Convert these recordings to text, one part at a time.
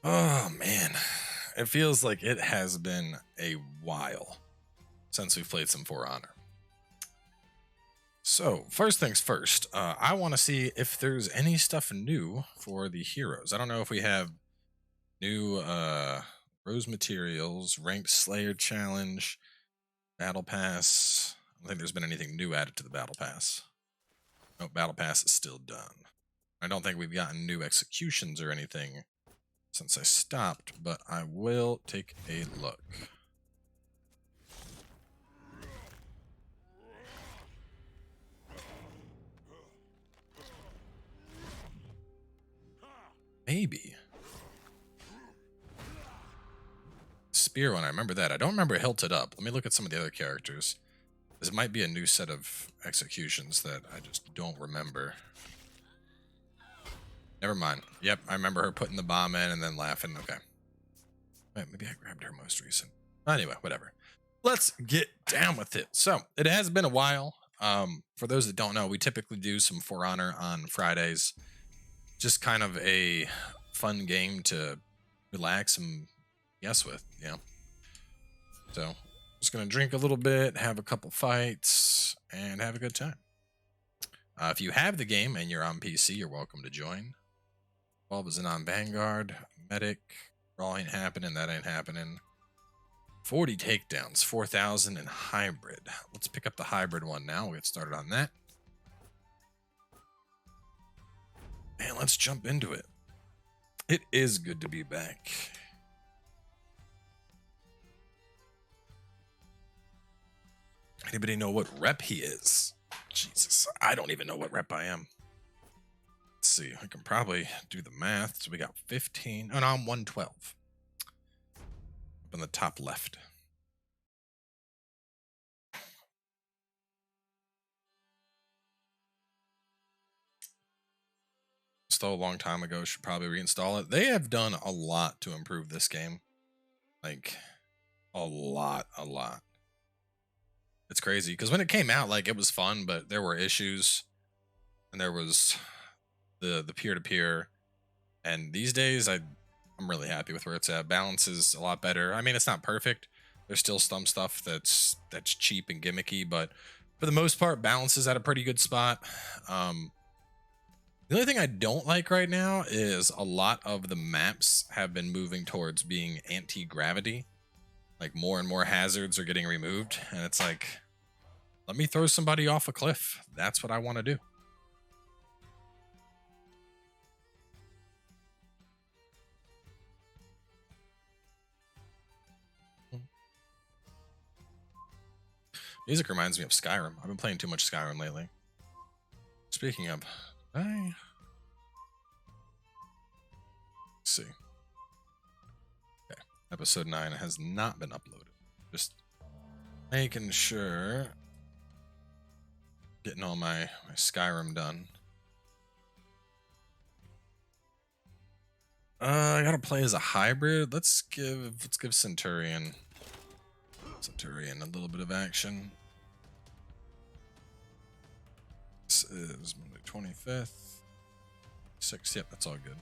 Oh man, it feels like it has been a while since we've played some For Honor. So first things first, I want to see if there's any stuff new for the heroes. I don't know if we have new rose materials, ranked Slayer challenge, battle pass. I don't think there's been anything new added to the battle pass. No, battle pass is still done. I don't think we've gotten new executions or anything since I stopped, but I will take a look. Maybe. Spear one, I remember that. I don't remember Hilted Up. Let me look at some of the other characters. This might be a new set of executions that I just don't remember. Never mind. Yep, I remember her putting the bomb in and then laughing. Okay. Wait, maybe I grabbed her most recent. Anyway, whatever. Let's get down with it. So, it has been a while. For those that don't know, we typically do some For Honor on Fridays. Just kind of a fun game to relax and guess with, you know. So, just going to drink a little bit, have a couple fights, and have a good time. If you have the game and you're on PC, you're welcome to join. 12 is on Vanguard, Medic, Raw ain't happening, that ain't happening. 40 takedowns, 4,000 in hybrid. Let's pick up the hybrid one now. We'll get started on that. And let's jump into it. It is good to be back. Anybody know what rep he is? Jesus, I don't even know what rep I am. Let's see, I can probably do the math. So we got 15. Oh no, I'm 112. Up in the top left. Installed a long time ago, should probably reinstall it. They have done a lot to improve this game. Like, a lot. It's crazy, because when it came out, like, it was fun, but there were issues. And there was the peer-to-peer. And these days, I'm really happy with where it's at. Balance is a lot better. I mean, it's not perfect. There's still some stuff that's cheap and gimmicky, but for the most part, balance is at a pretty good spot. The only thing I don't like right now is a lot of the maps have been moving towards being anti-gravity. Like, more and more hazards are getting removed, and it's like, let me throw somebody off a cliff. That's what I want to do. Music reminds me of Skyrim. I've been playing too much Skyrim lately. Speaking of, let's see. Okay, episode 9 has not been uploaded. Just making sure. Getting all my Skyrim done. I gotta play as a hybrid. Let's give Centurion a little bit of action. This is Monday 25th. 6th, yep, that's all good.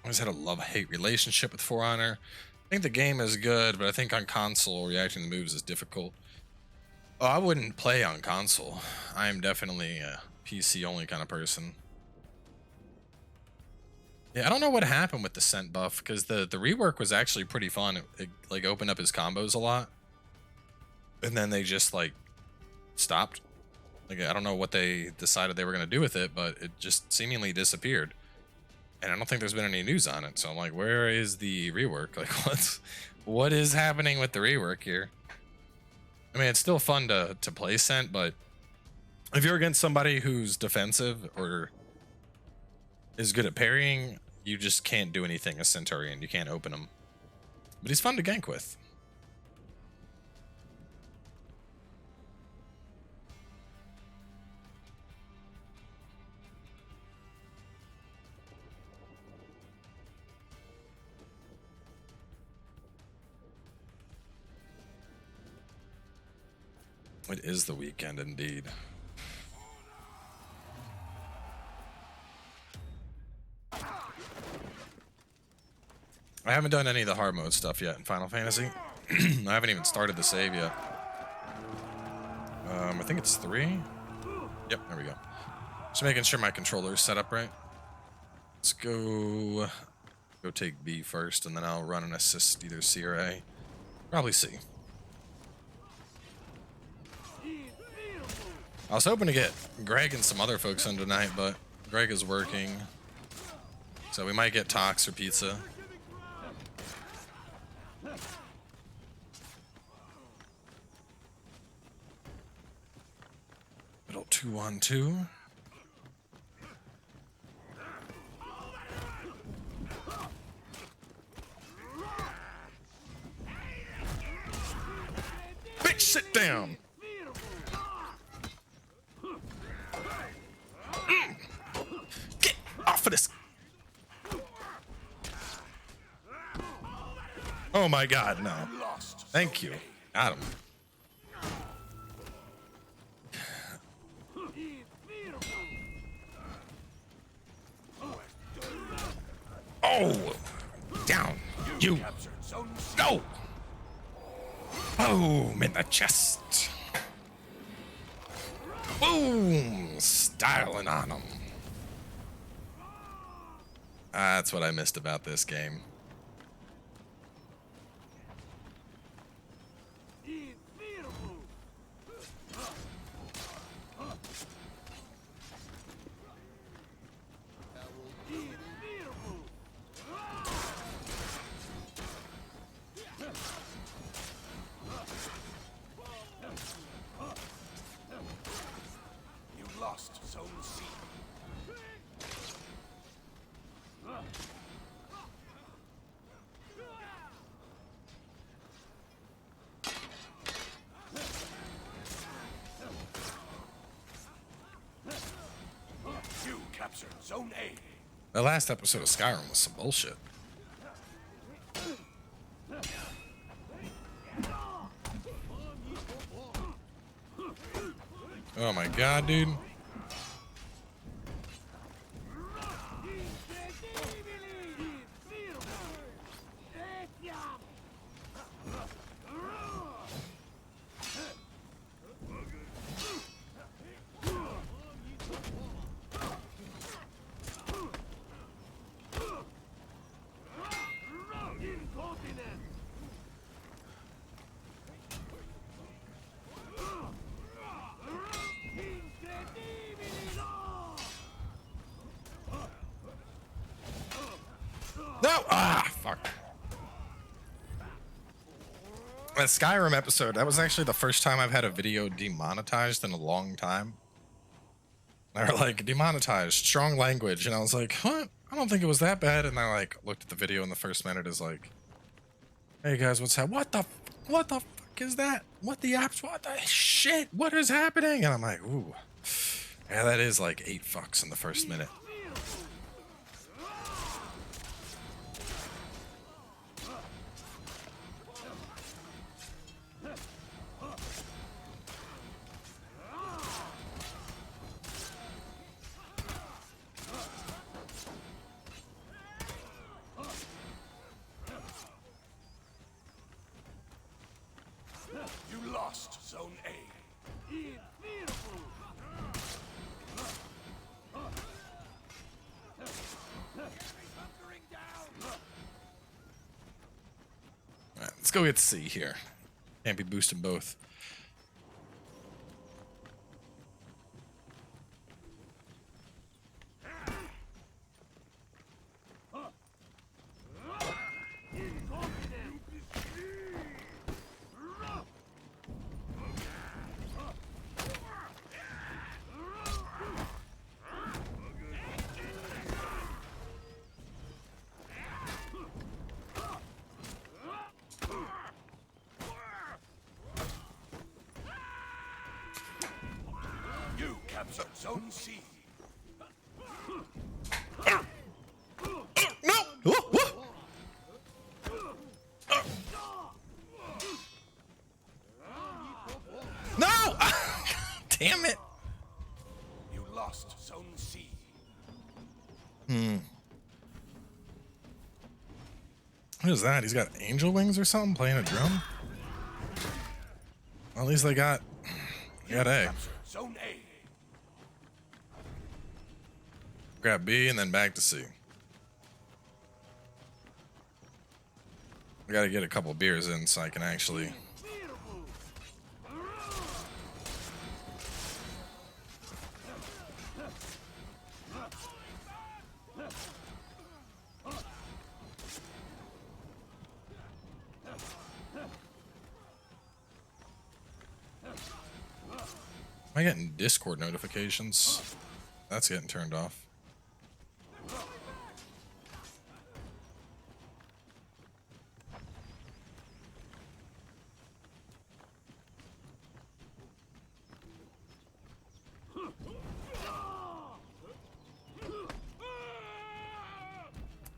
I always had a love-hate relationship with For Honor. I think the game is good, but I think on console, reacting to moves is difficult. Oh, I wouldn't play on console. I am definitely a PC-only kind of person. Yeah, I don't know what happened with the scent buff, because the rework was actually pretty fun. It like opened up his combos a lot. And then they just like stopped. Like, I don't know what they decided they were going to do with it, but it just seemingly disappeared. And I don't think there's been any news on it. So I'm like, where is the rework? Like, what is happening with the rework here? I mean, it's still fun to play scent, but if you're against somebody who's defensive or is good at parrying, you just can't do anything as Centurion. You can't open him. But he's fun to gank with. It is the weekend indeed. I haven't done any of the hard mode stuff yet in Final Fantasy. I haven't even started the save yet. I think it's 3. Yep, there we go. Just making sure my controller is set up right. Let's go take B first, and then I'll run an assist either C or A. Probably C. I was hoping to get Greg and some other folks in tonight, but Greg is working. So we might get Tox or Pizza. Little 2-on-2. Bitch, sit down. Get off of this. Oh my God, no. Thank you. Got him. Oh, down. You. Go. Boom in the chest. Boom. Styling on him. That's what I missed about this game. Zone A. The last episode of Skyrim was some bullshit. Oh my God, dude. No! Ah, fuck. That Skyrim episode, that was actually the first time I've had a video demonetized in a long time. They were like, demonetized, strong language. And I was like, what? I don't think it was that bad. And I like looked at the video in the first minute is like, hey guys, what's that? What the fuck is that? What the apps? What the shit? What is happening? And I'm like, ooh. Yeah, that is like 8 fucks in the first minute. You lost Zone A. Alright, let's go get C here. Can't be boosting both. Zone C. No! No! damn it. You lost Zone C. What is that? He's got angel wings or something playing a drum? Well, at least they got A. Captured Zone A. Grab B and then back to C. I gotta get a couple beers in so I can actually. Am I getting Discord notifications? That's getting turned off.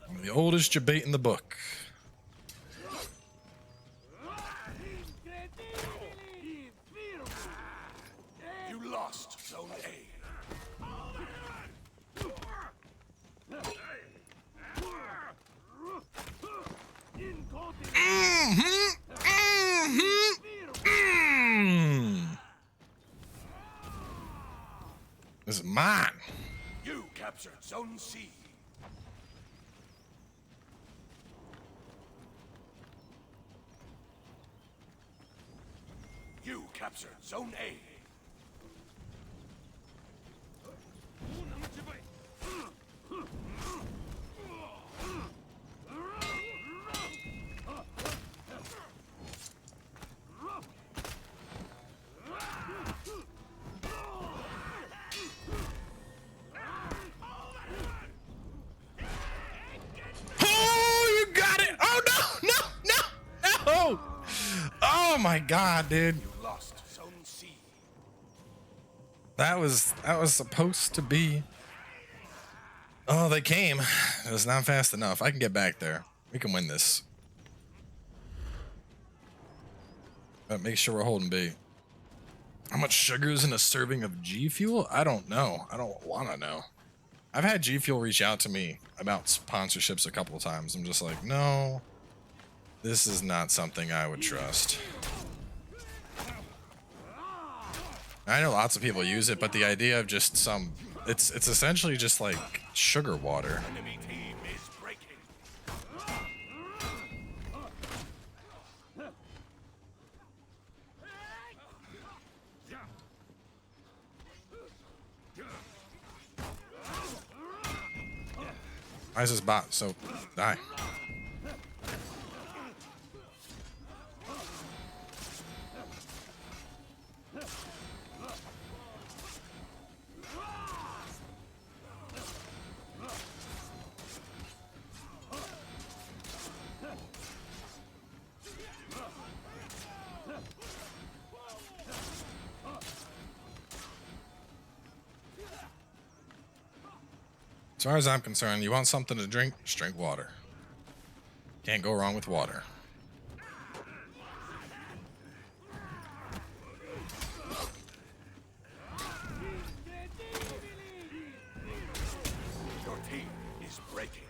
I'm the oldest debate in the book. You lost Zone A. This is mine. You captured Zone C. You captured Zone A. Oh, you got it! Oh no, no, no, no! Oh my god, dude. You lost Zone C. That was supposed to be. Oh, they came. It was not fast enough. I can get back there. We can win this. But make sure we're holding B. How much sugar is in a serving of G Fuel? I don't know. I don't want to know. I've had G Fuel reach out to me about sponsorships a couple of times. I'm just like, no, this is not something I would trust. I know lots of people use it, but the idea of just some, it's essentially just like sugar water. Enemy team is breaking. Why is this bot so die? As far as I'm concerned, you want something to drink, just drink water. Can't go wrong with water. Your team is breaking.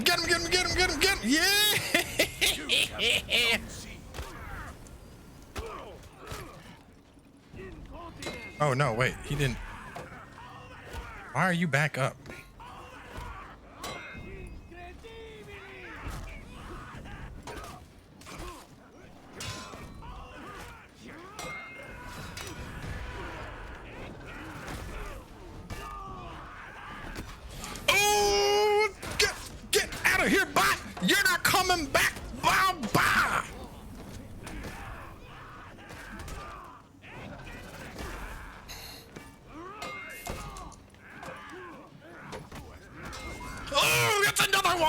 Get him, get him, get him, get him, get him. Yeah! Oh, no, wait. He didn't. Why are you back up? Oh, get out of here, bot! You're not coming back! Bah, bah!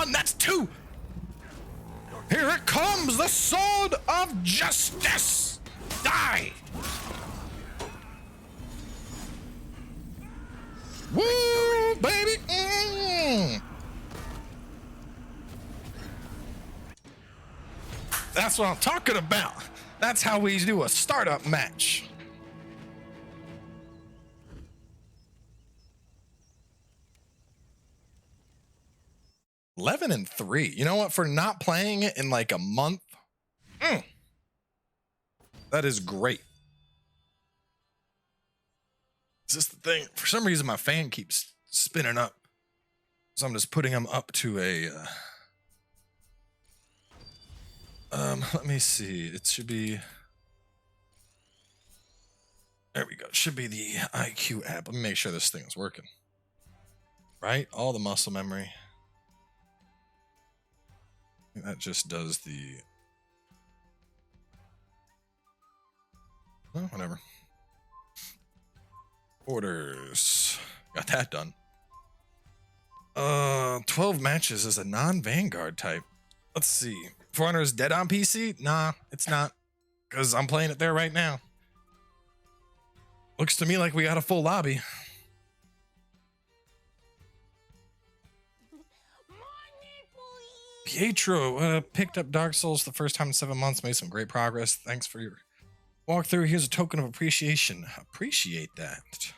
one, that's two. Here it comes, the sword of justice. Die. Woo, baby. That's what I'm talking about. That's how we do a startup match. $11-3. You know what? For not playing it in like a month, that is great. Is this the thing? For some reason, my fan keeps spinning up, so I'm just putting them up to a. Let me see. It should be. There we go. It should be the IQ app. Let me make sure this thing is working. Right? All the muscle memory. I think that just does the. Well, whatever. Orders. Got that done. 12 matches as a non-Vanguard type. Let's see. For Honor is dead on PC? Nah, it's not. Because I'm playing it there right now. Looks to me like we got a full lobby. Pietro picked up Dark Souls the first time in 7 months. Made some great progress. Thanks for your walkthrough. Here's a token of appreciation. Appreciate that.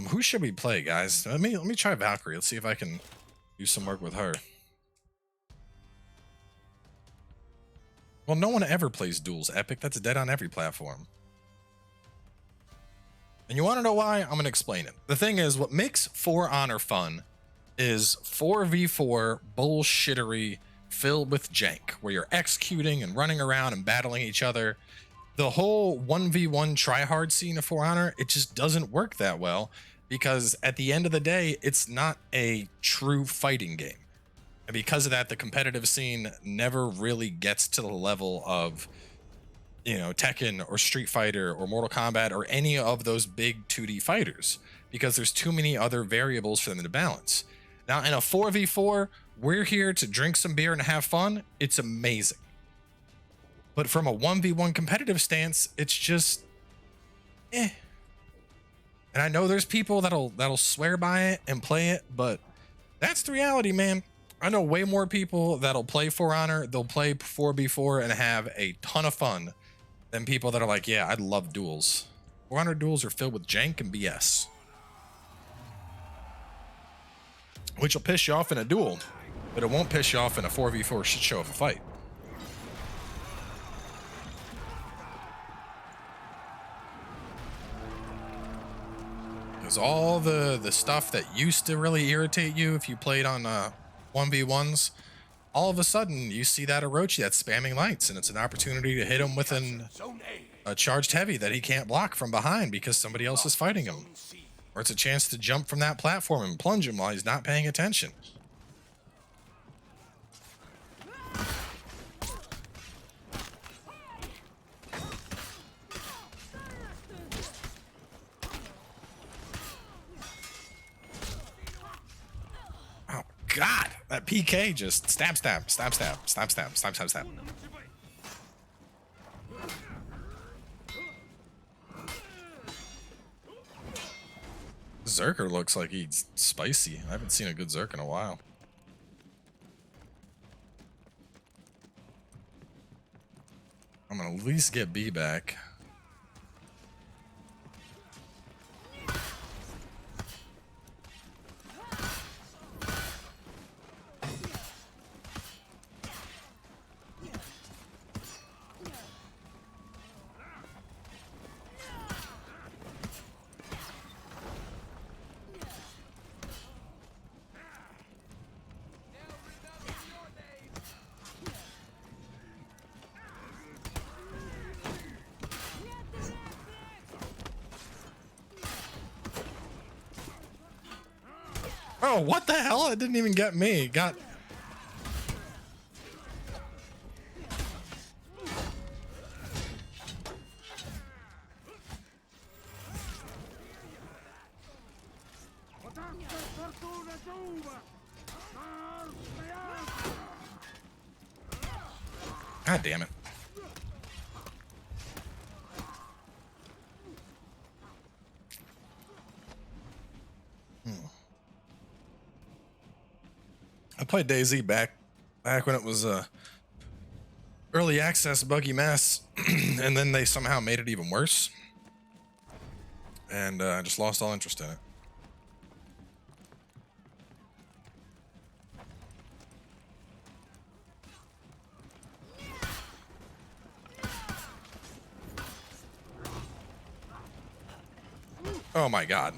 Who should we play, guys? Let me try Valkyrie. Let's see if I can do some work with her. Well, no one ever plays duels, Epic. That's dead on every platform. And you want to know why? I'm going to explain it. The thing is, what makes For Honor fun is 4v4 bullshittery filled with jank, where you're executing and running around and battling each other. The whole 1v1 tryhard scene of For Honor, it just doesn't work that well, because at the end of the day, it's not a true fighting game. And because of that, the competitive scene never really gets to the level of, you know, Tekken or Street Fighter or Mortal Kombat or any of those big 2D fighters, because there's too many other variables for them to balance. Now, in a 4v4, we're here to drink some beer and have fun. It's amazing. But from a 1v1 competitive stance, it's just, eh. And I know there's people that'll swear by it and play it, but that's the reality, man. I know way more people that'll play For Honor, they'll play 4v4 and have a ton of fun than people that are like, yeah, I love duels. For Honor duels are filled with jank and BS. Which will piss you off in a duel, but it won't piss you off in a 4v4 shit show of a fight. Because all the stuff that used to really irritate you if you played on 1v1s, all of a sudden you see that Orochi that's spamming lights, and it's an opportunity to hit him with a charged heavy that he can't block from behind because somebody else is fighting him. Or it's a chance to jump from that platform and plunge him while he's not paying attention. Oh God, that PK just stab, stab, stab, stab, stab, stab, stab, stab, stab. Zerker looks like he's spicy. I haven't seen a good Zerk in a while. I'm gonna at least get B back. Oh, what the hell? It didn't even get me. It got... God damn it. I played DayZ back when it was early access buggy mess, and then they somehow made it even worse, and I just lost all interest in it. Oh my god.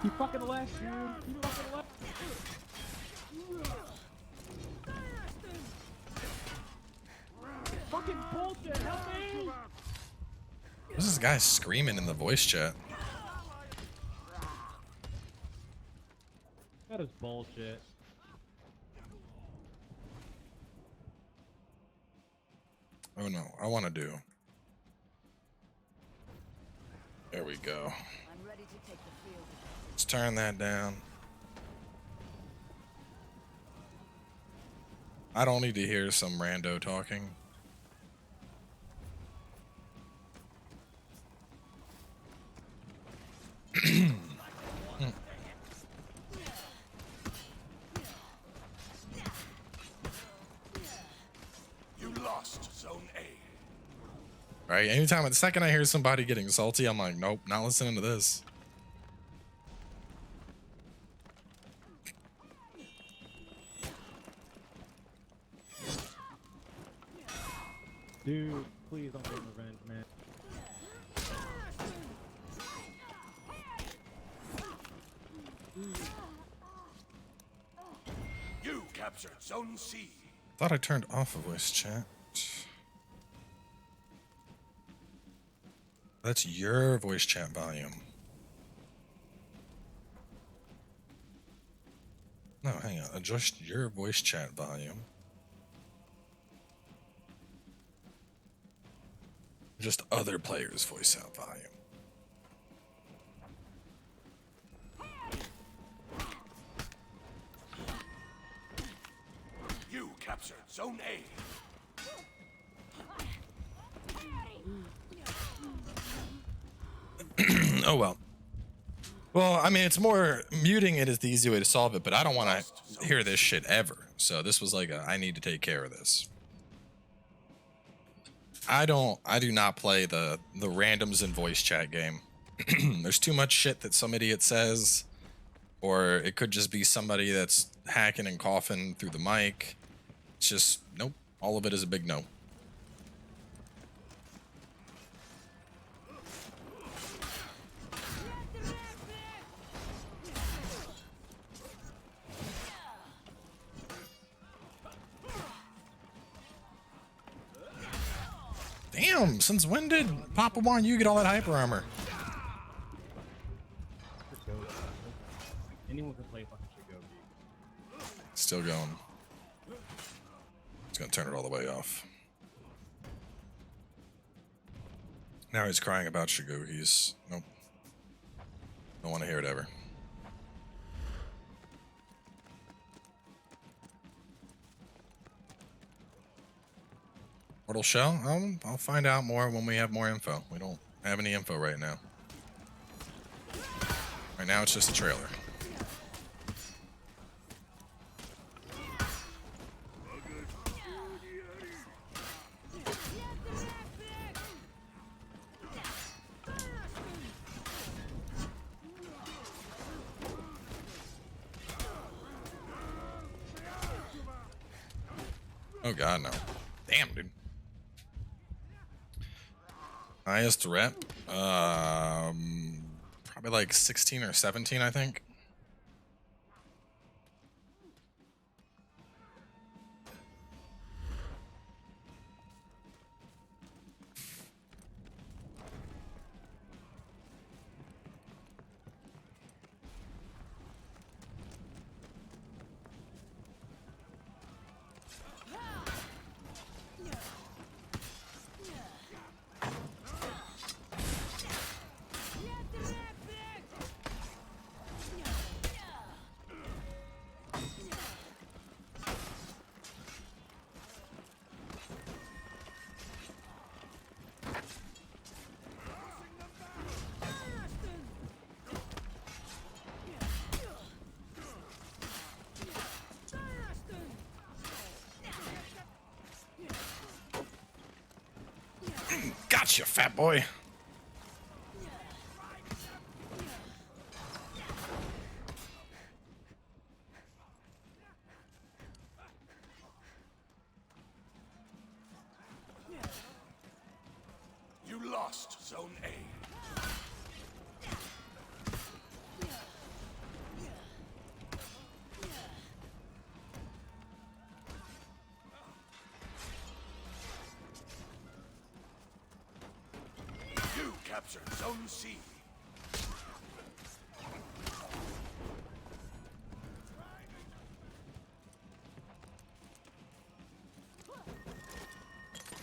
He fucking left, dude. He fucking left. Fucking bullshit. Help me. What's this guy screaming in the voice chat? That is bullshit. Oh no, I want to do. There we go. I'm ready to take the field. Let's turn that down. I don't need to hear some rando talking. You lost Zone A. Right? Anytime, the second I hear somebody getting salty, I'm like, nope, not listening to this. Dude, please don't get revenge, man. You captured Zone C. Thought I turned off a voice chat. That's your voice chat volume. No, hang on. Adjust your voice chat volume. Just other players' voice out volume. You captured Zone A. Oh well. Well, I mean, it's more muting it is the easy way to solve it, but I don't want to hear this shit ever. So this was like I need to take care of this. I do not play the randoms in voice chat game. There's too much shit that some idiot says, or it could just be somebody that's hacking and coughing through the mic. It's just, nope. All of it is a big no. Damn, since when did Papa want you get all that hyper armor? Anyone can play fucking Shigobi. Still going. It's gonna turn it all the way off. Now he's crying about Shigu. He's nope. Don't want to hear it ever. Mortal Shell? I'll find out more when we have more info. We don't have any info right now. Right now it's just a trailer. Oh god, no. Damn, dude. Highest rep? Probably like 16 or 17, I think. Gotcha, fat boy. You lost Zone A. You captured Zone C.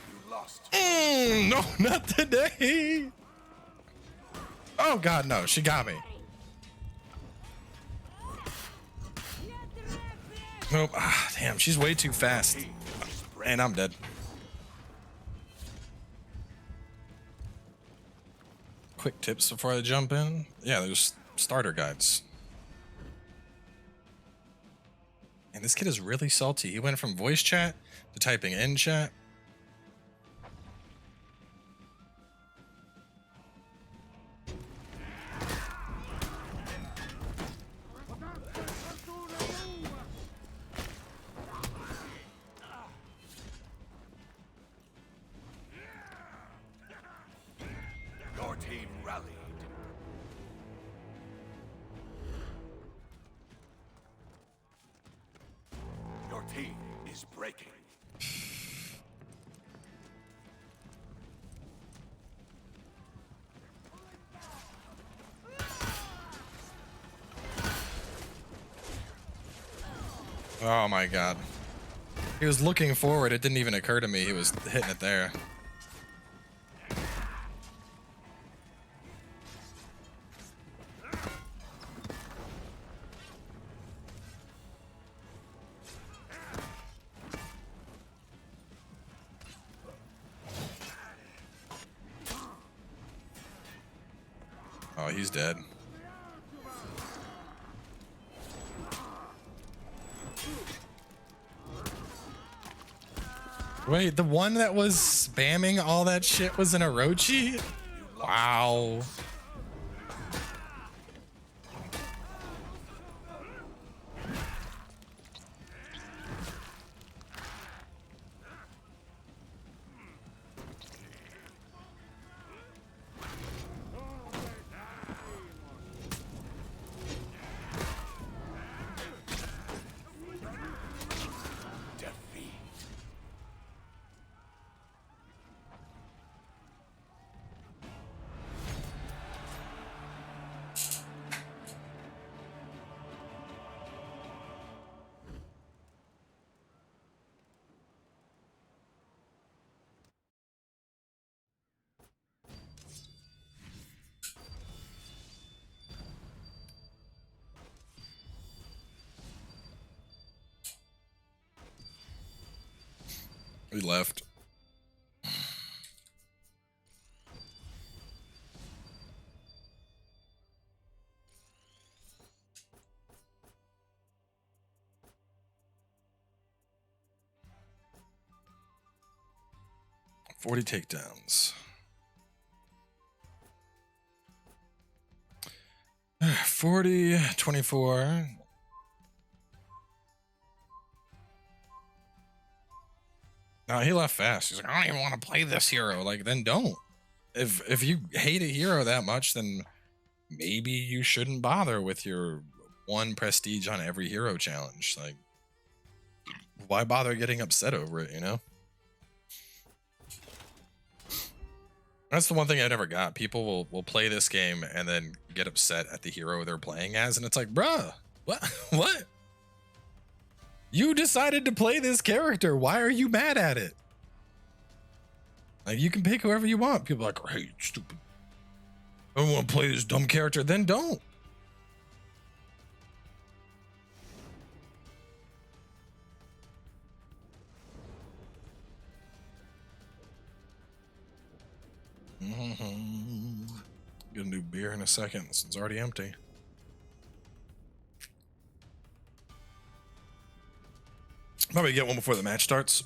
You lost. No, not today. Oh God, no, she got me. Nope. Ah, damn, she's way too fast. And I'm dead. Quick tips before I jump in. Yeah, there's starter guides. And this kid is really salty. He went from voice chat to typing in chat. Your team rallied. Your team is breaking. Oh my God. He was looking forward. It didn't even occur to me he was hitting it there. Oh, he's dead. Wait, the one that was spamming all that shit was an Orochi? Wow. Defeat. We left. Forty takedowns. 40, 24. No, he left fast. He's like, I don't even want to play this hero. Like, then don't. If you hate a hero that much, then maybe you shouldn't bother with your one prestige on every hero challenge. Like, why bother getting upset over it, you know? That's the one thing I never got. People will play this game and then get upset at the hero they're playing as, and it's like, bruh, what? What? You decided to play this character. Why are you mad at it? Like, you can pick whoever you want. People are like, hey, stupid. I don't want to play this dumb character. Then don't. Gonna do beer in a second. This one's already empty. Probably get one before the match starts.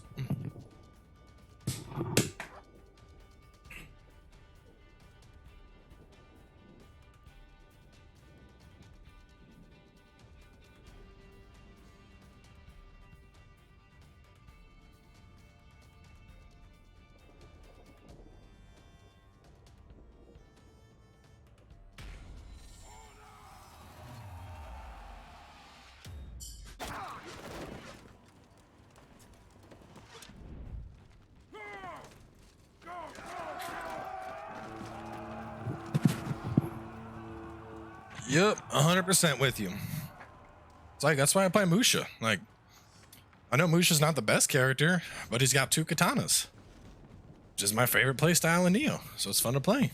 Yep, 100% with you. It's like, that's why I play Musha. Like, I know Musha's not the best character, but he's got 2 katanas, which is my favorite playstyle in Neo, so it's fun to play.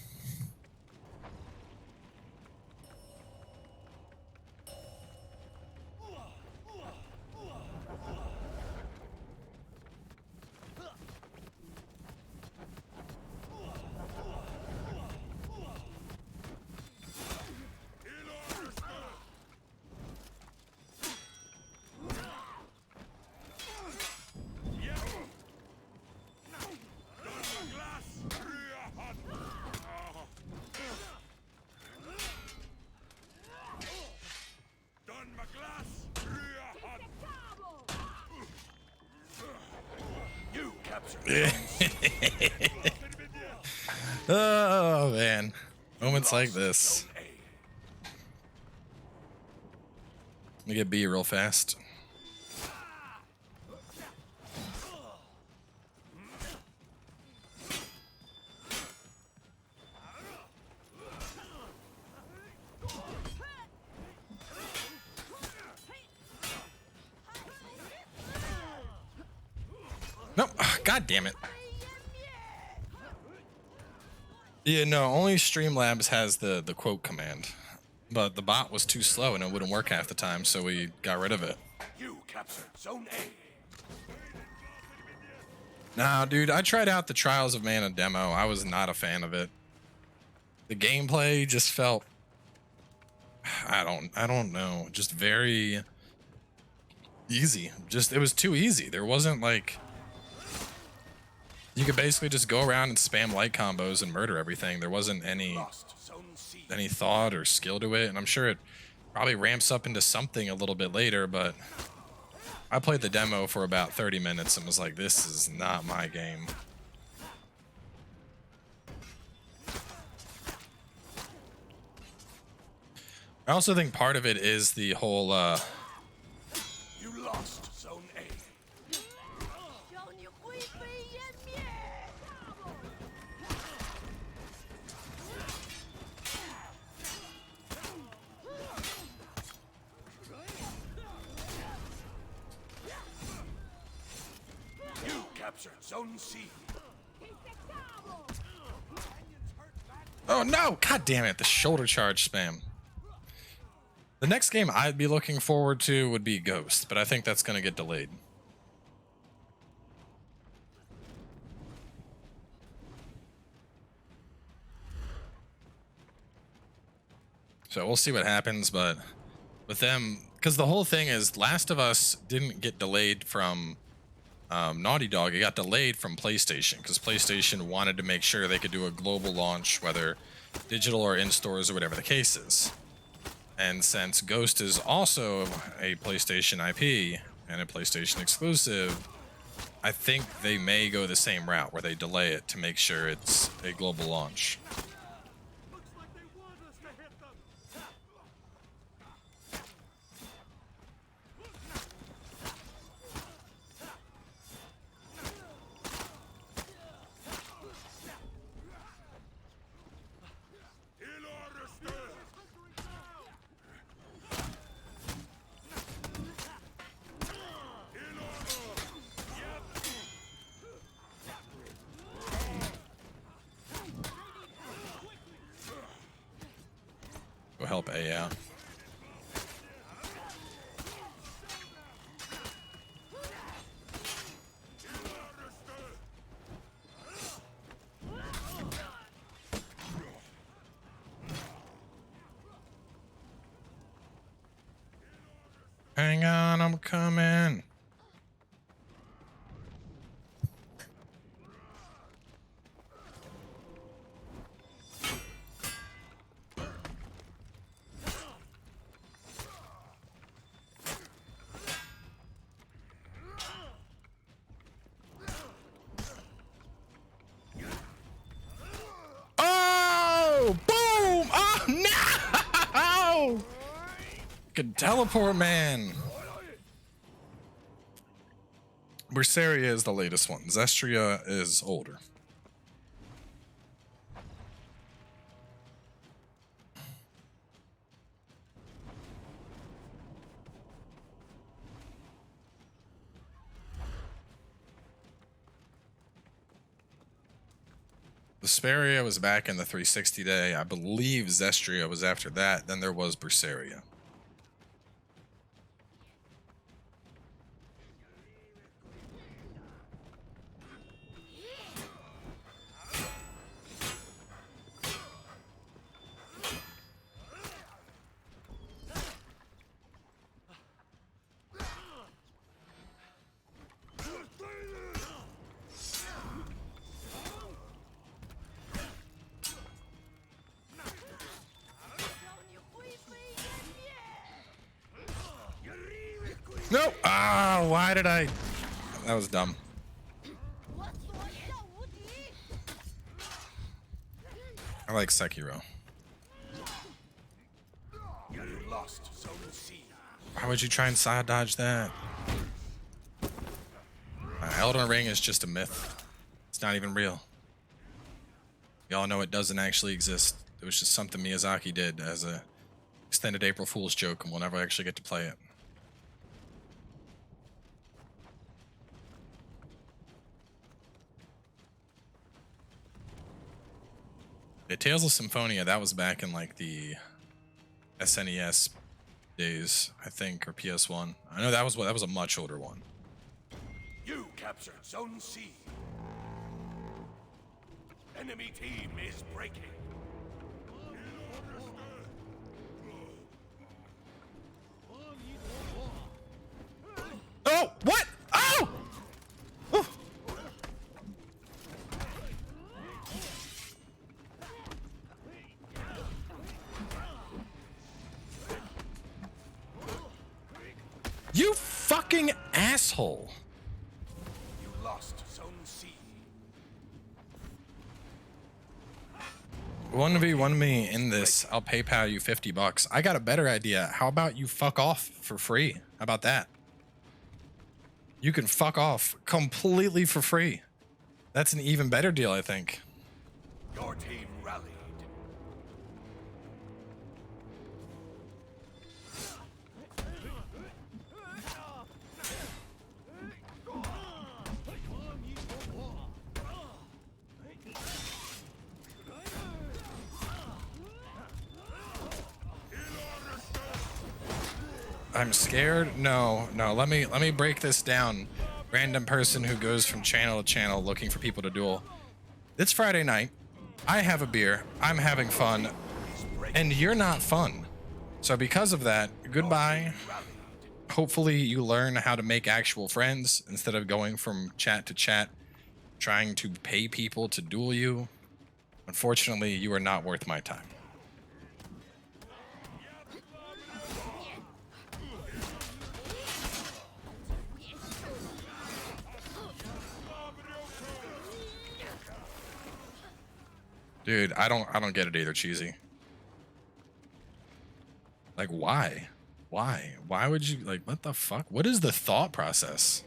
You captured. Oh man, moments like this. Zone A. Let me get B real fast. Nope. God damn it. Yeah, no, only Streamlabs has the quote command. But the bot was too slow and it wouldn't work half the time, so we got rid of it. You captured Zone A. Nah, dude, I tried out the Trials of Mana demo. I was not a fan of it. The gameplay just felt, I don't know, just very easy. Just, it was too easy. There wasn't like, you could basically just go around and spam light combos and murder everything. There wasn't any Lost Zone C. thought or skill to it, and I'm sure it probably ramps up into something a little bit later, but I played the demo for about 30 minutes and was like, this is not my game. I also think part of it is the whole You lost Zone A. You captured Zone C. oh no, god damn it, the shoulder charge spam. The next game I'd be looking forward to would be Ghost, but I think that's going to get delayed. So we'll see what happens, but with them, because the whole thing is Last of Us didn't get delayed from Naughty Dog, it got delayed from PlayStation, because PlayStation wanted to make sure they could do a global launch, whether digital or in stores or whatever the case is. And since Ghost is also a PlayStation IP and a PlayStation exclusive, I think they may go the same route where they delay it to make sure it's a global launch. Go help A out. Hang on, I'm coming. Oh, boom! Oh no! Good teleport, man. Berseria is the latest one. Zestria is older. Vesperia was back in the 360 day. I believe Zestria was after that. Then there was Berseria. Nope. Ah, why did I? That was dumb. I like Sekiro. You lost Zone C. Why would you try and side dodge that? Elden Ring is just a myth. It's not even real. Y'all know it doesn't actually exist. It was just something Miyazaki did as a extended April Fool's joke, and we'll never actually get to play it. Yeah, Tales of Symphonia, that was back in like the SNES days, I think, or PS1. I know that was a much older one. You captured Zone C. Enemy team is breaking. Oh, what? Oh! Oh! You fucking asshole. You lost Zone C. 1v1 me in this. I'll PayPal you $50. I got a better idea. How about you fuck off for free? How about that? You can fuck off completely for free. That's an even better deal, I think. Your team rallied. I'm scared. No. Let me break this down. Random person who goes from channel to channel looking for people to duel. It's Friday night. I have a beer. I'm having fun, and you're not fun. So because of that, goodbye. Hopefully you learn how to make actual friends instead of going from chat to chat, trying to pay people to duel you. Unfortunately, you are not worth my time. Dude, I don't get it either, Cheesy. Like, why? Why would you, like, what the fuck? What is the thought process?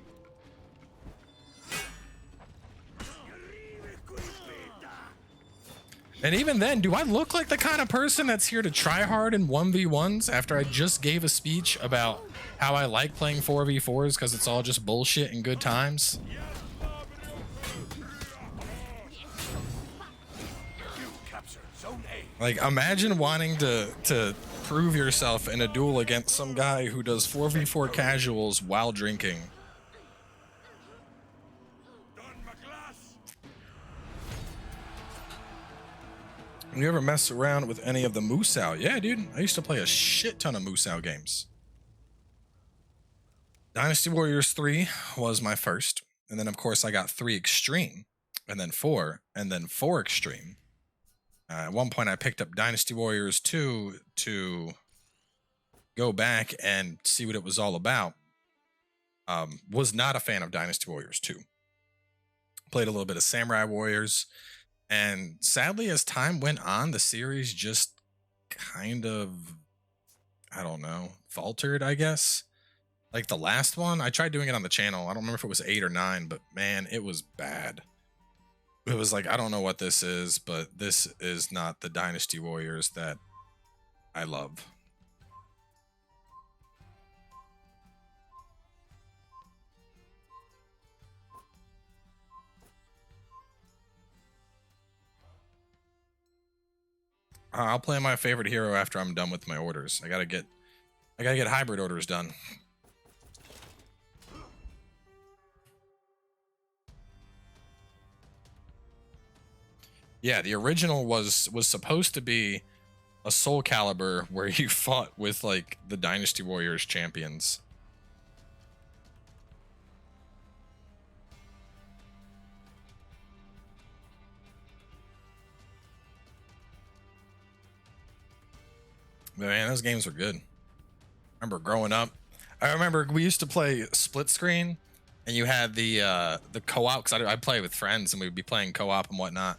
And even then, do I look like the kind of person that's here to try hard in 1v1s after I just gave a speech about how I like playing 4v4s because it's all just bullshit and good times? Like, imagine wanting to prove yourself in a duel against some guy who does 4v4 casuals while drinking. You ever mess around with any of the Musou? Yeah, dude. I used to play a shit ton of Musou games. Dynasty Warriors 3 was my first. And then, of course, I got 3 Extreme. And then 4. And then 4 Extreme. At one point, I picked up Dynasty Warriors 2 to go back and see what it was all about. Was not a fan of Dynasty Warriors 2. Played a little bit of Samurai Warriors. And sadly, as time went on, the series just kind of, I don't know, faltered, I guess. Like the last one, I tried doing it on the channel. I don't remember if it was 8 or 9, but man, it was bad. It was like, I don't know what this is, but this is not the Dynasty Warriors that I love. I'll play my favorite hero after I'm done with my orders. I gotta get hybrid orders done. Yeah, the original was supposed to be a Soul Calibur where you fought with like the Dynasty Warriors champions. But man, those games were good. I remember growing up. I remember we used to play split screen, and you had the co-op, because I play with friends and we'd be playing co-op and whatnot.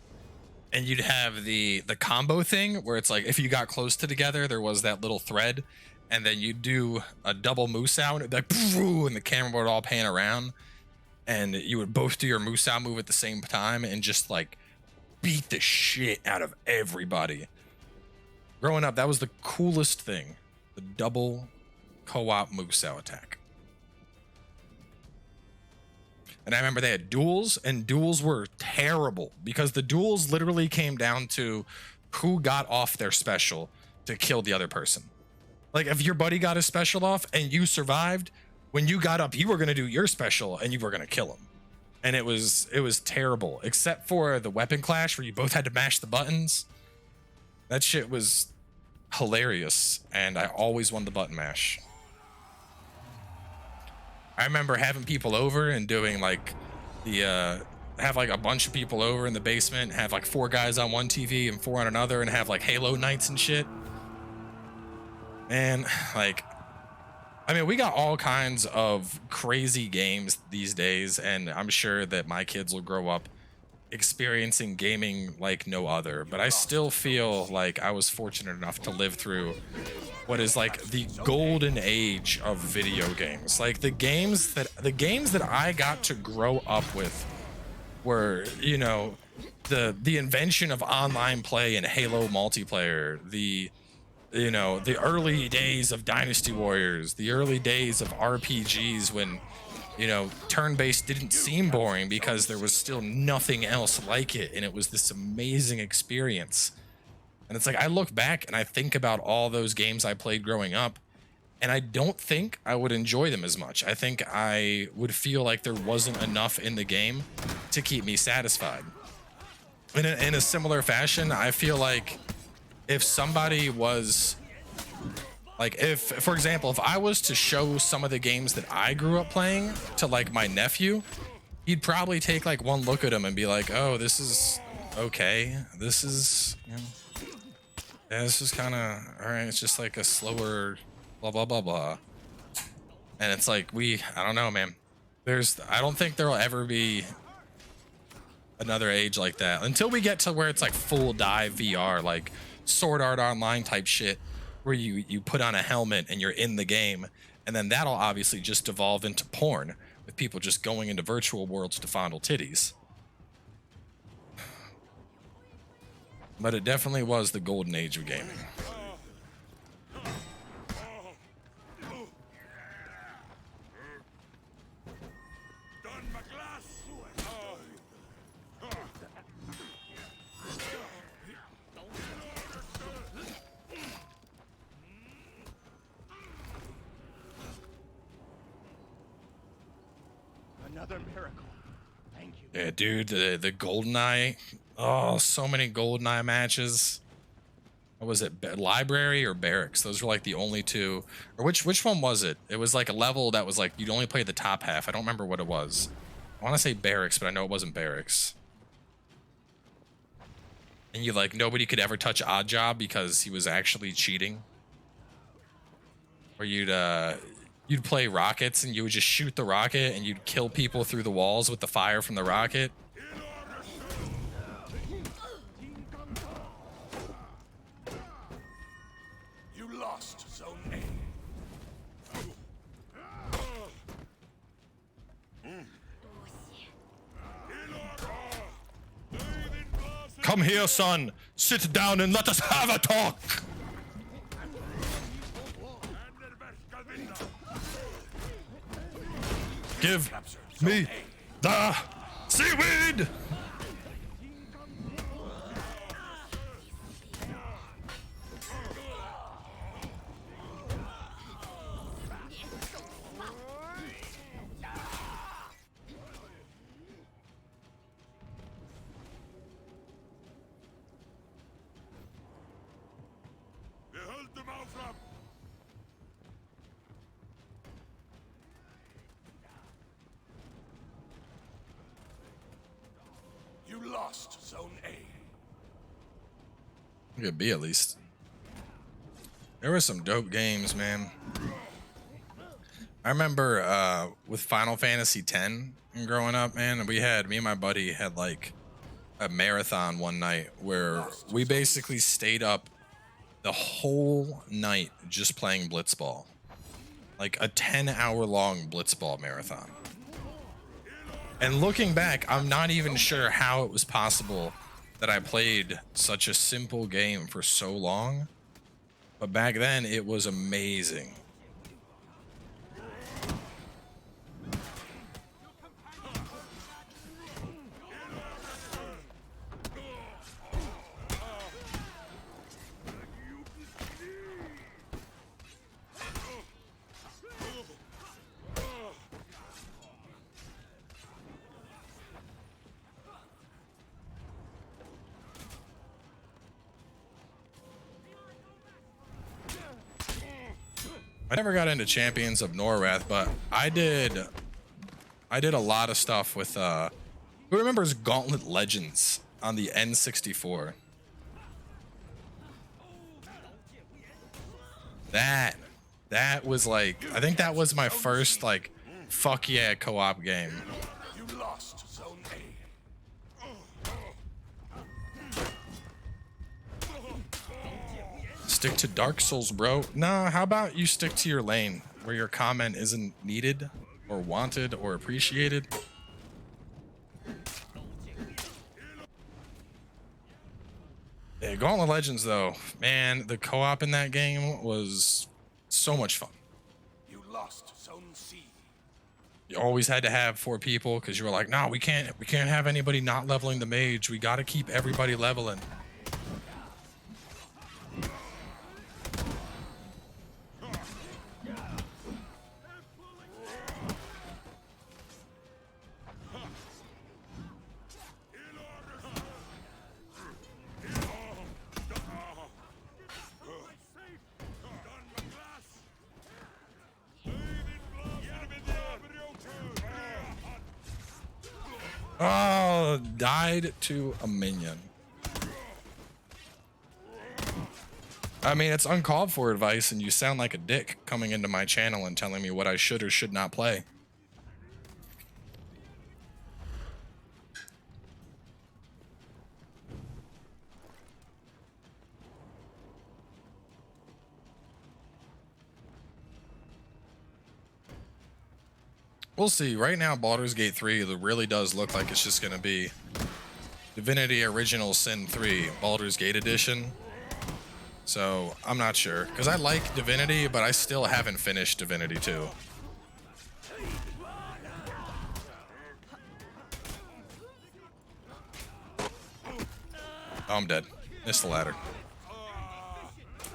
And you'd have the combo thing where it's like if you got close to together, there was that little thread, and then you'd do a double Musou, and it'd be like, and the camera would all pan around, and you would both do your Musou move at the same time and just like beat the shit out of everybody. Growing up, that was the coolest thing. The double co-op Musou attack. And I remember they had duels, and duels were terrible because the duels literally came down to who got off their special to kill the other person. Like if your buddy got his special off and you survived, when you got up, you were going to do your special and you were going to kill him. And it was terrible, except for the weapon clash where you both had to mash the buttons. That shit was hilarious, and I always won the button mash. I remember having people over and doing like have like a bunch of people over in the basement, have like 4 guys on one TV and 4 on another, and have like Halo nights and shit. And like, I mean, we got all kinds of crazy games these days, and I'm sure that my kids will grow up experiencing gaming like no other, but I still feel like I was fortunate enough to live through what is like the golden age of video games. Like the games that I got to grow up with were, you know, the invention of online play and Halo multiplayer, the early days of Dynasty Warriors, the early days of RPGs when, you know, turn-based didn't seem boring because there was still nothing else like it, and it was this amazing experience. And it's like I look back and I think about all those games I played growing up, and I don't think I would enjoy them as much. I think I would feel like there wasn't enough in the game to keep me satisfied. In a similar fashion, I feel like if somebody was like, if, for example, if I was to show some of the games that I grew up playing to like my nephew, he'd probably take like one look at them and be like, oh, this is okay. This is, you know, yeah, this is kind of, all right. It's just like a slower blah, blah, blah, blah. And it's like, I don't know, man. I don't think there'll ever be another age like that until we get to where it's like full dive VR, like Sword Art Online type shit, where you put on a helmet and you're in the game, and then that'll obviously just devolve into porn with people just going into virtual worlds to fondle titties. But it definitely was the golden age of gaming. Another miracle. Thank you. Yeah, dude, the GoldenEye. Oh, so many GoldenEye matches. What was it? Library or Barracks? Those were like the only two. Or which one was it? It was like a level that was like you'd only play the top half. I don't remember what it was. I want to say Barracks, but I know it wasn't Barracks. And you like nobody could ever touch Oddjob because he was actually cheating. Or you'd play rockets and you would just shoot the rocket and you'd kill people through the walls with the fire from the rocket. You lost Zone A. Come here, son. Sit down and let us have a talk. Give me the seaweed! lost Zone A. Look at B at least. There were some dope games, man. I remember with Final Fantasy X and growing up, man, me and my buddy had like a marathon one night where we basically stayed up the whole night just playing Blitzball. Like a 10-hour long Blitzball marathon. And looking back, I'm not even sure how it was possible that I played such a simple game for so long. But back then, it was amazing. I never got into Champions of Norwrath, but I did a lot of stuff with who remembers Gauntlet Legends on the N64? That was like, I think that was my first like fuck yeah co-op game. You lost Zone A. Stick to Dark Souls, bro. No, how about you stick to your lane where your comment isn't needed or wanted or appreciated? Yeah, Gauntlet Legends though, man, the co-op in that game was so much fun. You lost Zone C. You always had to have 4 people because you were like, no, we can't have anybody not leveling the mage. We got to keep everybody leveling. Oh, died to a minion. I mean, it's uncalled for advice, and you sound like a dick coming into my channel and telling me what I should or should not play. We'll see. Right now, Baldur's Gate 3 really does look like it's just going to be Divinity Original Sin 3 Baldur's Gate Edition. So, I'm not sure. Because I like Divinity, but I still haven't finished Divinity 2. Oh, I'm dead. Missed the ladder.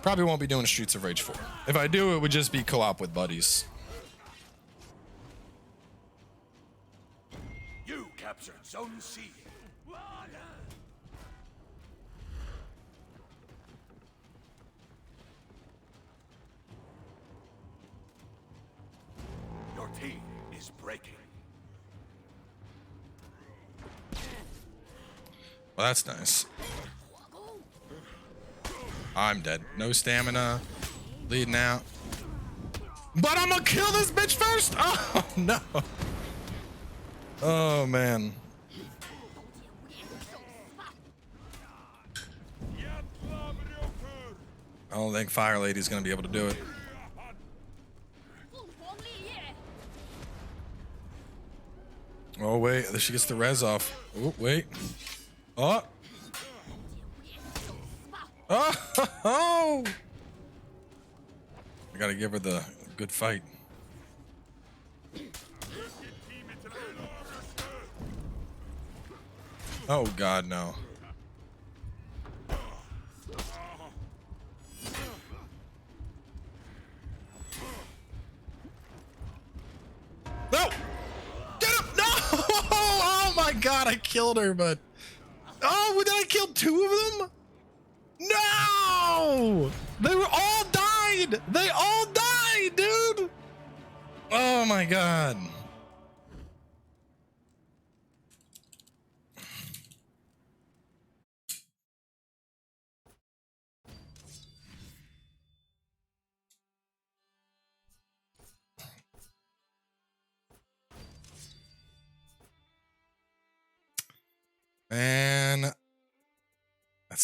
Probably won't be doing Streets of Rage 4. If I do, it would just be co-op with buddies. You captured Zone C. Your team is breaking. Well, that's nice. I'm dead. No stamina. Bleeding out. But I'm gonna kill this bitch first! Oh, no. Oh, man. I don't think Fire Lady's gonna be able to do it. Oh, wait. She gets the res off. Oh, wait. Oh. Oh. I gotta give her the good fight. Oh, God, no. No! Get him! No! Oh, my God, I killed her, but... Oh, did I kill 2 of them? No! They were all died! They all died, dude! Oh, my God.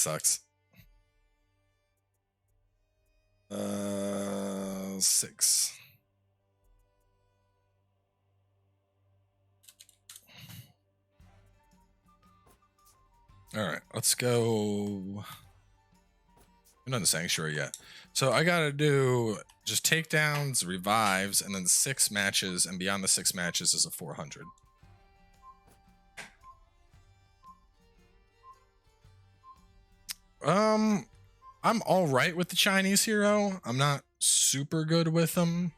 sucks. 6. All right, let's go. I'm not in the sanctuary yet. So I gotta do just takedowns, revives, and then 6 matches, and beyond the 6 matches is a 400. I'm all right with the Chinese hero. I'm not super good with them.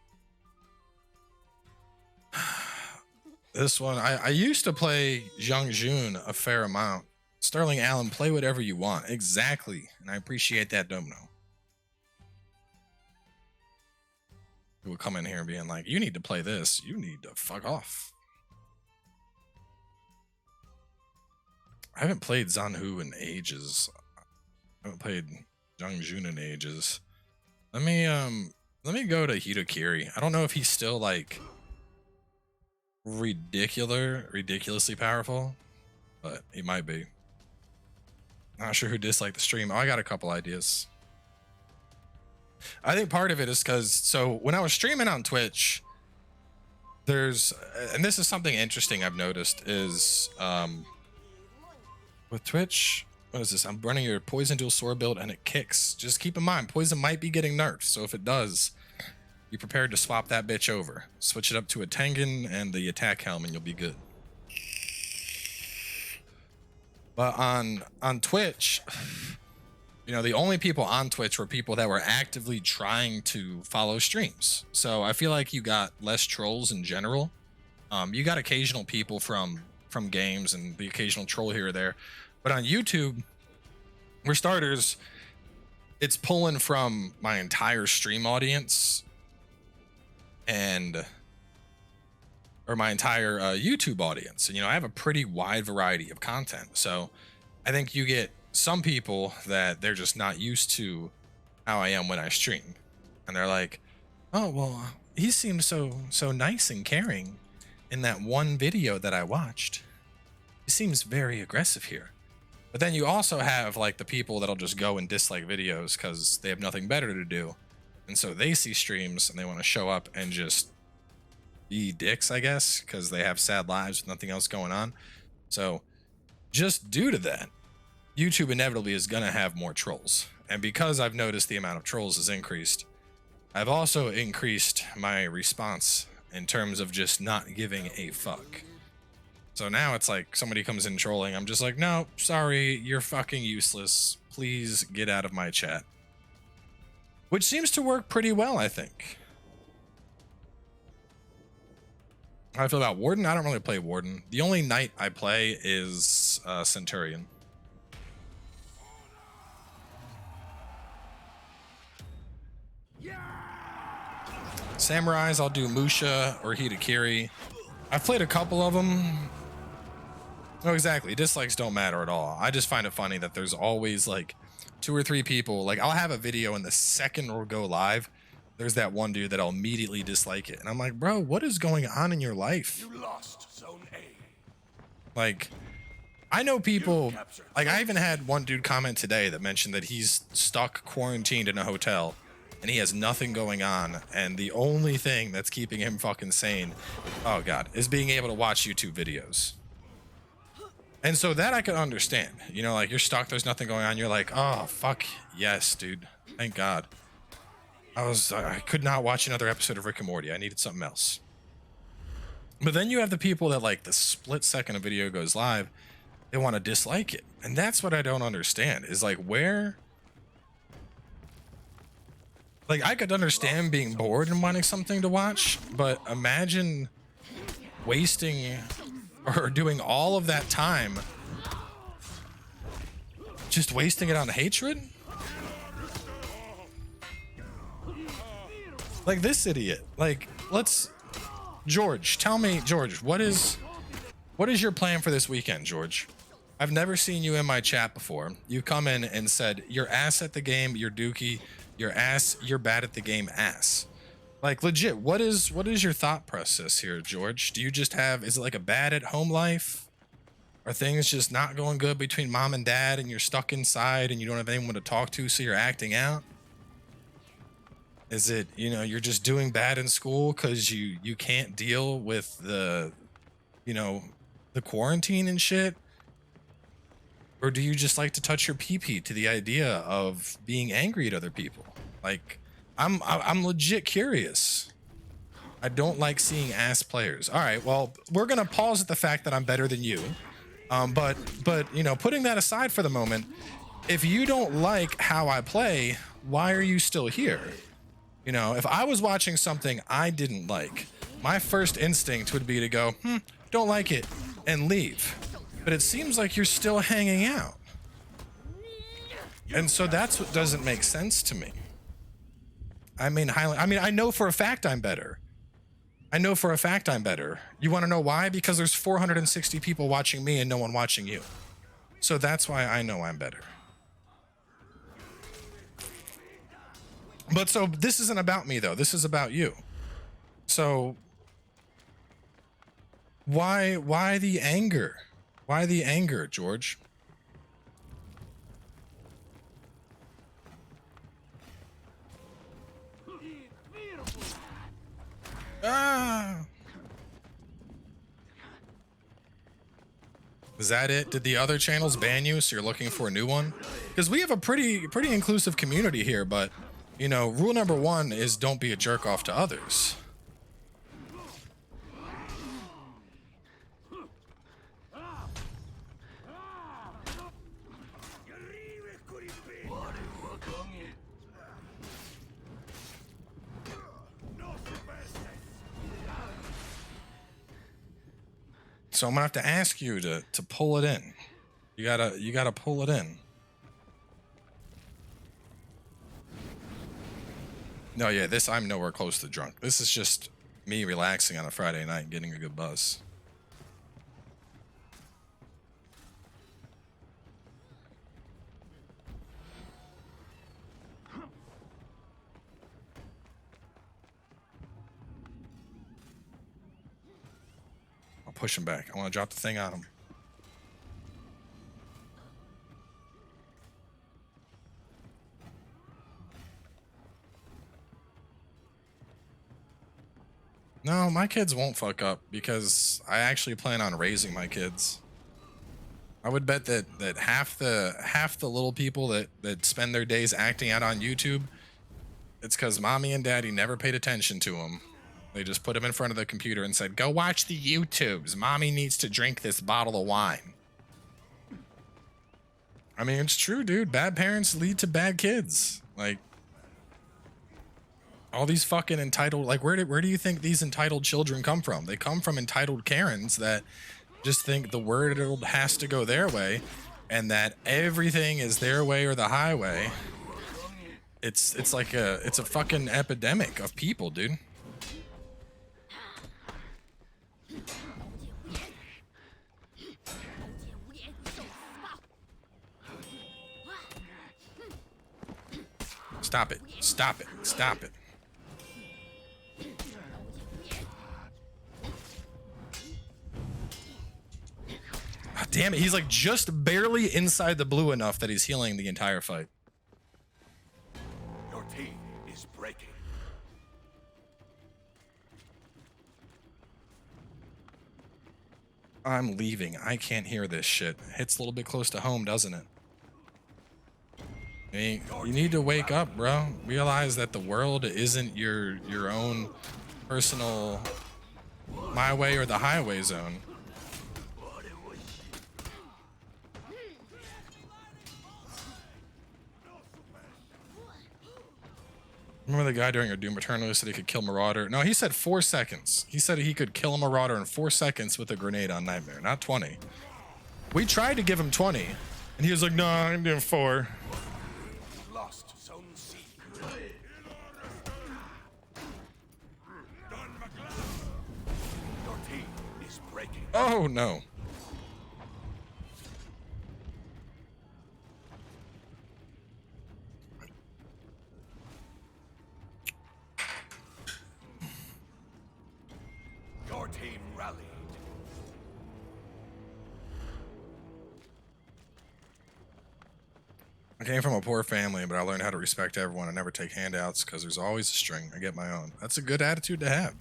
This one, I used to play Zhang Jun a fair amount. Sterling Allen, play whatever you want. Exactly. And I appreciate that, Domino. Who will come in here being like, you need to play this. You need to fuck off. I haven't played Zanhu in ages. I haven't played Zhang Jun in ages. Let me go to Hitokiri. I don't know if he's still like ridiculously powerful, but he might be. Not sure who disliked the stream. Oh, I got a couple ideas. I think part of it is because, so when I was streaming on Twitch, and this is something interesting I've noticed is, with Twitch, what is this? I'm running your poison dual sword build and it kicks. Just keep in mind, poison might be getting nerfed. So if it does, be prepared to swap that bitch over. Switch it up to a Tengen and the attack helm and you'll be good. But on Twitch, you know, the only people on Twitch were people that were actively trying to follow streams. So I feel like you got less trolls in general. You got occasional people from games and the occasional troll here or there. But on YouTube, for starters, it's pulling from my entire stream audience or my entire YouTube audience. And, you know, I have a pretty wide variety of content. So I think you get some people that they're just not used to how I am when I stream. And they're like, oh, well, he seems so nice and caring in that one video that I watched. He seems very aggressive here. But then you also have like the people that'll just go and dislike videos because they have nothing better to do. And so they see streams and they want to show up and just be dicks, I guess, because they have sad lives with nothing else going on. So just due to that, YouTube inevitably is going to have more trolls. And because I've noticed the amount of trolls has increased, I've also increased my response in terms of just not giving a fuck. So now it's like somebody comes in trolling, I'm just like, no, sorry, you're fucking useless. Please get out of my chat. Which seems to work pretty well, I think. How I feel about Warden? I don't really play Warden. The only knight I play is Centurion. Samurais, I'll do Musha or Hitakiri. I've played a couple of them. No, exactly. Dislikes don't matter at all. I just find it funny that there's always like 2 or 3 people. Like I'll have a video and the second it'll go live, there's that one dude that'll immediately dislike it. And I'm like, bro, what is going on in your life? You lost Zone A. Like, I know people, like I even had one dude comment today that mentioned that he's stuck quarantined in a hotel and he has nothing going on. And the only thing that's keeping him fucking sane, oh God, is being able to watch YouTube videos. And so that I could understand, you know, like you're stuck, there's nothing going on. You're like, oh, fuck yes, dude. Thank God. I could not watch another episode of Rick and Morty. I needed something else. But then you have the people that like the split second a video goes live, they want to dislike it. And that's what I don't understand is like where, like I could understand being bored and wanting something to watch, but imagine wasting or doing all of that time just wasting it on hatred. Like this idiot. Like, George, tell me, George, what is your plan for this weekend, George? I've never seen you in my chat before. You come in and said, you're ass at the game, you're dookie, you're ass, you're bad at the game, ass. Like, legit, what is your thought process here, George? Do you just have, is it like a bad at home life? Are things just not going good between mom and dad and you're stuck inside and you don't have anyone to talk to, so you're acting out? Is it, you know, you're just doing bad in school because you can't deal with the, you know, the quarantine and shit? Or do you just like to touch your pee-pee to the idea of being angry at other people? Like, I'm legit curious. I don't like seeing ass players. All right, well, we're gonna pause at the fact that I'm better than you. But you know, putting that aside for the moment, if you don't like how I play, why are you still here? You know, if I was watching something I didn't like, my first instinct would be to go, don't like it, and leave. But it seems like you're still hanging out. And so that's what doesn't make sense to me. I mean, I know for a fact I'm better. I know for a fact I'm better. You want to know why? Because there's 460 people watching me and no one watching you. So that's why I know I'm better. But so this isn't about me though. This is about you. So why the anger? Why the anger, George? Ah. Is that it? Did the other channels ban you, so you're looking for a new one? Because we have a pretty inclusive community here, but you know, rule number one is don't be a jerk off to others. So I'm gonna have to ask you to pull it in. You gotta pull it in. No, yeah, this, I'm nowhere close to drunk. This is just me relaxing on a Friday night and getting a good buzz. I'll push him back. I want to drop the thing on him. No, my kids won't fuck up because I actually plan on raising my kids. I would bet that half the little people that spend their days acting out on YouTube, it's because mommy and daddy never paid attention to them. They just put them in front of the computer and said, "Go watch the YouTubes. Mommy needs to drink this bottle of wine." I mean, it's true, dude. Bad parents lead to bad kids. Like, all these fucking entitled, like, where do you think these entitled children come from? They come from entitled Karens that just think the world has to go their way and that everything is their way or the highway. It's like it's a fucking epidemic of people, dude. Stop it. Stop it. Stop it. Oh, damn it. He's like just barely inside the blue enough that he's healing the entire fight. Your team is breaking. I'm leaving. I can't hear this shit. Hits a little bit close to home, doesn't it? I mean, you need to wake up, bro. Realize that the world isn't your own personal my way or the highway zone. Remember the guy during your Doom Eternal said he could kill Marauder? No, he said 4 seconds. He said he could kill a Marauder in 4 seconds with a grenade on Nightmare, not 20. We tried to give him 20, and he was like, "No, I'm doing 4. Lost Zone C. Your team is breaking. Oh, no. Your team rallied. I came from a poor family, but I learned how to respect everyone and never take handouts because there's always a string. I get my own. That's a good attitude to have.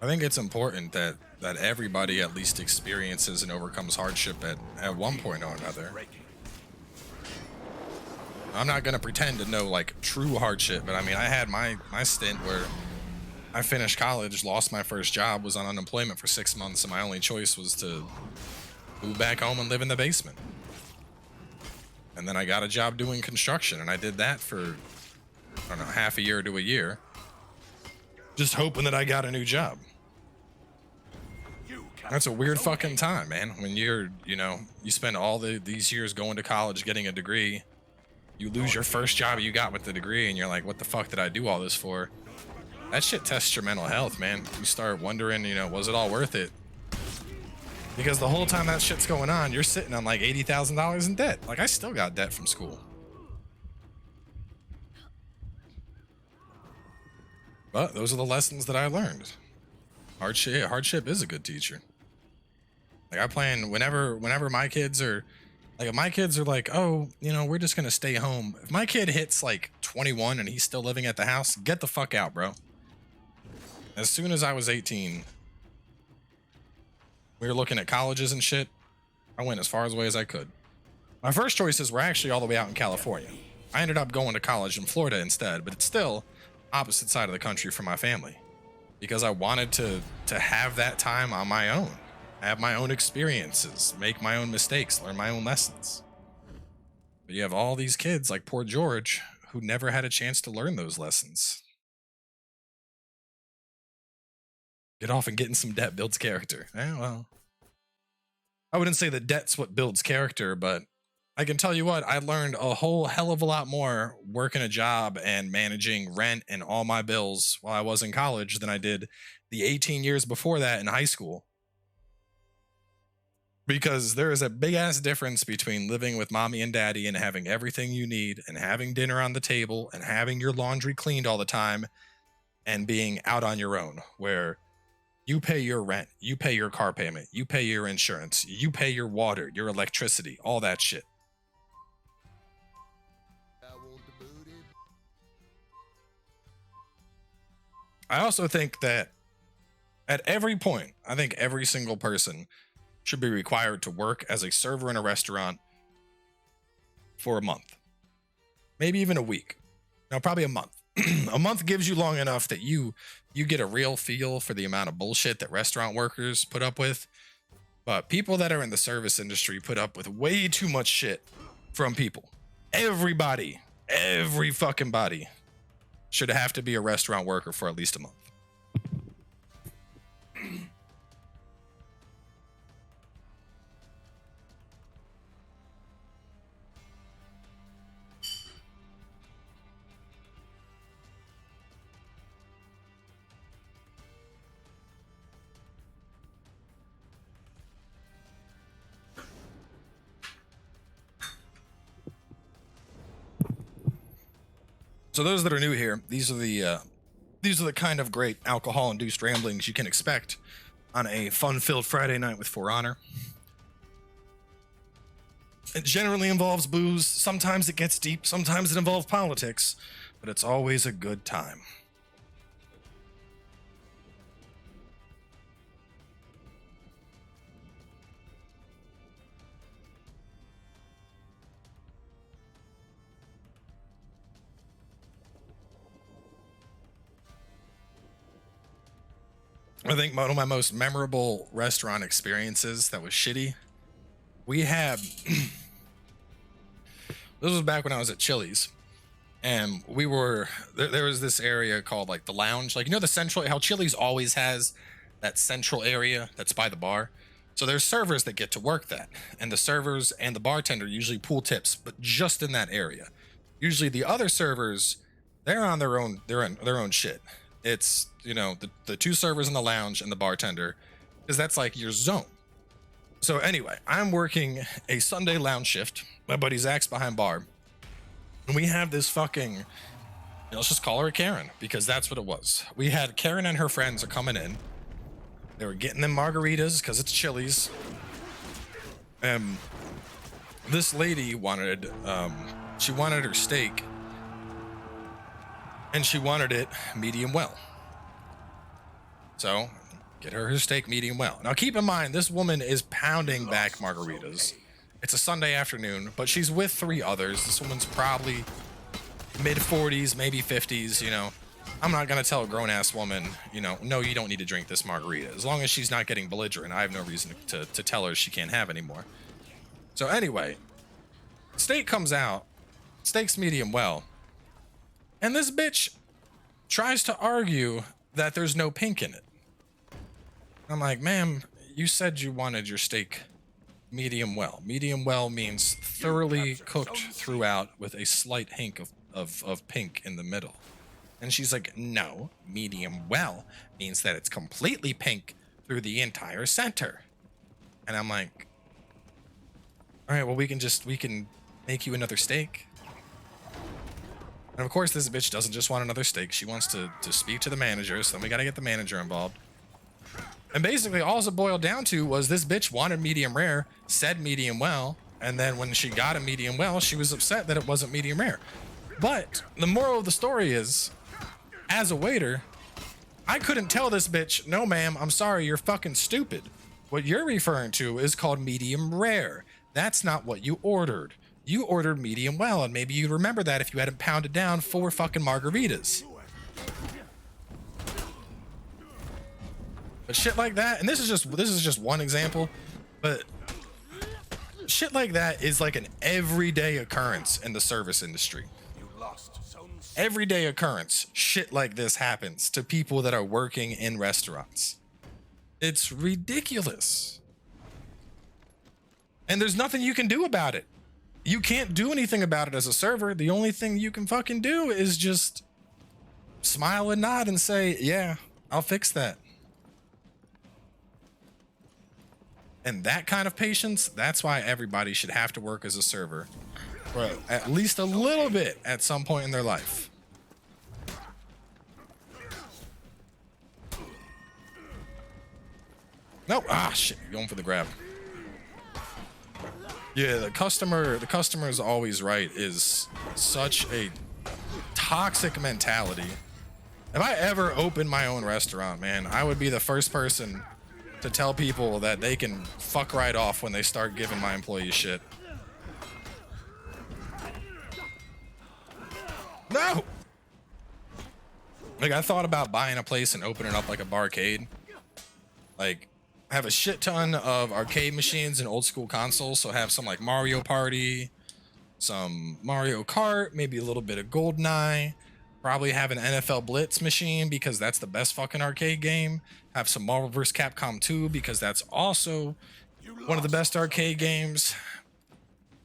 I think it's important that everybody at least experiences and overcomes hardship at one point or another. I'm not gonna pretend to know like true hardship, but I mean, I had my stint where I finished college, lost my first job, was on unemployment for 6 months, and my only choice was to move back home and live in the basement. And then I got a job doing construction, and I did that for, I don't know, half a year to a year, just hoping that I got a new job. That's a weird fucking time, man. When you're, you know, you spend all these years going to college, getting a degree, you lose your first job you got with the degree, and you're like, what the fuck did I do all this for? That shit tests your mental health, man. You start wondering, you know, was it all worth it? Because the whole time that shit's going on, you're sitting on like $80,000 in debt. Like, I still got debt from school. But those are the lessons that I learned. Hardship is a good teacher. Like, I plan whenever my kids are like, if my kids are like, oh, you know, we're just gonna stay home. If my kid hits like 21 and he's still living at the house, get the fuck out, bro. As soon as I was 18, we were looking at colleges and shit. I went as far away as I could. My first choices were actually all the way out in California. I ended up going to college in Florida instead, but it's still opposite side of the country from my family because I wanted to have that time on my own. Have my own experiences, make my own mistakes, learn my own lessons. But you have all these kids like poor George who never had a chance to learn those lessons. Get off and getting some debt builds character. Well, I wouldn't say that debt's what builds character, but I can tell you what, I learned a whole hell of a lot more working a job and managing rent and all my bills while I was in college than I did the 18 years before that in high school. Because there is a big ass difference between living with mommy and daddy and having everything you need and having dinner on the table and having your laundry cleaned all the time and being out on your own where you pay your rent, you pay your car payment, you pay your insurance, you pay your water, your electricity, all that shit. I also think that at every point, I think every single person should be required to work as a server in a restaurant for a month, maybe even a week. No, probably a month. A month gives you long enough that you get a real feel for the amount of bullshit that restaurant workers put up with. But people that are in the service industry put up with way too much shit from people. Everybody, every fucking body should have to be a restaurant worker for at least a month. So those that are new here, these are the kind of great alcohol-induced ramblings you can expect on a fun-filled Friday night with For Honor. It generally involves booze. Sometimes it gets deep. Sometimes it involves politics, but it's always a good time. I think one of my most memorable restaurant experiences that was shitty. We had, this was back when I was at Chili's, and we were, there was this area called like the lounge, like, you know, the central, how Chili's always has that central area that's by the bar. So there's servers that get to work that, and the servers and the bartender usually pool tips, but just in that area. Usually the other servers, they're on their own shit. It's, you know, the two servers in the lounge and the bartender, because that's like your zone. So anyway, I'm working a Sunday lounge shift. My buddy Zach's behind bar. And we have this fucking let's just call her a Karen, because that's what it was. We had Karen and her friends are coming in. They were getting them margaritas because it's Chili's. And this lady wanted, she wanted her steak, and she wanted it medium well. So get her steak medium well. Now keep in mind, this woman is pounding back margaritas. It's a Sunday afternoon, but she's with 3 others. This woman's probably mid 40s, maybe 50s, you know. I'm not going to tell a grown-ass woman, you know, no, you don't need to drink this margarita. As long as she's not getting belligerent, I have no reason to tell her she can't have anymore. So anyway, steak comes out, steak's medium well, and this bitch tries to argue that there's no pink in it. I'm like, ma'am, you said you wanted your steak medium well. Medium well means thoroughly cooked throughout with a slight hint of pink in the middle. And she's like, no, medium well means that it's completely pink through the entire center. And I'm like, all right, well, we can make you another steak. And of course, this bitch doesn't just want another steak. She wants to speak to the manager. So then we got to get the manager involved. And basically, all it boiled down to was this bitch wanted medium rare, said medium well, and then when she got a medium well, she was upset that it wasn't medium rare. But the moral of the story is, as a waiter, I couldn't tell this bitch, no ma'am, I'm sorry, you're fucking stupid. What you're referring to is called medium rare. That's not what you ordered. You ordered medium well, and maybe you'd remember that if you hadn't pounded down 4 fucking margaritas. But shit like that, and this is just one example, but shit like that is like an everyday occurrence in the service industry. Everyday occurrence, shit like this happens to people that are working in restaurants. It's ridiculous. And there's nothing you can do about it. You can't do anything about it as a server. The only thing you can fucking do is just smile and nod and say, yeah, I'll fix that. And that kind of patience, that's why everybody should have to work as a server for at least a little bit at some point in their life. Nope. Ah, shit. Going for the grab. Yeah, the customer is always right is such a toxic mentality. If I ever opened my own restaurant, man, I would be the first person to tell people that they can fuck right off when they start giving my employees shit. No! Like, I thought about buying a place and opening up like a barcade. Like, have a shit ton of arcade machines and old school consoles. So have some like Mario Party, some Mario Kart, maybe a little bit of GoldenEye. Probably have an NFL Blitz machine because that's the best fucking arcade game. Have some Marvel vs. Capcom 2 because that's also one of the best arcade games.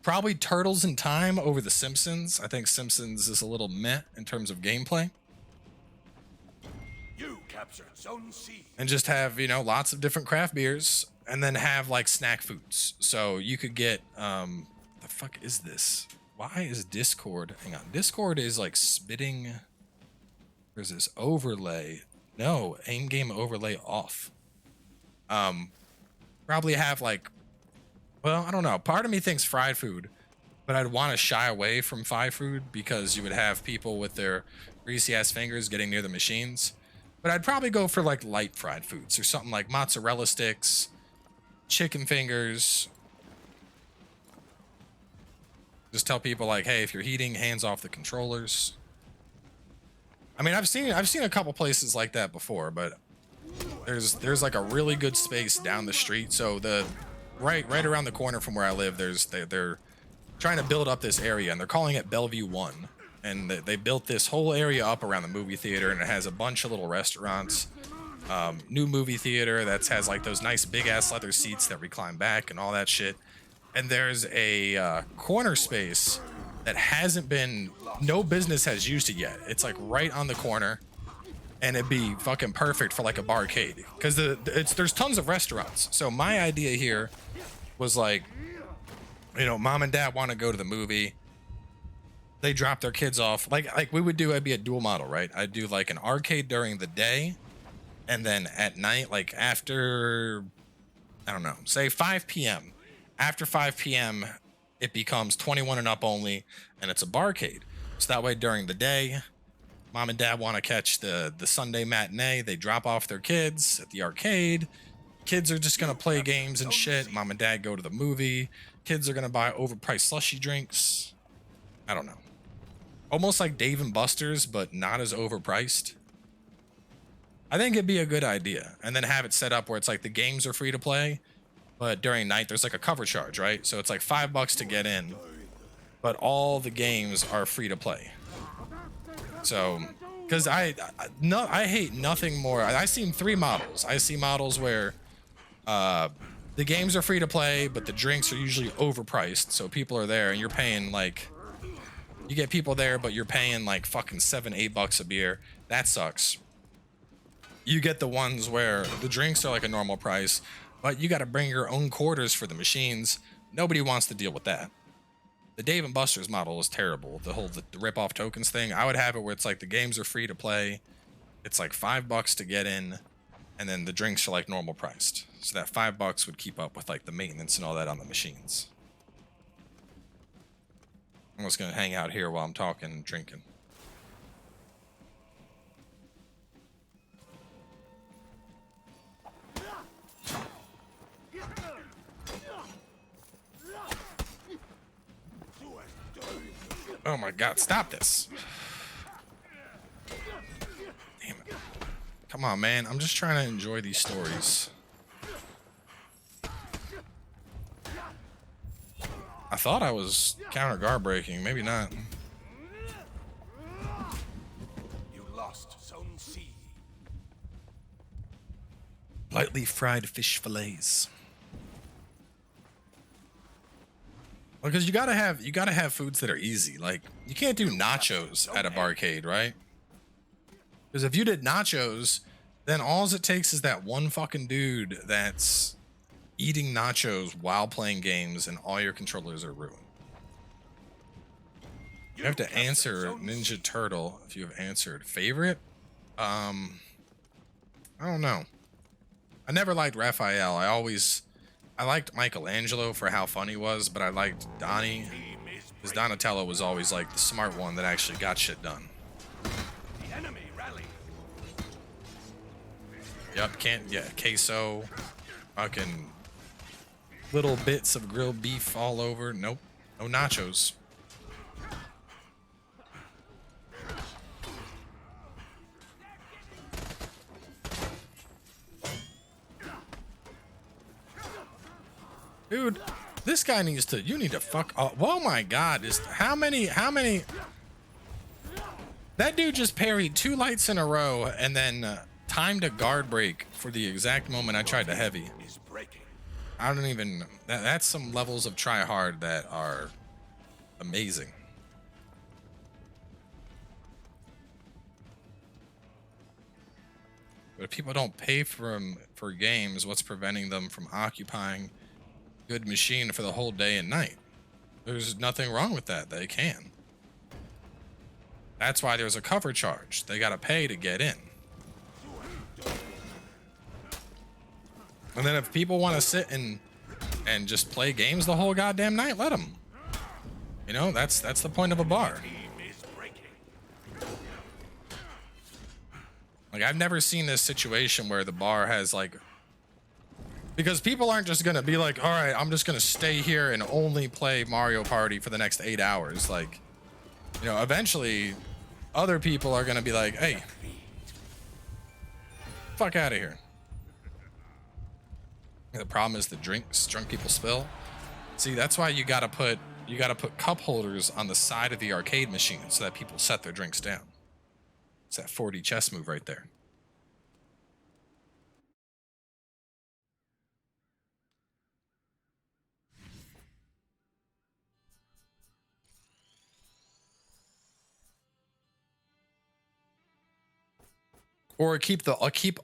Probably Turtles in Time over the Simpsons. I think Simpsons is a little meh in terms of gameplay. You captured Zone C. And just have, you know, lots of different craft beers and then have like snack foods. So you could get, the fuck is this? Why is Discord? Hang on. Discord is like spitting. There's this overlay. No, aim game overlay off. Probably have like, well, I don't know. Part of me thinks fried food, but I'd want to shy away from fried food because you would have people with their greasy ass fingers getting near the machines. But I'd probably go for like light fried foods or something like mozzarella sticks, chicken fingers. Just tell people like, hey, if you're heating, hands off the controllers. I mean, I've seen a couple places like that before, but there's like a really good space down the street. So the right around the corner from where I live, they're trying to build up this area and they're calling it Bellevue 1. And they built this whole area up around the movie theater, and it has a bunch of little restaurants. New movie theater that has like those nice big ass leather seats that recline back and all that shit. And there's a corner space that hasn't been, no business has used it yet. It's like right on the corner, and it'd be fucking perfect for like a barcade because there's tons of restaurants. So my idea here was like, you know, mom and dad want to go to the movie. they drop their kids off. Like we would do, it'd be a dual model, right? I'd do like an arcade during the day, and then at night, like after, I don't know, say 5 p.m. After 5 p.m., it becomes 21 and up only, and it's a barcade. So that way during the day, mom and dad want to catch the Sunday matinee, they drop off their kids at the arcade. Kids are just going to play games and shit. Mom and dad go to the movie. Kids are going to buy overpriced slushy drinks. I don't know. Almost like Dave and Buster's, but not as overpriced. I think it'd be a good idea. And then have it set up where it's like the games are free to play, but during night there's like a cover charge, right? So it's like $5 to get in, but all the games are free to play. So, because I hate nothing more. I've seen 3 models. I see models where the games are free to play, but the drinks are usually overpriced. So people are there and you're paying like, you get people there, but you're paying like fucking $7-8 a beer. That sucks. You get the ones where the drinks are like a normal price, but you got to bring your own quarters for the machines. Nobody wants to deal with that. The Dave and Buster's model is terrible. The rip-off tokens thing. I would have it where it's like the games are free to play. It's like $5 to get in, and then the drinks are like normal priced. So that $5 would keep up with like the maintenance and all that on the machines. I'm just gonna hang out here while I'm talking and drinking. Oh my god, stop this. Damn it. Come on, man. I'm just trying to enjoy these stories. I thought I was counter guard breaking. Maybe not. You lost Zone C. Lightly fried fish fillets. Because you gotta have foods that are easy. Like you can't do nachos at a barcade, right? Because if you did nachos, then all it takes is that one fucking dude that's eating nachos while playing games, and all your controllers are ruined. You have to answer Ninja Turtle if you have answered. Favorite? I don't know. I never liked Raphael. I liked Michelangelo for how funny he was, but I liked Donnie because Donatello was always like the smart one that actually got shit done. The enemy rally. Yep, queso, fucking little bits of grilled beef all over. Nope, no nachos. Dude, this guy needs to, you need to fuck off. Oh my god, how many, that dude just parried 2 lights in a row and then timed a guard break for the exact moment I tried to heavy. I don't even, that's some levels of try hard that are amazing. But if people don't pay for games, what's preventing them from occupying good machine for the whole day and night? There's nothing wrong with that. They can. That's why there's a cover charge. They gotta pay to get in. And then if people want to sit and just play games the whole goddamn night, let them. You know, that's the point of a bar. Like I've never seen this situation where the bar has like, because people aren't just gonna be like, all right, I'm just gonna stay here and only play Mario Party for the next 8 hours. Like, you know, eventually other people are gonna be like, hey, fuck out of here. The problem is the drinks drunk people spill. See, that's why you gotta put cup holders on the side of the arcade machine so that people set their drinks down. It's that 4D chess move right there. Or keep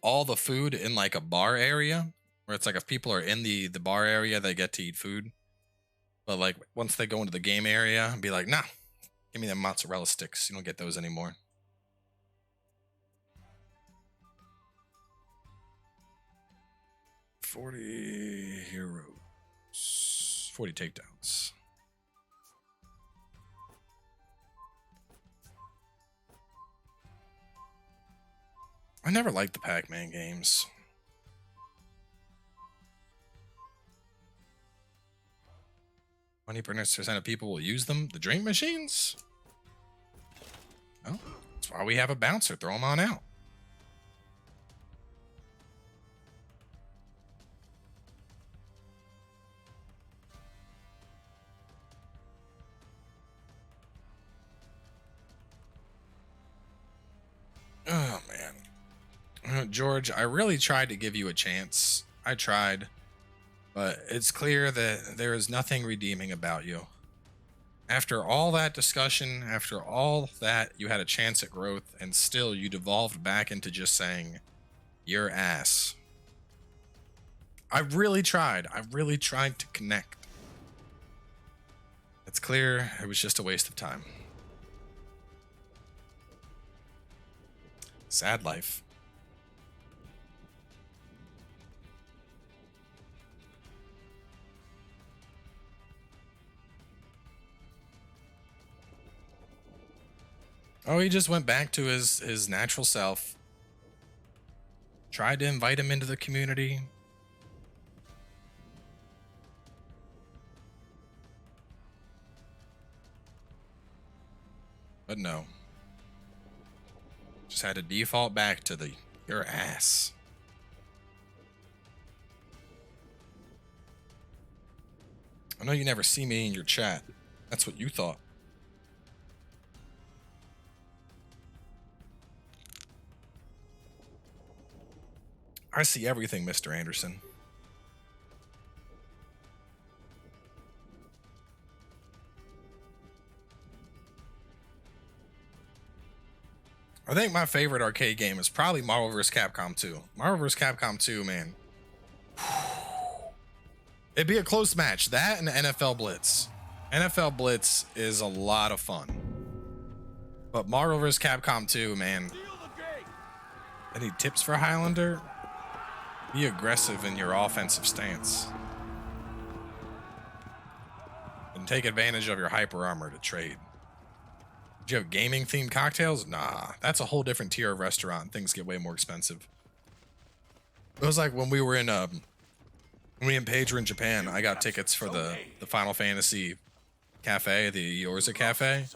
all the food in like a bar area where it's like if people are in the bar area, they get to eat food. But like once they go into the game area and be like, nah, Give me the mozzarella sticks. You don't get those anymore. 40 heroes. 40 takedowns. I never liked the Pac-Man games. %% of people will use them. The drink machines? Well, that's why we have a bouncer. Throw them on out. Oh, man. George, I really tried to give you a chance. I tried. But it's clear that there is nothing redeeming about you. After all that discussion, after all that, you had a chance at growth, and still you devolved back into just saying, you're ass. I really tried. I really tried to connect. It's clear it was just a waste of time. Sad life. Oh, he just went back to his natural self. Tried to invite him into the community. But no. Just had to default back to the your ass. I know you never see me in your chat. That's what you thought. I see everything, Mr. Anderson. I think my favorite arcade game is probably Marvel vs. Capcom 2. Marvel vs. Capcom 2, man. It'd be a close match. That and NFL Blitz. NFL Blitz is a lot of fun. But Marvel vs. Capcom 2, man. Any tips for Highlander? Be aggressive in your offensive stance. And take advantage of your hyper armor to trade. Do you have gaming themed cocktails? Nah, that's a whole different tier of restaurant. Things get way more expensive. It was like when we were in me and Paige were in Japan, I got tickets for the Final Fantasy cafe, the Yorza cafe.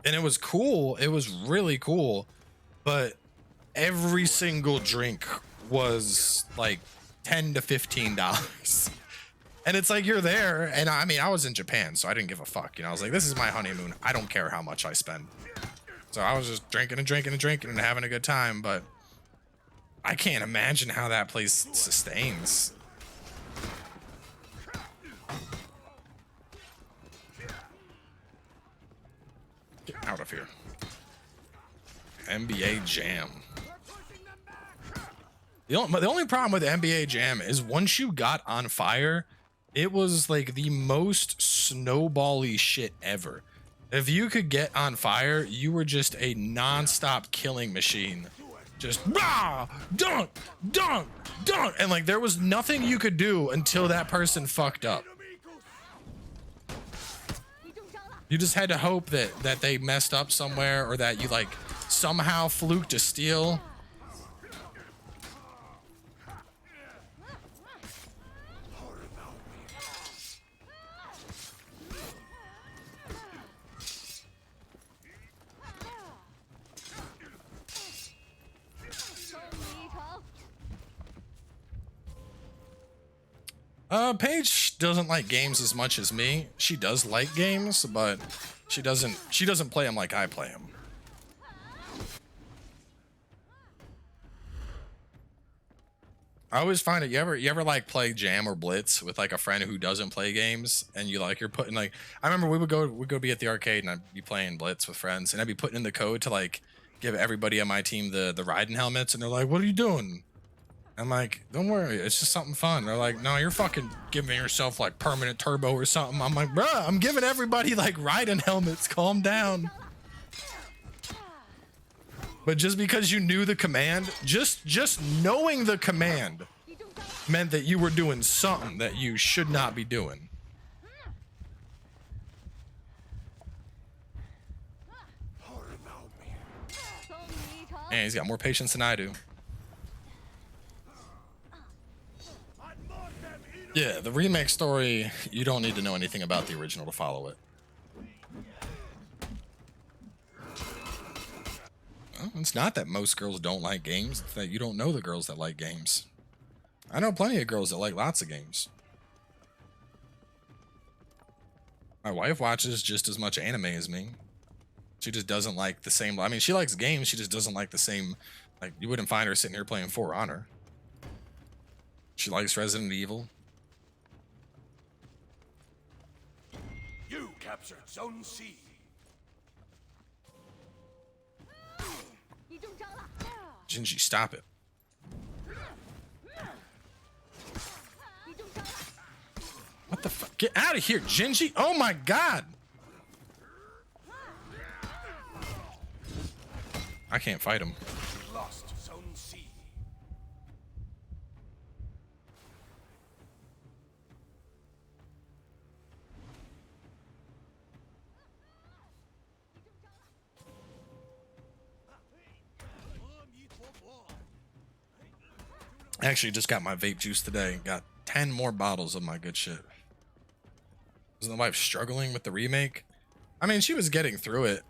And it was cool. It was really cool. But every single drink was like $10 to $15. And it's like, you're there. And I mean, I was in Japan, so I didn't give a fuck. You know, I was like, this is my honeymoon. I don't care how much I spend. So I was just drinking and drinking and drinking and having a good time. But I can't imagine how that place sustains. Get out of here. NBA Jam. The only problem with the NBA Jam is once you got on fire, it was like the most snowbally shit ever. If you could get on fire, you were just a non-stop killing machine. Just rah, dunk, dunk, dunk. And like there was nothing you could do until that person fucked up. You just had to hope that they messed up somewhere, or that you like somehow fluked a steal. Paige doesn't like games as much as me. She does like games, but she doesn't play them like I play them. I always find it, you ever like play Jam or Blitz with like a friend who doesn't play games, and you're putting like, I remember we'd go be at the arcade and I'd be playing Blitz with friends, and I'd be putting in the code to like give everybody on my team the riding helmets, and they're like, what are you doing? I'm like, don't worry, it's just something fun. They're like, no, you're fucking giving yourself like permanent turbo or something. I'm like, bruh, I'm giving everybody like riding helmets. Calm down. But just because you knew the command, just knowing the command meant that you were doing something that you should not be doing. And he's got more patience than I do. Yeah, the remake story, you don't need to know anything about the original to follow it. Well, it's not that most girls don't like games, it's that you don't know the girls that like games. I know plenty of girls that like lots of games. My wife watches just as much anime as me. She just doesn't like the same. I mean, she likes games, she just doesn't like the same. Like, you wouldn't find her sitting here playing For Honor. She likes Resident Evil. You captured Zone C. Gingy, stop it. What the fuck? Get out of here, Gingy. Oh my god. I can't fight him. You lost Zone C. I actually just got my vape juice today. Got 10 more bottles of my good shit. Wasn't the wife struggling with the remake? I mean, she was getting through it,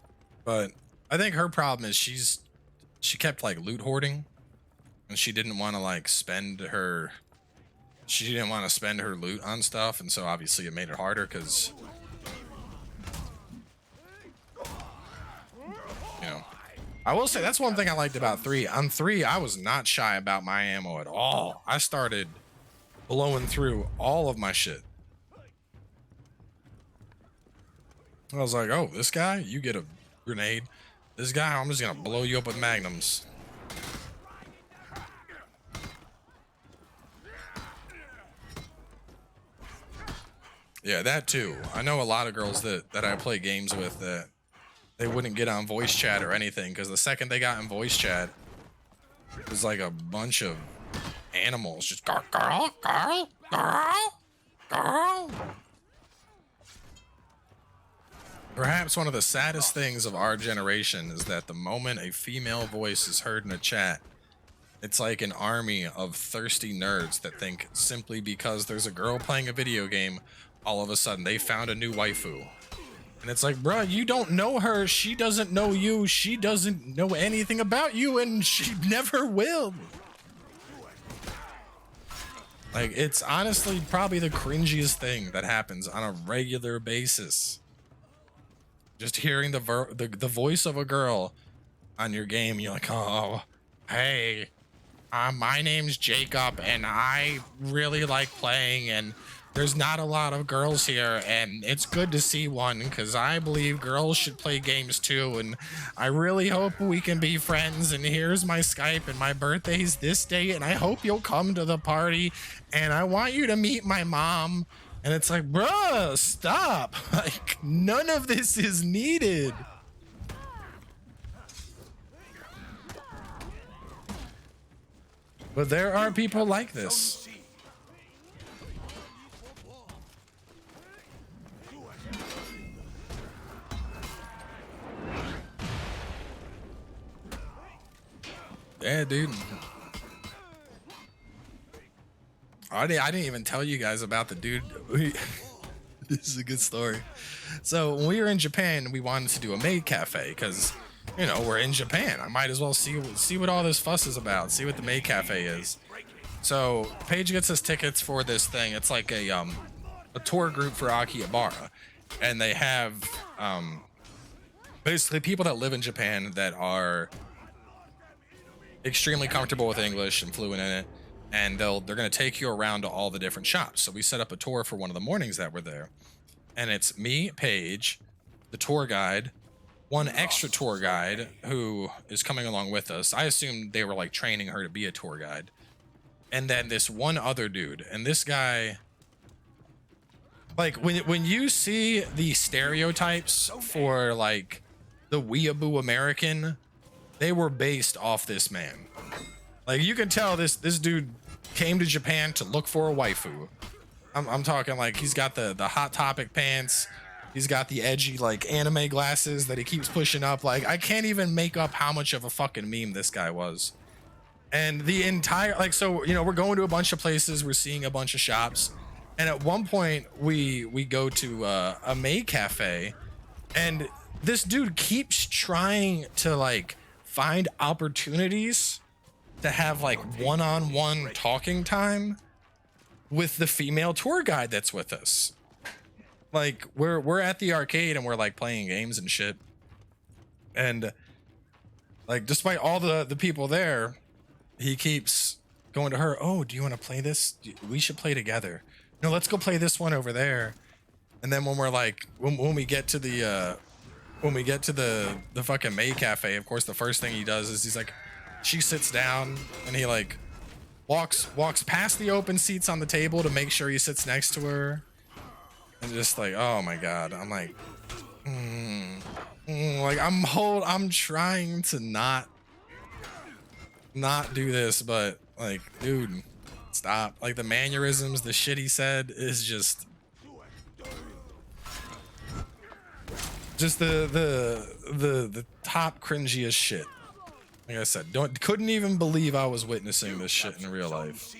but I think her problem is she kept like loot hoarding, and she didn't want to like spend her loot on stuff, and so obviously it made it harder because, you know, I will say that's one thing I liked about 3. On 3, I was not shy about my ammo at all. I started blowing through all of my shit. I was like, oh, this guy, you get a grenade. This guy, I'm just gonna blow you up with magnums. Yeah, that too. I know a lot of girls that I play games with that they wouldn't get on voice chat or anything, because the second they got in voice chat, it was like a bunch of animals just girl, girl, girl, girl, girl. Perhaps one of the saddest things of our generation is that the moment a female voice is heard in a chat, it's like an army of thirsty nerds that think simply because there's a girl playing a video game, all of a sudden they found a new waifu. And it's like, bruh, you don't know her. She doesn't know you. She doesn't know anything about you, and she never will. Like, it's honestly probably the cringiest thing that happens on a regular basis. Just hearing the voice of a girl on your game, you're like, oh, hey, my name's Jacob, and I really like playing, and there's not a lot of girls here, and it's good to see one, because I believe girls should play games too, and I really hope we can be friends, and here's my Skype, and my birthday's this day, and I hope you'll come to the party, and I want you to meet my mom. And it's like, bruh, stop. Like, none of this is needed. But there are people like this. Yeah, dude. I didn't even tell you guys about the dude. This is a good story. So when we were in Japan, we wanted to do a maid cafe because, you know, we're in Japan. I might as well see what all this fuss is about. See what the maid cafe is. So Paige gets us tickets for this thing. It's like a tour group for Akihabara, and they have basically people that live in Japan that are extremely comfortable with English and fluent in it. And they're going to take you around to all the different shops. So we set up a tour for one of the mornings that we're there. And it's me, Paige, the tour guide, one extra tour guide who is coming along with us. I assumed they were like training her to be a tour guide. and then this one other dude. And this guy, like when you see the stereotypes for like the weeaboo American, they were based off this man. Like you can tell this dude came to Japan to look for a waifu. I'm talking like he's got the Hot Topic pants. He's got the edgy like anime glasses that he keeps pushing up. Like I can't even make up how much of a fucking meme this guy was. And the entire, like, so, you know, we're going to a bunch of places. We're seeing a bunch of shops. And at one point we go to a May cafe, and this dude keeps trying to like find opportunities to have like one-on-one talking time with the female tour guide that's with us. Like we're at the arcade and we're like playing games and shit. And like, despite all the people there, he keeps going to her. Oh, do you want to play this? We should play together. No, let's go play this one over there. And then when we're like, when we get to the fucking May cafe, of course, the first thing he does is he's like, she sits down and he like walks past the open seats on the table to make sure he sits next to her. And just like, oh my God, I'm like, like I'm trying to not do this, but like, dude, stop. Like the mannerisms, the shit he said is just the top cringiest shit. Like I said, couldn't even believe I was witnessing this shit in real life.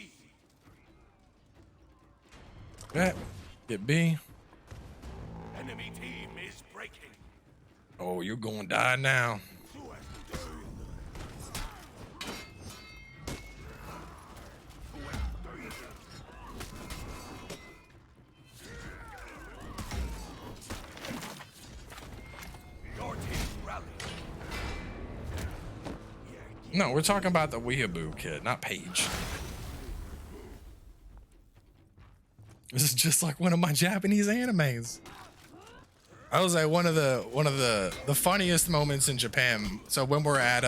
Yeah, get B. Enemy team is breaking. Oh, you're gonna die now. Your team rallied. No, we're talking about the weeaboo kid, not Paige. This is just like one of my Japanese animes. I was at one of the funniest moments in Japan. So when we're at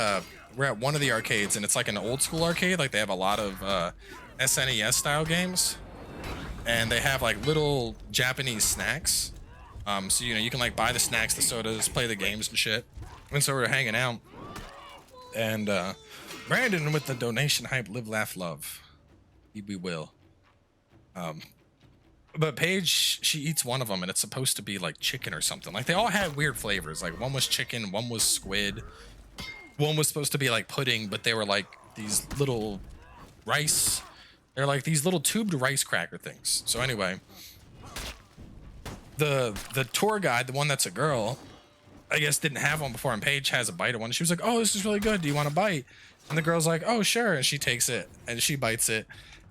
one of the arcades, and it's like an old school arcade, like they have a lot of SNES style games, and they have like little Japanese snacks. So you know you can like buy the snacks, the sodas, play the games and shit. And so we're hanging out, and Brandon with the donation hype, live, laugh, love. We will. But Paige, she eats one of them, and it's supposed to be like chicken or something. Like they all had weird flavors. Like one was chicken, one was squid, one was supposed to be like pudding, but they were like these little rice. They're like these little tubed rice cracker things. So anyway, the tour guide, the one that's a girl, I guess didn't have one before, and Paige has a bite of one. She was like, "Oh, this is really good. Do you want a bite?" And the girl's like, "Oh, sure." And she takes it and she bites it.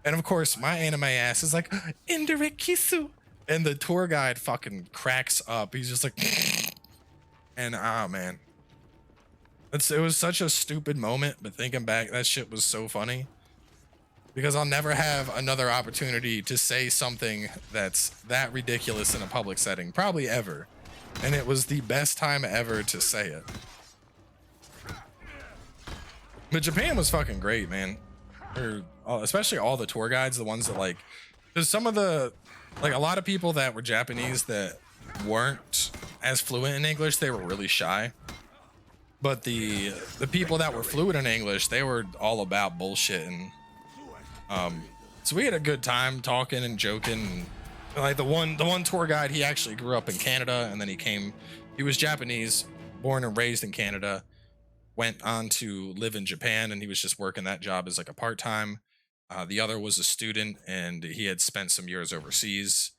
And of course, my anime ass is like, indirect kisu. And the tour guide fucking cracks up. He's just like, and man. It was such a stupid moment, but thinking back, that shit was so funny. Because I'll never have another opportunity to say something that's that ridiculous in a public setting, probably ever. And it was the best time ever to say it. But Japan was fucking great, man. Especially all the tour guides, the ones that like, there's some of the, like a lot of people that were Japanese that weren't as fluent in English, they were really shy. But the people that were fluent in English, they were all about bullshit. And so we had a good time talking and joking. Like the one tour guide, he actually grew up in Canada, and then he was Japanese, born and raised in Canada, went on to live in Japan, and he was just working that job as like a part-time. The other was a student, and he had spent some years overseas,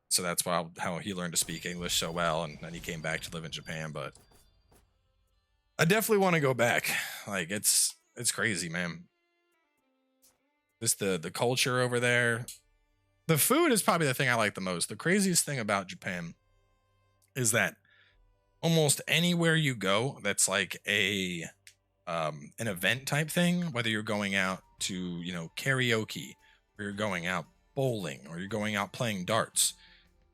so that's how he learned to speak English so well, and then he came back to live in Japan. But I definitely want to go back. Like it's crazy, man. Just the culture over there. The food is probably the thing I like the most. The craziest thing about Japan is that almost anywhere you go that's like an event type thing, whether you're going out to, you know, karaoke, or you're going out bowling, or you're going out playing darts,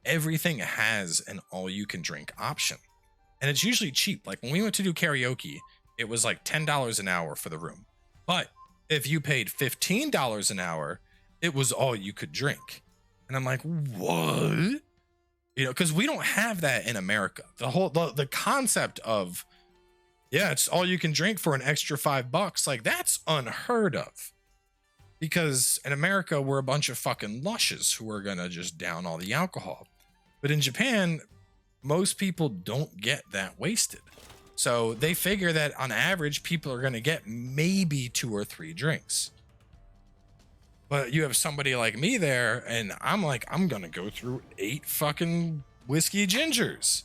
everything has an all you can drink option. And it's usually cheap. Like when we went to do karaoke, it was like $10 an hour for the room. But If you paid $15 an hour, it was all you could drink. And I'm like, what? You know, because we don't have that in America. The concept of, yeah, it's all you can drink for an extra $5, like that's unheard of. Because in America, we're a bunch of fucking lushes who are gonna just down all the alcohol. But in Japan, most people don't get that wasted. So they figure that on average, people are gonna get maybe 2 or 3 drinks. But you have somebody like me there, and I'm like, I'm gonna go through 8 fucking whiskey gingers.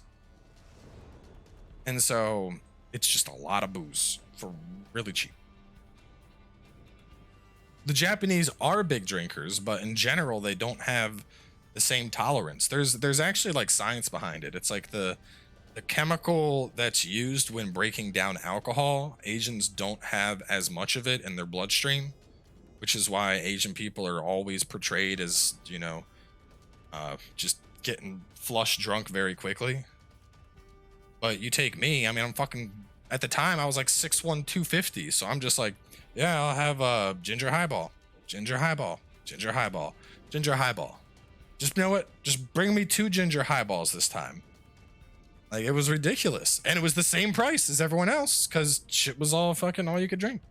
And so it's just a lot of booze for really cheap. The Japanese are big drinkers, but in general, they don't have the same tolerance. There's actually like science behind it. It's like the chemical that's used when breaking down alcohol, Asians don't have as much of it in their bloodstream, which is why Asian people are always portrayed as, you know, just getting flush drunk very quickly. But you take me, I mean, I'm fucking, at the time I was like 6'1", 250. So I'm just like, yeah, I'll have a ginger highball, ginger highball, ginger highball, ginger highball. Just, you know what? Just bring me 2 ginger highballs this time. Like, it was ridiculous. And it was the same price as everyone else because shit was all fucking all you could drink.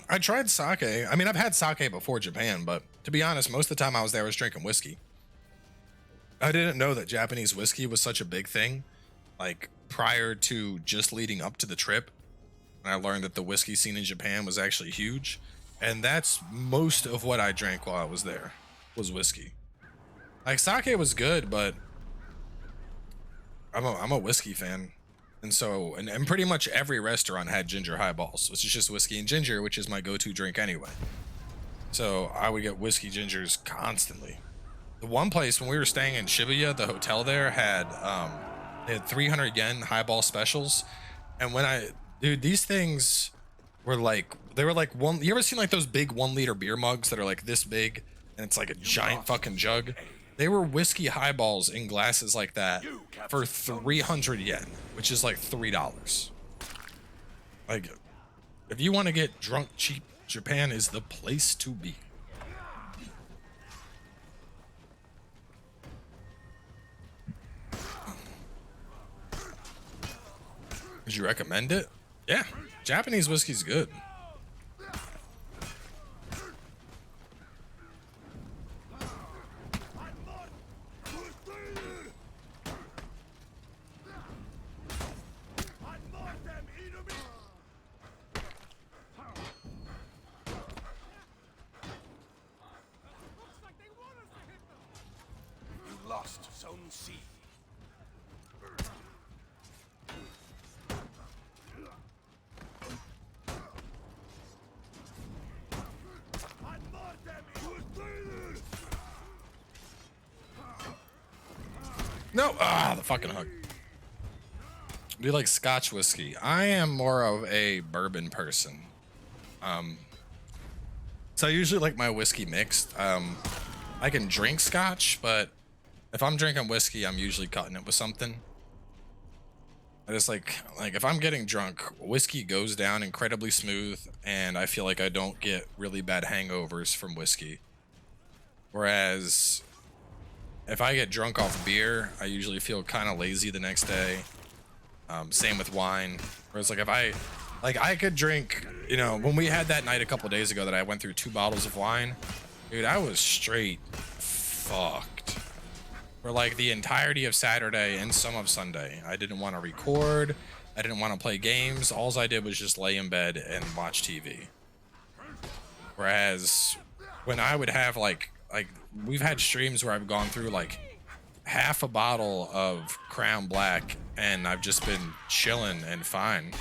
I tried sake. I mean, I've had sake before Japan, but to be honest, most of the time I was there, I was drinking whiskey. I didn't know that Japanese whiskey was such a big thing. Like, prior to just leading up to the trip, I learned that the whiskey scene in Japan was actually huge. And that's most of what I drank while I was there, was whiskey. Like, sake was good, but I'm a whiskey fan. And so, and pretty much every restaurant had ginger highballs, which is just whiskey and ginger, which is my go-to drink anyway. So I would get whiskey gingers constantly. The one place when we were staying in Shibuya, the hotel there had, they had 300 yen highball specials. And dude, these things were like, they were like you ever seen like those big 1 liter beer mugs that are like this big and it's like a giant fucking jug? They were whiskey highballs in glasses like that for 300 yen, which is like $3. Like, if you want to get drunk cheap, Japan is the place to be. Would you recommend it? Yeah, Japanese whiskey's good. Lost Zone C. No, the fucking hook. Do you like Scotch whiskey? I am more of a bourbon person. So I usually like my whiskey mixed. I can drink Scotch, but if I'm drinking whiskey, I'm usually cutting it with something. I just like if I'm getting drunk, whiskey goes down incredibly smooth, and I feel like I don't get really bad hangovers from whiskey. Whereas if I get drunk off beer, I usually feel kind of lazy the next day. Same with wine. Whereas like if I could drink, you know, when we had that night a couple days ago that I went through 2 bottles of wine, dude, I was straight fucked for like the entirety of Saturday and some of Sunday. I didn't want to record. I didn't want to play games. All I did was just lay in bed and watch TV. Whereas when I would have like we've had streams where I've gone through like half a bottle of Crown Black and I've just been chilling and fine.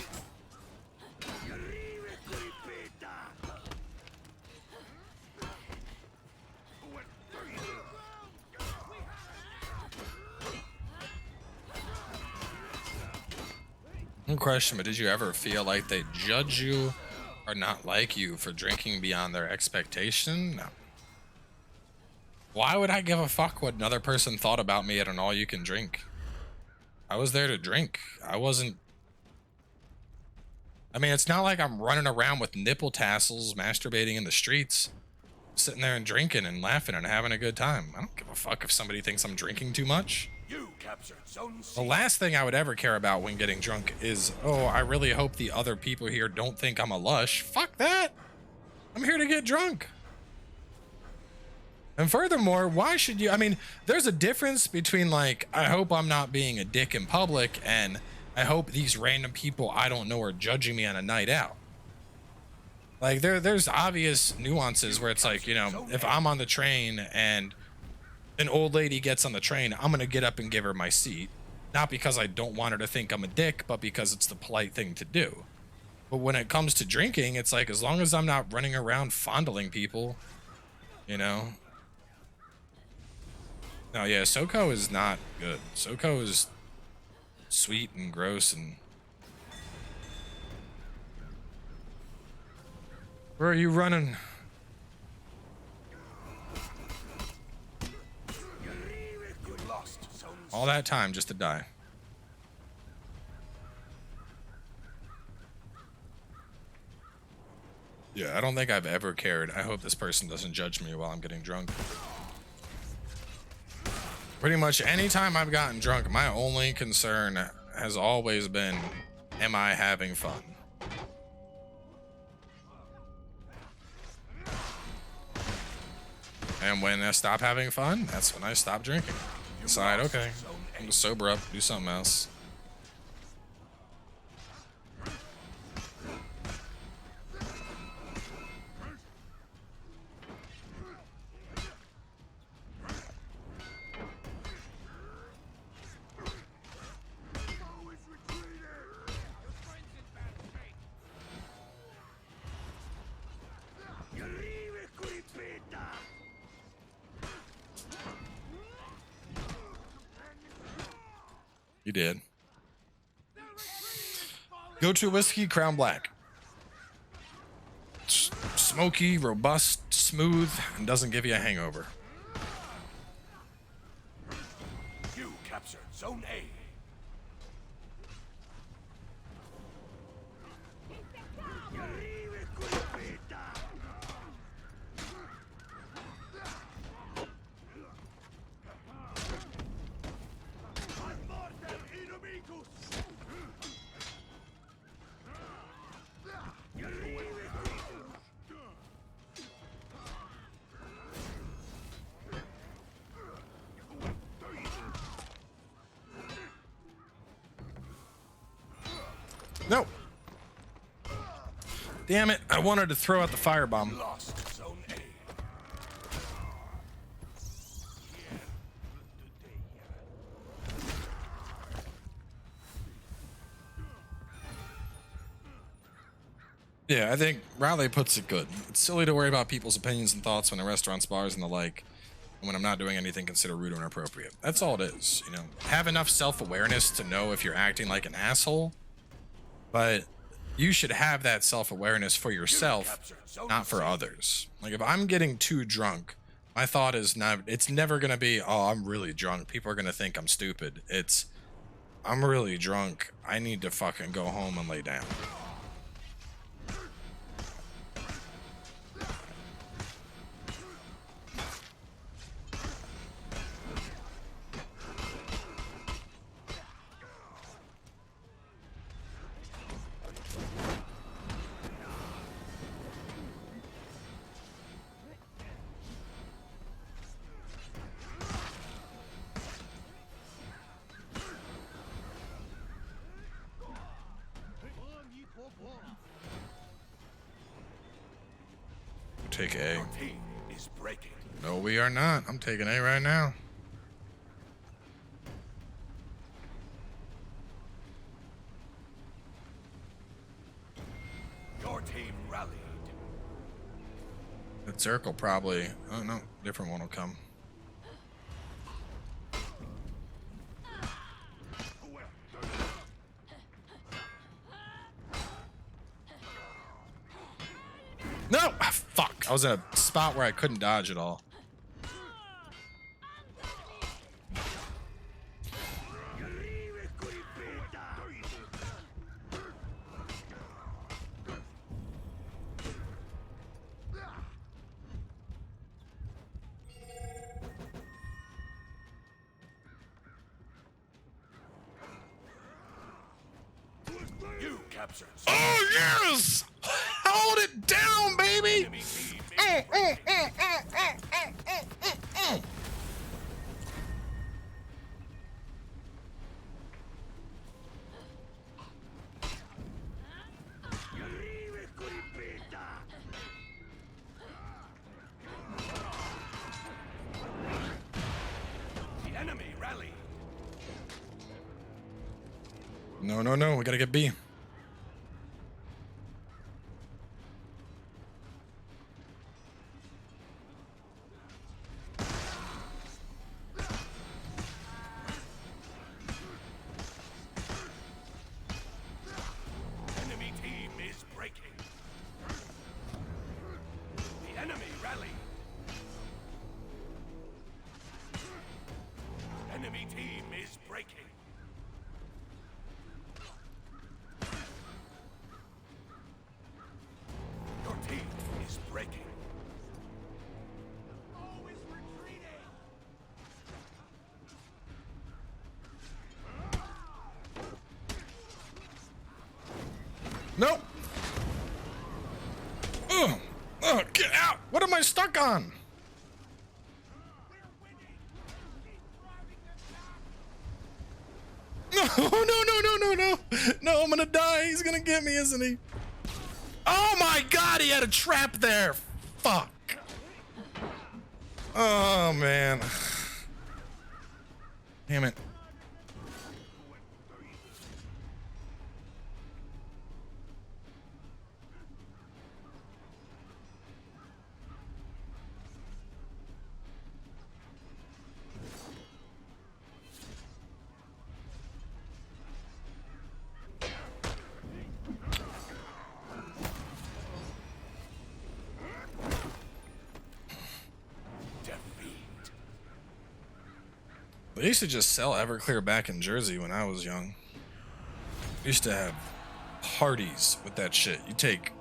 One question, but did you ever feel like they judge you are not like you for drinking beyond their expectation? No. Why would I give a fuck what another person thought about me at an all-you-can-drink? I was there to drink. I wasn't... I mean, it's not like I'm running around with nipple tassels, masturbating in the streets, sitting there and drinking and laughing and having a good time. I don't give a fuck if somebody thinks I'm drinking too much. You captured Zone C. The last thing I would ever care about when getting drunk is, oh, I really hope the other people here don't think I'm a lush. Fuck that. I'm here to get drunk. And furthermore, why should you? I mean, there's a difference between like, I hope I'm not being a dick in public, and I hope these random people I don't know are judging me on a night out. Like there's obvious nuances where it's like, you know, if I'm on the train and an old lady gets on the train, I'm gonna get up and give her my seat, not because I don't want her to think I'm a dick, but because it's the polite thing to do. But when it comes to drinking, it's like, as long as I'm not running around fondling people, you know. No, yeah, SoCo is not good. SoCo is sweet and gross. And where are you running? You lost Zone C. All that time just to die. Yeah, I don't think I've ever cared. I hope this person doesn't judge me while I'm getting drunk. Pretty much anytime I've gotten drunk, my only concern has always been, am I having fun? And when I stop having fun, that's when I stop drinking. Decide, okay, I'm gonna sober up, do something else. You did. Go to whiskey, Crown Black. Smoky, robust, smooth, and doesn't give you a hangover. You captured Zone A. No. Damn it, I wanted to throw out the firebomb. Lost Zone A. Yeah, I think Riley puts it good. It's silly to worry about people's opinions and thoughts when in restaurants, bars, and the like, and when I'm not doing anything considered rude or inappropriate. That's all it is, you know. Have enough self-awareness to know if you're acting like an asshole, but you should have that self-awareness for yourself, not for others. Like, if I'm getting too drunk, my thought is not, it's never gonna be, oh, I'm really drunk, people are gonna think I'm stupid. It's, I'm really drunk, I need to fucking go home and lay down. Take A. Your team is breaking. No, we are not. I'm taking A right now. Your team rallied. That circle probably. Oh no, different one will come. I was in a spot where I couldn't dodge at all. You captured. Oh yes! Hold it down, baby! Enemy team is breaking. The enemy rally. No, no, no. We gotta get B. Enemy team is breaking. The enemy rally. Enemy team is breaking. Your team is breaking. Oh, is retreating. Nope. Oh, get out! What am I stuck on? No, no, no, no, no, no. No, I'm gonna die. He's gonna get me, isn't he? Oh my god, he had a trap there. Fuck. Oh, man. Damn it. Defeat. They used to just sell Everclear back in Jersey when I was young. Used to have parties with that shit. You take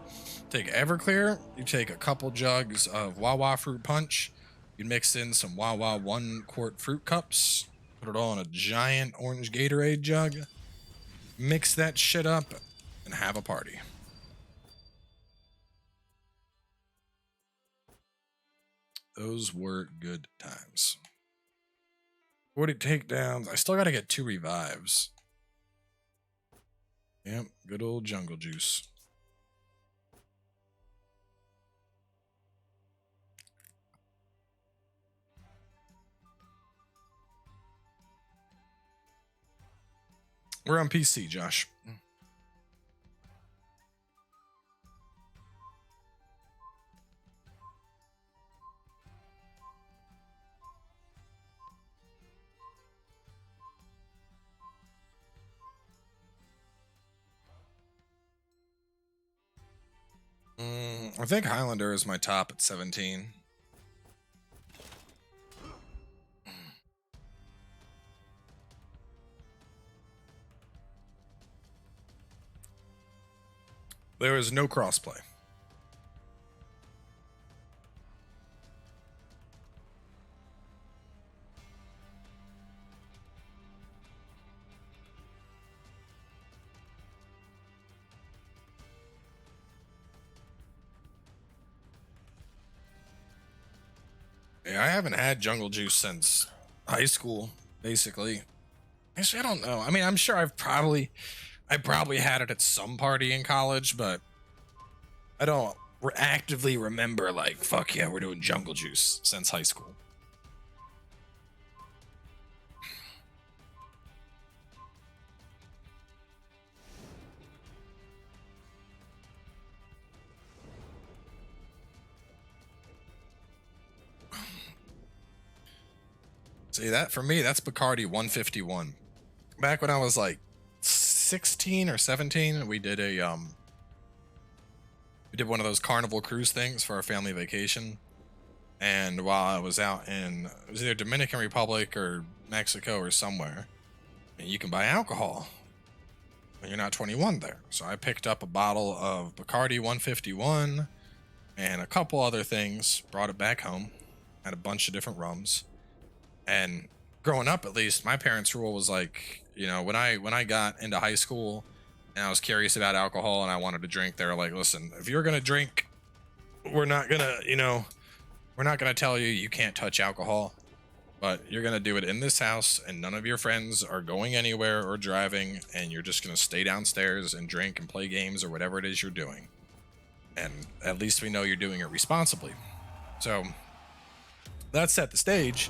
Everclear, you take a couple jugs of Wawa fruit punch, you mix in some Wawa 1-quart fruit cups, put it all in a giant orange Gatorade jug, mix that shit up, and have a party. Those were good times. 40 takedowns. I still gotta get 2 revives. Yep, good old jungle juice. We're on PC, Josh. I think Highlander is my top at 17. There is no crossplay. Yeah, I haven't had jungle juice since high school, basically. Actually, I don't know. I mean, I'm sure I probably had it at some party in college, but I don't actively remember like, fuck yeah, we're doing jungle juice since high school. See, that for me, that's Bacardi 151. Back when I was like 16 or 17, we did a We did one of those carnival cruise things for our family vacation. And while I was out in, it was either Dominican Republic or Mexico or somewhere, and you can buy alcohol when you're not 21 there. So I picked up a bottle of Bacardi 151 and a couple other things, brought it back home, had a bunch of different rums. And growing up, at least, my parents' rule was like, you know, when I got into high school and I was curious about alcohol and I wanted to drink, they were like, listen, if you're gonna drink, we're not gonna tell you you can't touch alcohol, but you're gonna do it in this house and none of your friends are going anywhere or driving, and you're just gonna stay downstairs and drink and play games or whatever it is you're doing. And at least we know you're doing it responsibly. So that set the stage.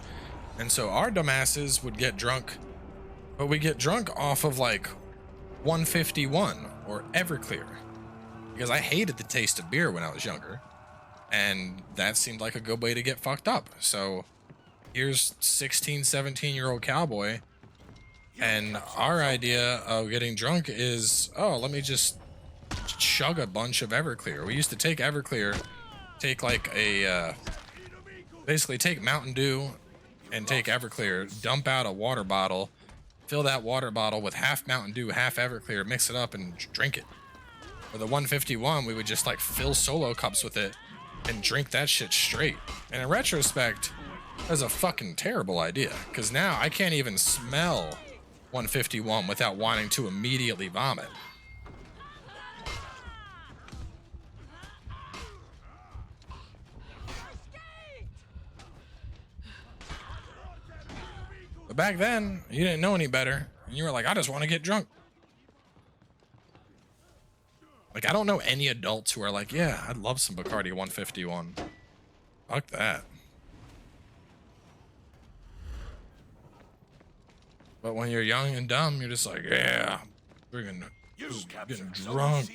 And so our dumbasses would get drunk, but we get drunk off of like 151 or Everclear, because I hated the taste of beer when I was younger. And that seemed like a good way to get fucked up. So here's 16, 17-year-old cowboy. And our idea of getting drunk is, oh, let me just chug a bunch of Everclear. We used to take Everclear, take like a, basically take Mountain Dew and take Everclear, dump out a water bottle, fill that water bottle with half Mountain Dew, half Everclear, mix it up and drink it. For the 151, we would just like fill solo cups with it and drink that shit straight. And in retrospect, that's a fucking terrible idea, because now I can't even smell 151 without wanting to immediately vomit. But back then, you didn't know any better, and you were like, I just want to get drunk. Like, I don't know any adults who are like, yeah, I'd love some Bacardi 151. Fuck that. But when you're young and dumb, you're just like, yeah, freaking getting drunk.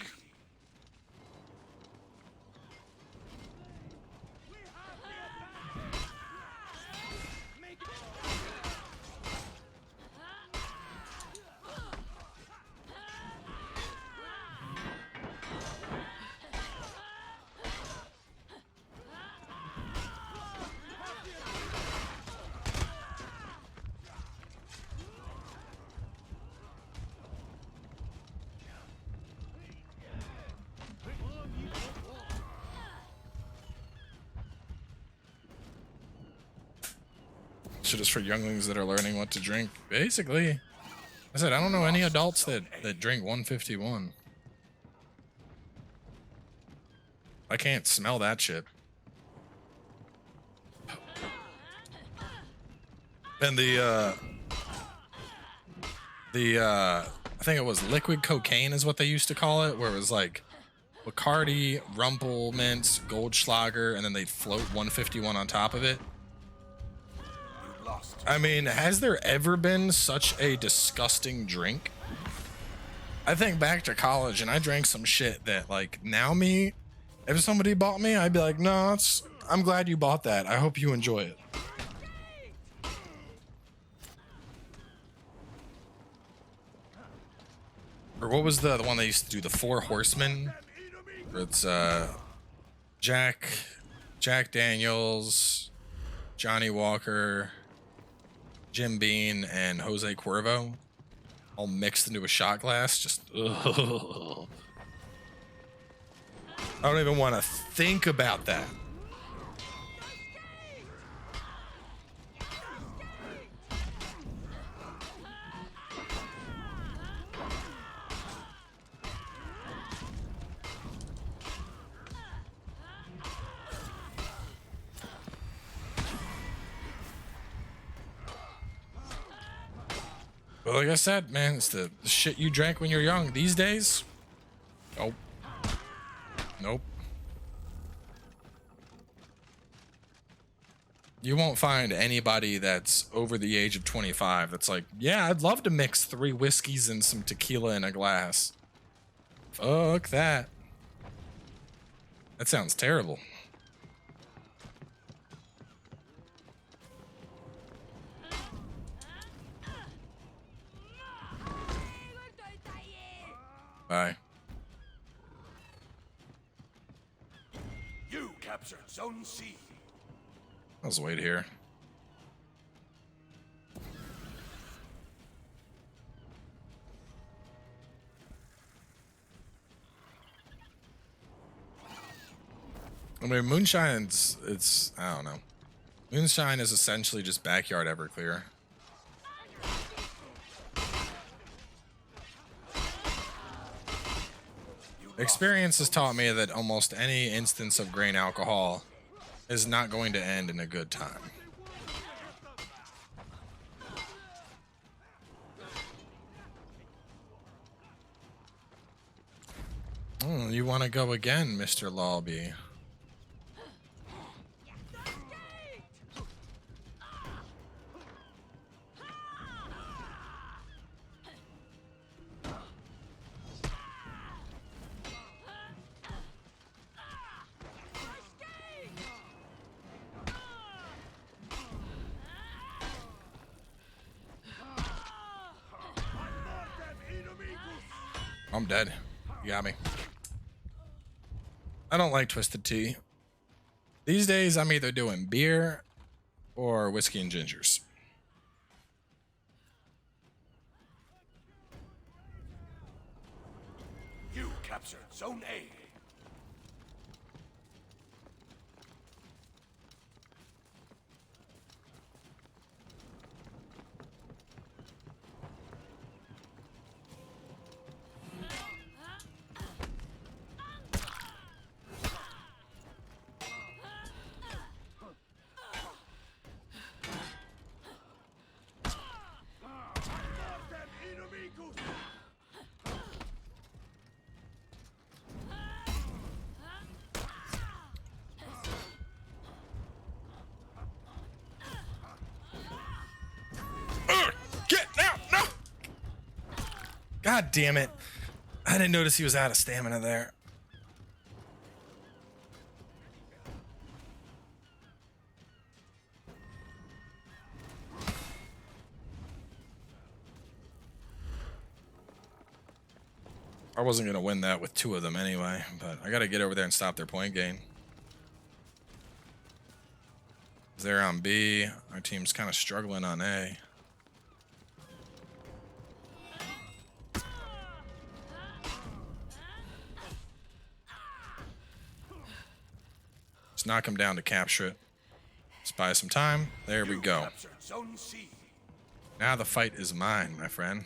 So just for younglings that are learning what to drink, basically. I said, I don't know any adults that drink 151. I can't smell that shit. And I think it was liquid cocaine is what they used to call it, where it was like Bacardi, Rumpelmints, Goldschlager, and then they'd float 151 on top of it. I mean, has there ever been such a disgusting drink? I think back to college and I drank some shit that, like, now me, if somebody bought me, I'd be like, no, I'm glad you bought that. I hope you enjoy it. Or what was the one they used to do, the Four Horsemen? Where it's Jack Daniels, Johnny Walker, Jim Beam, and Jose Cuervo, all mixed into a shot glass. Just, ugh. I don't even want to think about that. Well, like I said, man, it's the shit you drank when you're young. These days, nope. Nope. You won't find anybody that's over the age of 25 that's like, yeah, I'd love to mix 3 whiskeys and some tequila in a glass. Fuck that. That sounds terrible. Bye. captured Zone C. Let's wait here. I mean, Moonshine's, I don't know. Moonshine is essentially just backyard Everclear. Experience has taught me that almost any instance of grain alcohol is not going to end in a good time. Oh, you want to go again, Mr. Lawby? I'm dead. You got me. I don't like twisted tea. These days, I'm either doing beer or whiskey and gingers. You captured Zone A. Get out! No! God damn it. I didn't notice he was out of stamina there. I wasn't going to win that with two of them anyway, but I got to get over there and stop their point gain. They're on B. Our team's kind of struggling on A. Let's knock him down to capture it. Let's buy some time. There we go. Captured Zone C. Now the fight is mine, my friend.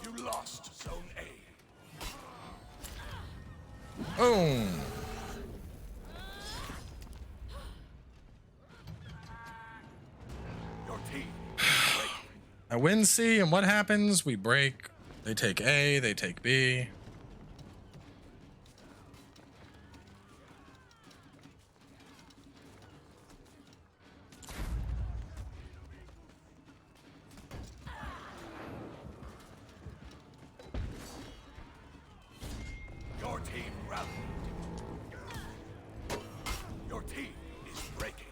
You lost Zone A. Boom. Your team is breaking. I win C, and what happens? We break. They take A, they take B. Your team rallied. Your team is breaking.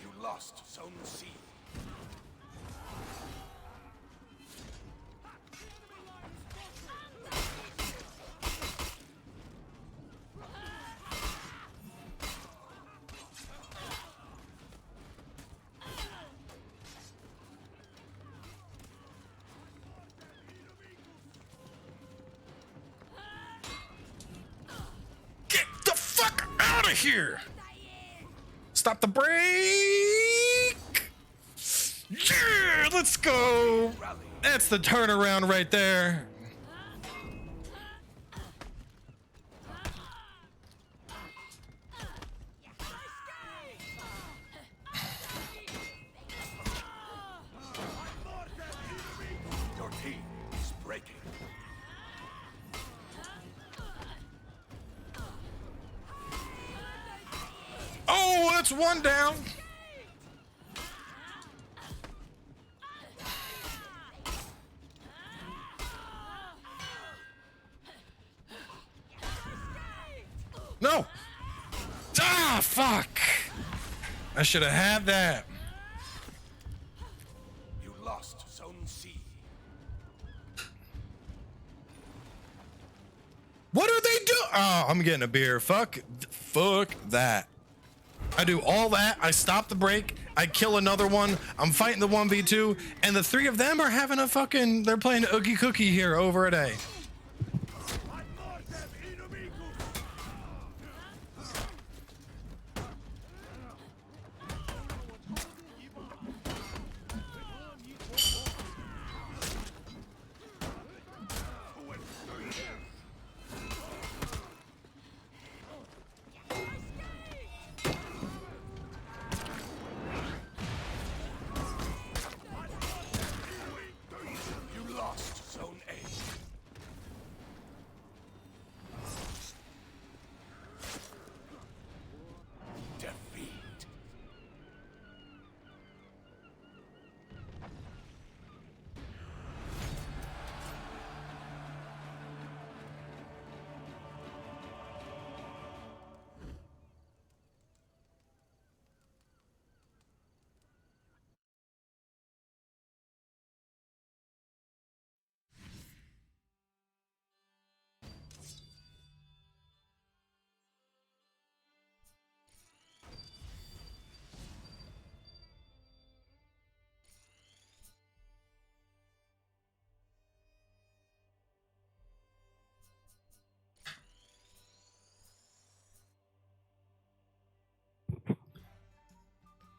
You lost Zone C. Get the fuck out of here! Stop the break! Yeah, let's go! That's the turnaround right there. Your team is breaking. it's one down. No. Ah, fuck. I should have had that. You lost Zone C. What are they doing? Oh, I'm getting a beer. Fuck that. I do all that. I stop the break. I kill another one. I'm fighting the 1v2, and the three of them are having a fucking. They're playing Oogie Cookie here over at A. You lost Zone A. Defeat.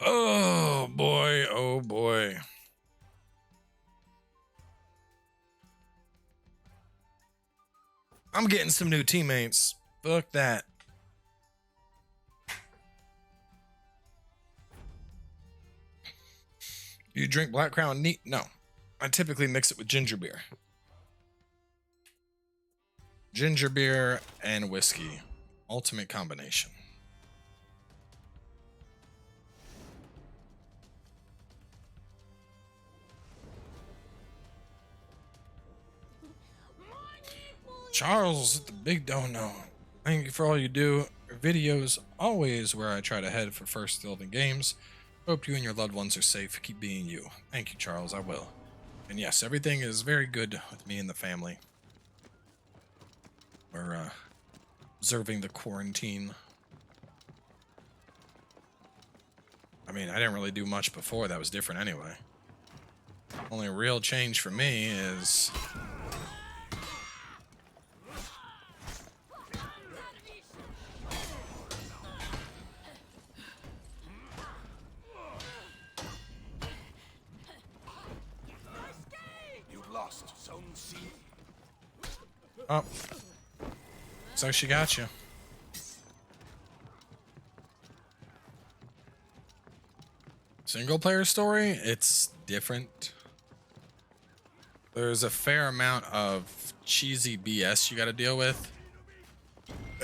Oh boy, oh boy. I'm getting some new teammates. Fuck that. You drink Black Crown neat? No. I typically mix it with ginger beer. Ginger beer and whiskey. Ultimate combination. Charles, the big dono. Thank you for all you do. Your videos always where I try to head for first 11 games. Hope you and your loved ones are safe. Keep being you. Thank you, Charles. I will. And yes, everything is very good with me and the family. We're observing the quarantine. I mean, I didn't really do much before. That was different anyway. Only real change for me is You lost Zone C. oh. So she got you. Single player story, it's different. There's a fair amount of cheesy BS you got to deal with.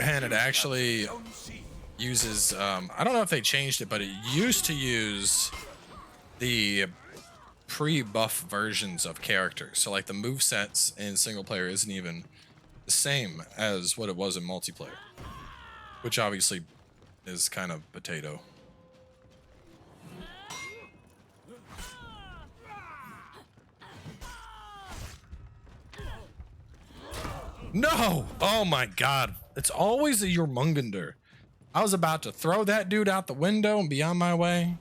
And it actually Zone C. uses, I don't know if they changed it, but it used to use the pre-buff versions of characters. So like the movesets in single player isn't even the same as what it was in multiplayer, which obviously is kind of potato. No! Oh my god. It's always a Jormungandr. I was about to throw that dude out the window and be on my way.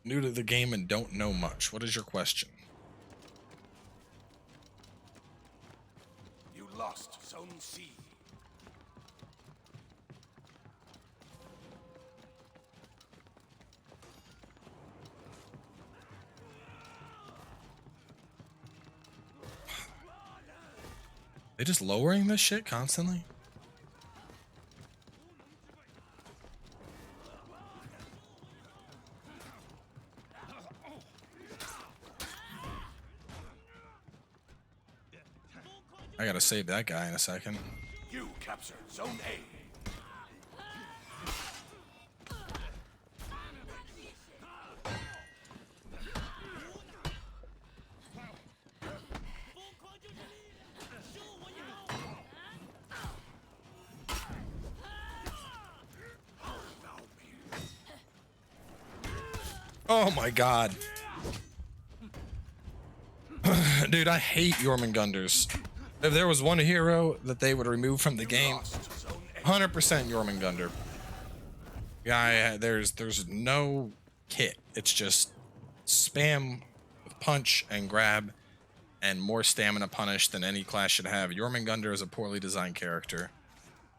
New to the game and don't know much. What is your question? You lost Zone C. They just lowering this shit constantly? I gotta save that guy in a second. You captured Zone A. Oh my god. Dude, I hate Jormungandrs. If there was one hero that they would remove from the game, 100% Jormungandr. Guy, there's no kit. It's just spam with punch and grab and more stamina punish than any class should have. Jormungandr is a poorly designed character.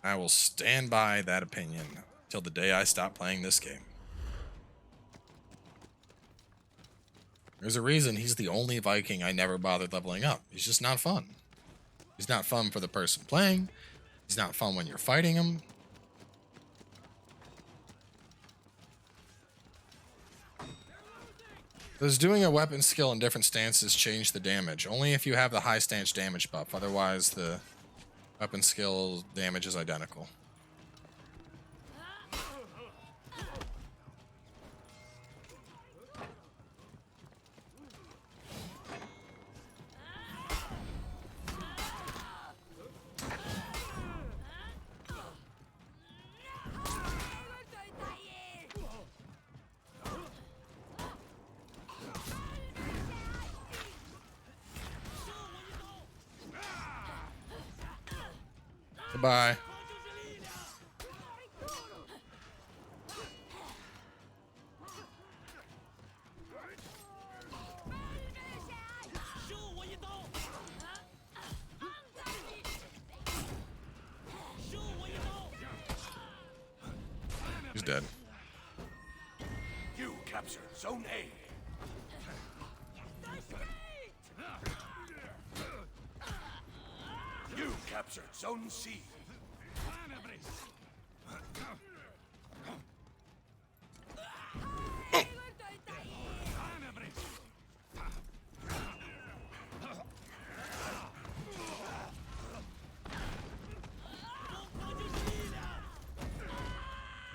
I will stand by that opinion till the day I stop playing this game. There's a reason he's the only Viking I never bothered leveling up. He's just not fun. He's not fun for the person playing. He's not fun when you're fighting him. Does doing a weapon skill in different stances change the damage? Only if you have the high stance damage buff. Otherwise, the weapon skill damage is identical. Goodbye. He's dead. You captured Zone A. You captured Zone C.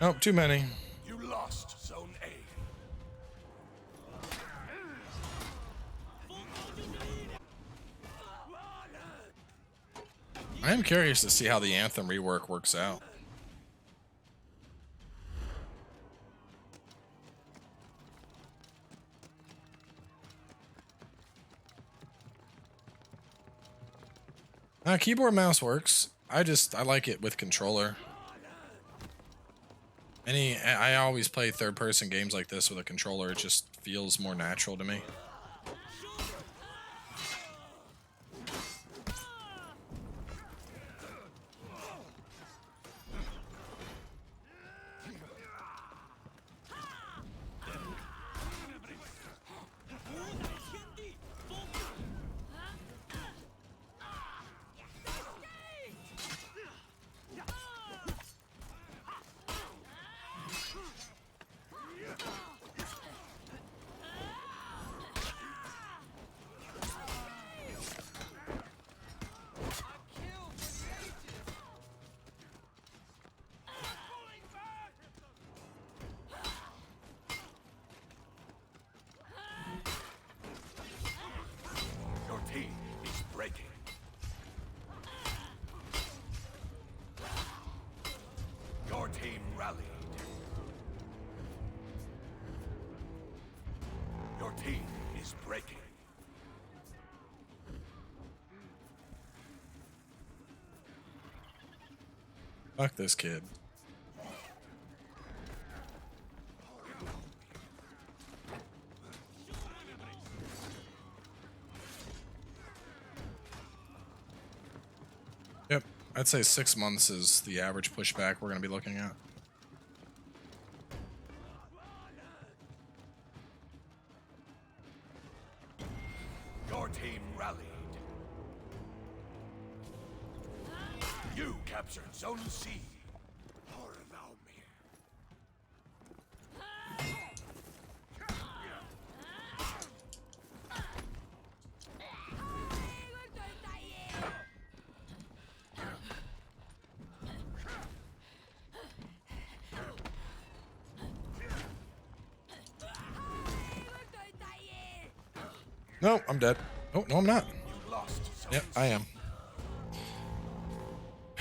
Nope, too many. You lost Zone A. I am curious to see how the Anthem rework works out. Keyboard mouse works. I like it with controller. I always play third-person games like this with a controller. It just feels more natural to me. Your team is breaking. Your team rallied. Your team is breaking. Fuck this kid. Yep, I'd say 6 months is the average pushback we're going to be looking at. Your team rallied. You captured Zone C. No, I'm dead. Oh, no, I'm not. You lost zone Yep, C. I am.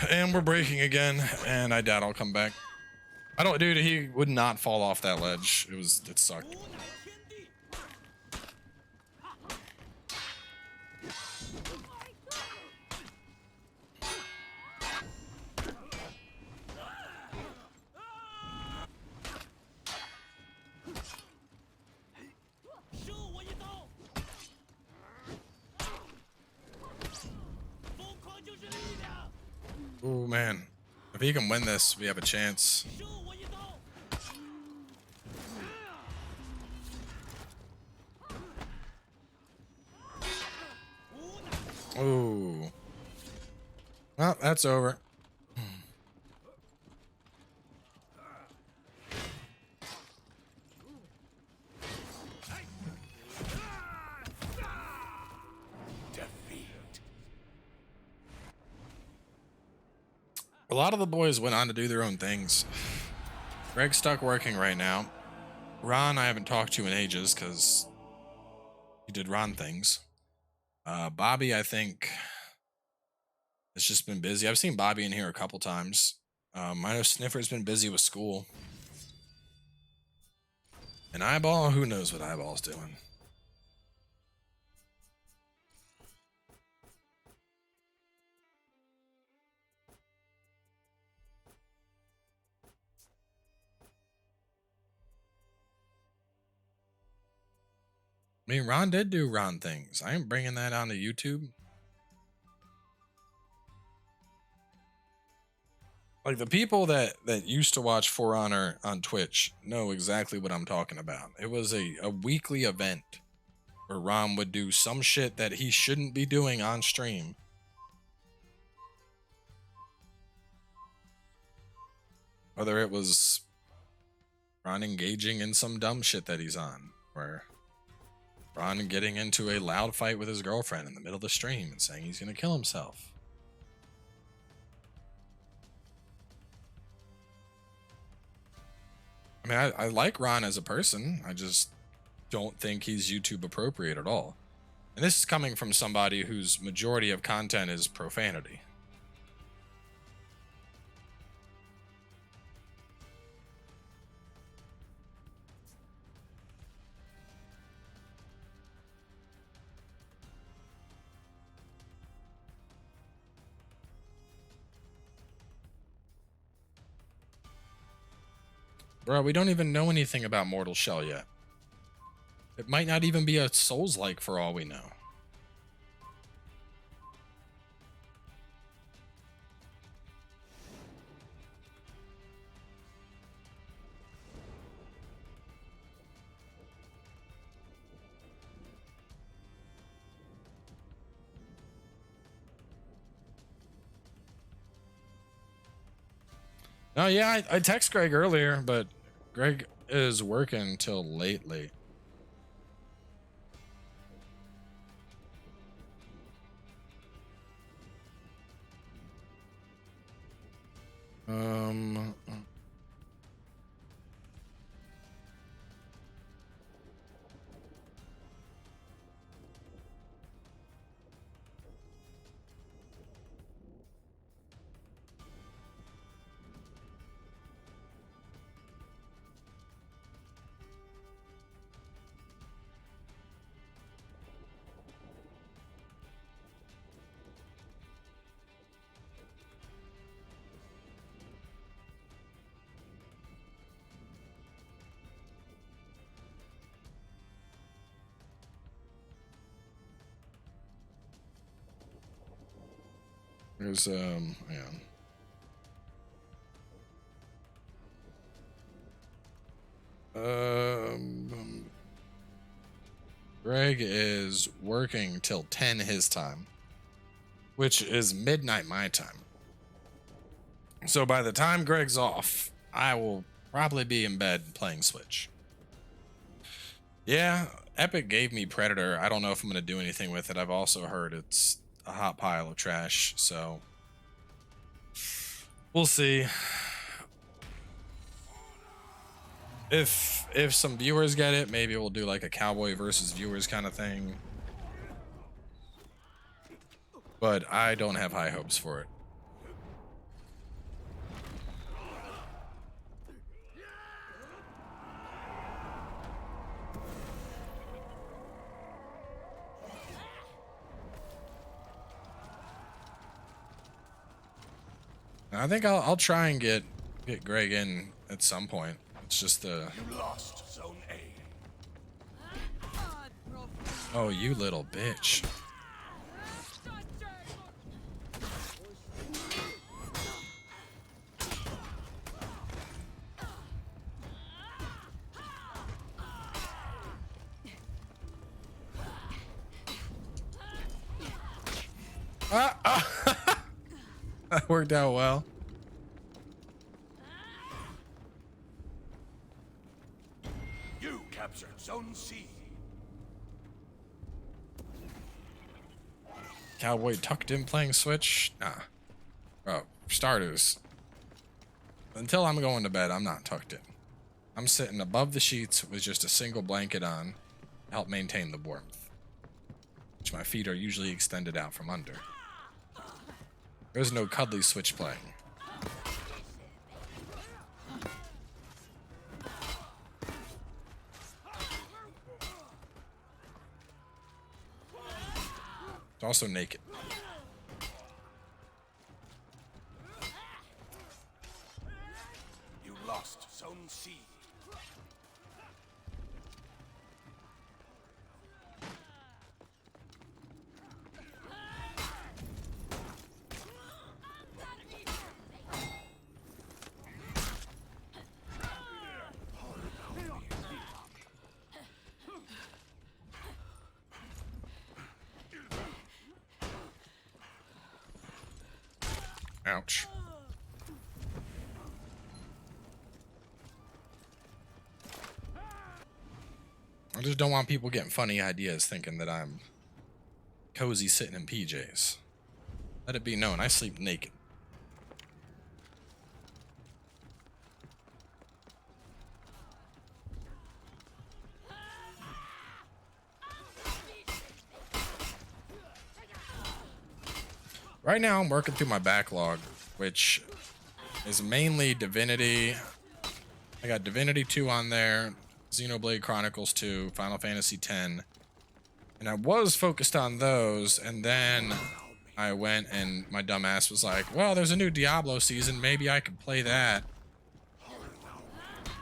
And we're breaking again, and I doubt I'll come back. I don't, dude, he would not fall off that ledge. It sucked. Oh man, if he can win this, we have a chance. Oh, well, that's over. Defeat. A lot of the boys went on to do their own things. Greg's stuck working right now. Ron, I haven't talked to in ages because he did Ron things. Bobby, I think, has just been busy. I've seen Bobby in here a couple times. I know Sniffer's been busy with school. And Eyeball, who knows what Eyeball's doing? I mean, Ron did do Ron things. I ain't bringing that onto YouTube. Like the people that used to watch For Honor on Twitch know exactly what I'm talking about. It was a weekly event where Ron would do some shit that he shouldn't be doing on stream. Whether it was Ron engaging in some dumb shit that he's on, where Ron getting into a loud fight with his girlfriend in the middle of the stream and saying he's going to kill himself. I mean, I like Ron as a person. I just don't think he's YouTube appropriate at all. And this is coming from somebody whose majority of content is profanity. Bro, we don't even know anything about Mortal Shell yet. It might not even be a Souls-like for all we know. No, yeah, I text Greg earlier, but Greg is working till late. Um, there's yeah. Greg is working till 10 his time, which is midnight my time. So by the time Greg's off, I will probably be in bed playing Switch. Yeah, Epic gave me Predator. I don't know if I'm going to do anything with it. I've also heard it's a hot pile of trash, so we'll see. If some viewers get it, maybe we'll do like a cowboy versus viewers kind of thing. but I don't have high hopes for it. I think I'll try and get Greg in at some point. It's just You lost Zone A. oh, you little bitch. That worked out well. You captured Zone C. Cowboy tucked in playing Switch? Nah. Oh, for starters, until I'm going to bed, I'm not tucked in. I'm sitting above the sheets with just a single blanket on to help maintain the warmth, which my feet are usually extended out from under. There's no cuddly Switch playing. It's also naked. You lost Zone C. Ouch. I just don't want people getting funny ideas thinking that I'm cozy sitting in PJs. Let it be known, I sleep naked. Right now, I'm working through my backlog, which is mainly Divinity. I got Divinity 2 on there, Xenoblade Chronicles 2, Final Fantasy X, and I was focused on those, and then I went and my dumbass was like, well, there's a new Diablo season, maybe I could play that.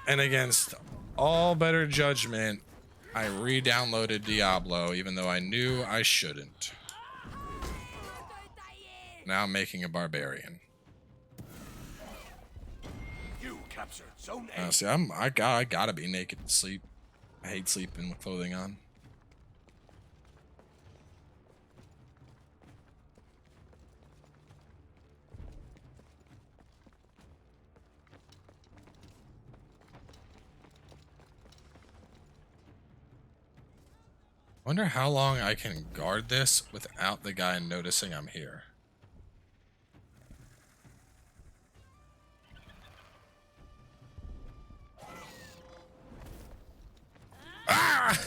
And against all better judgment, I re-downloaded Diablo, even though I knew I shouldn't. Now I'm making a barbarian. You captured Zone A. See, I gotta be naked to sleep. I hate sleeping with clothing on. Wonder how long I can guard this without the guy noticing I'm here. Ah!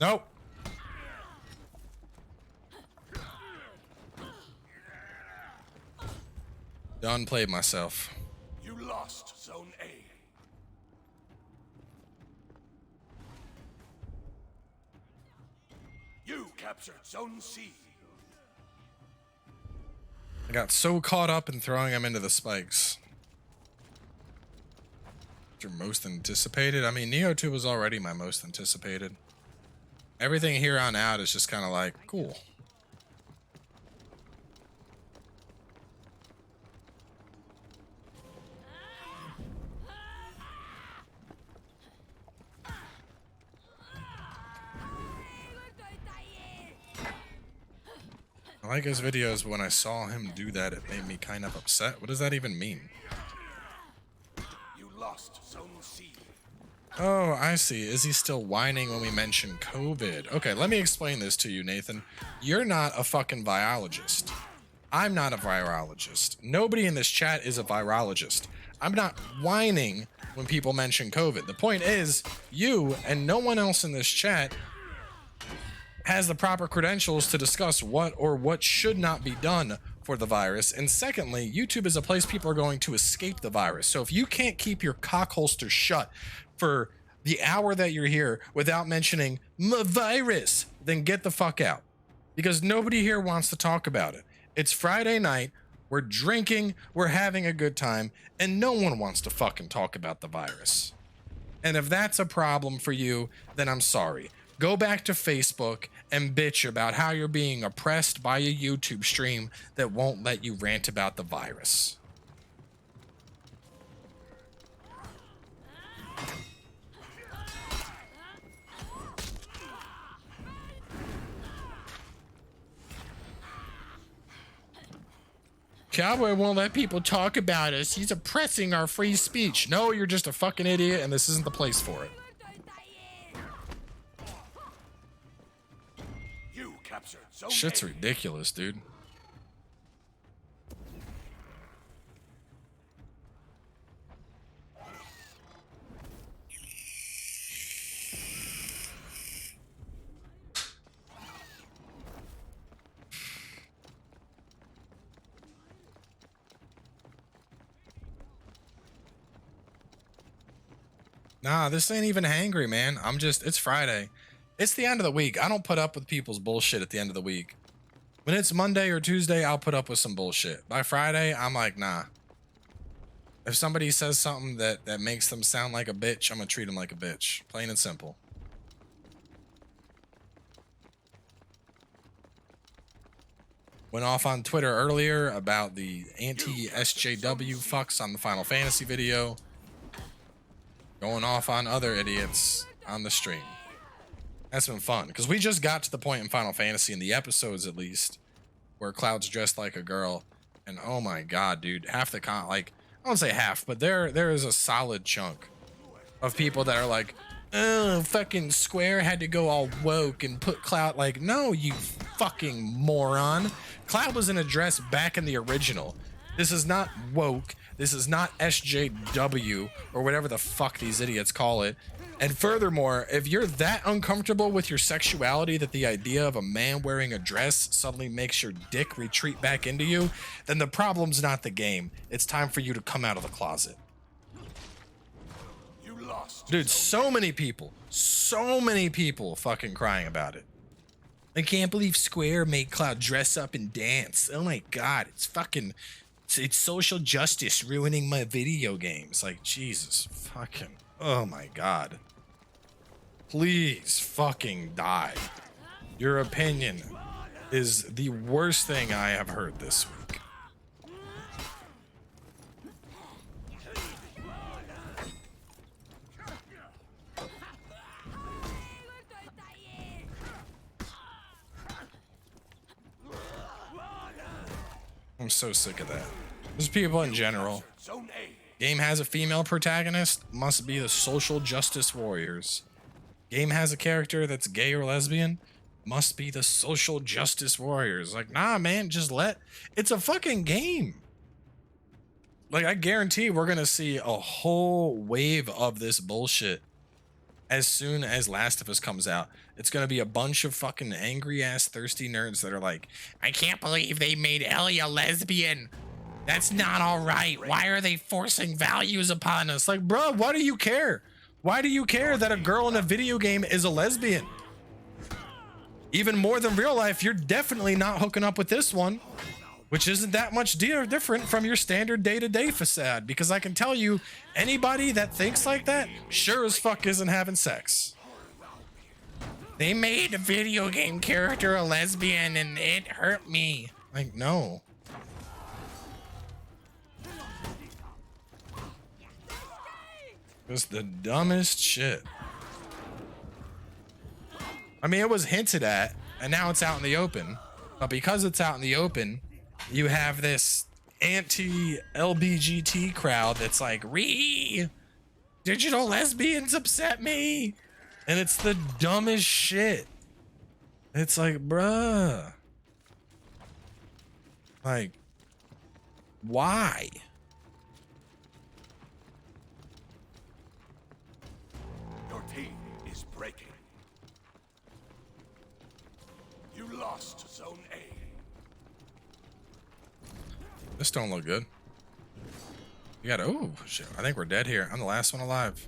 Nope. Done played myself. You lost Zone A. You captured Zone C. I got so caught up in throwing him into the spikes. Your most anticipated? I mean, Neo 2 was already my most anticipated. Everything here on out is just kind of like, cool. I like his videos, but when I saw him do that, it made me kind of upset. What does that even mean? You lost Zone C. Oh, I see. Is he still whining when we mention COVID? Okay, let me explain this to you, Nathan. You're not a fucking virologist. I'm not a virologist. Nobody in this chat is a virologist. I'm not whining when people mention COVID. The point is, you and no one else in this chat has the proper credentials to discuss what or what should not be done for the virus. And secondly, YouTube is a place people are going to escape the virus. So if you can't keep your cock holster shut for the hour that you're here without mentioning the virus, then get the fuck out. Because nobody here wants to talk about it. It's Friday night, we're drinking, we're having a good time, and no one wants to fucking talk about the virus. And if that's a problem for you, then I'm sorry. Go back to Facebook and bitch about how you're being oppressed by a YouTube stream that won't let you rant about the virus. Cowboy won't let people talk about us. He's oppressing our free speech. No, you're just a fucking idiot, and this isn't the place for it. You captured Zone Shit's A. ridiculous, dude. Nah, this ain't even hangry, man. It's Friday. It's the end of the week. I don't put up with people's bullshit at the end of the week. When it's Monday or Tuesday, I'll put up with some bullshit. By Friday, I'm like, nah. If somebody says something that makes them sound like a bitch, I'm gonna treat them like a bitch. Plain and simple. Went off on Twitter earlier about the anti-SJW fucks on the Final Fantasy video. Going off on other idiots on the stream. That's been fun, because we just got to the point in Final Fantasy, in the episodes at least, where Cloud's dressed like a girl, and oh my god, dude, half the like, I won't say half, but there is a solid chunk of people that are like, oh, fucking Square had to go all woke and put Cloud, like, no, you fucking moron. Cloud was in a dress back in the original. This is not woke. This is not SJW or whatever the fuck these idiots call it. And furthermore, if you're that uncomfortable with your sexuality that the idea of a man wearing a dress suddenly makes your dick retreat back into you, then the problem's not the game. It's time for you to come out of the closet. You lost. Dude, so many people fucking crying about it. I can't believe Square made Cloud dress up and dance. Oh my god, it's fucking... It's social justice ruining my video games. Like, Jesus fucking... Oh my god. Please fucking die. Your opinion is the worst thing I have heard this week. I'm so sick of that. There's people in general. Zone A. Game has a female protagonist, must be the social justice warriors. Game has a character that's gay or lesbian, must be the social justice warriors. Like, nah, man, just it's a fucking game. Like, I guarantee we're gonna see a whole wave of this bullshit as soon as Last of Us comes out. It's gonna be a bunch of fucking angry ass thirsty nerds that are like, I can't believe they made Ellie a lesbian. That's not all right. Why are they forcing values upon us? Like, bro, why do you care? Why do you care that a girl in a video game is a lesbian? Even more than real life, you're definitely not hooking up with this one, which isn't that much different from your standard day-to-day facade, because I can tell you, anybody that thinks like that sure as fuck isn't having sex. They made a video game character a lesbian and it hurt me. Like, no. Just the dumbest shit. I mean, it was hinted at, and now it's out in the open. But because it's out in the open, you have this anti-LBGT crowd that's like, digital lesbians upset me. And it's the dumbest shit. It's like, bruh. Like, why? Your team is breaking. You lost Zone A. This don't look good. You got, oh shit, I think we're dead here. I'm the last one alive.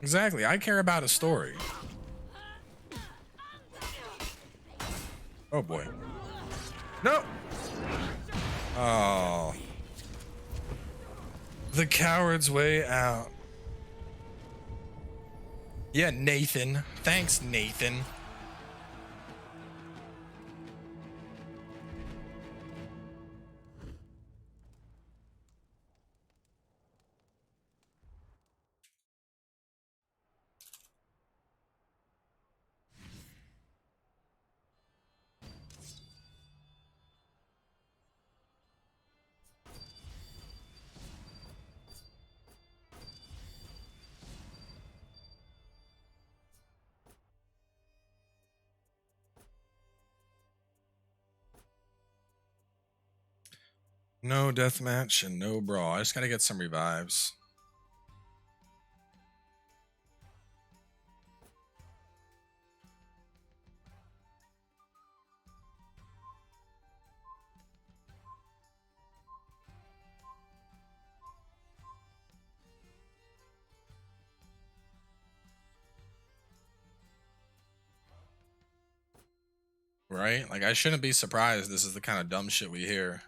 Exactly, I care about a story. Oh boy. No! Oh. The coward's way out. Yeah, Nathan. Thanks, Nathan. No deathmatch and no brawl. I just gotta get some revives. Right? Like, I shouldn't be surprised this is the kind of dumb shit we hear.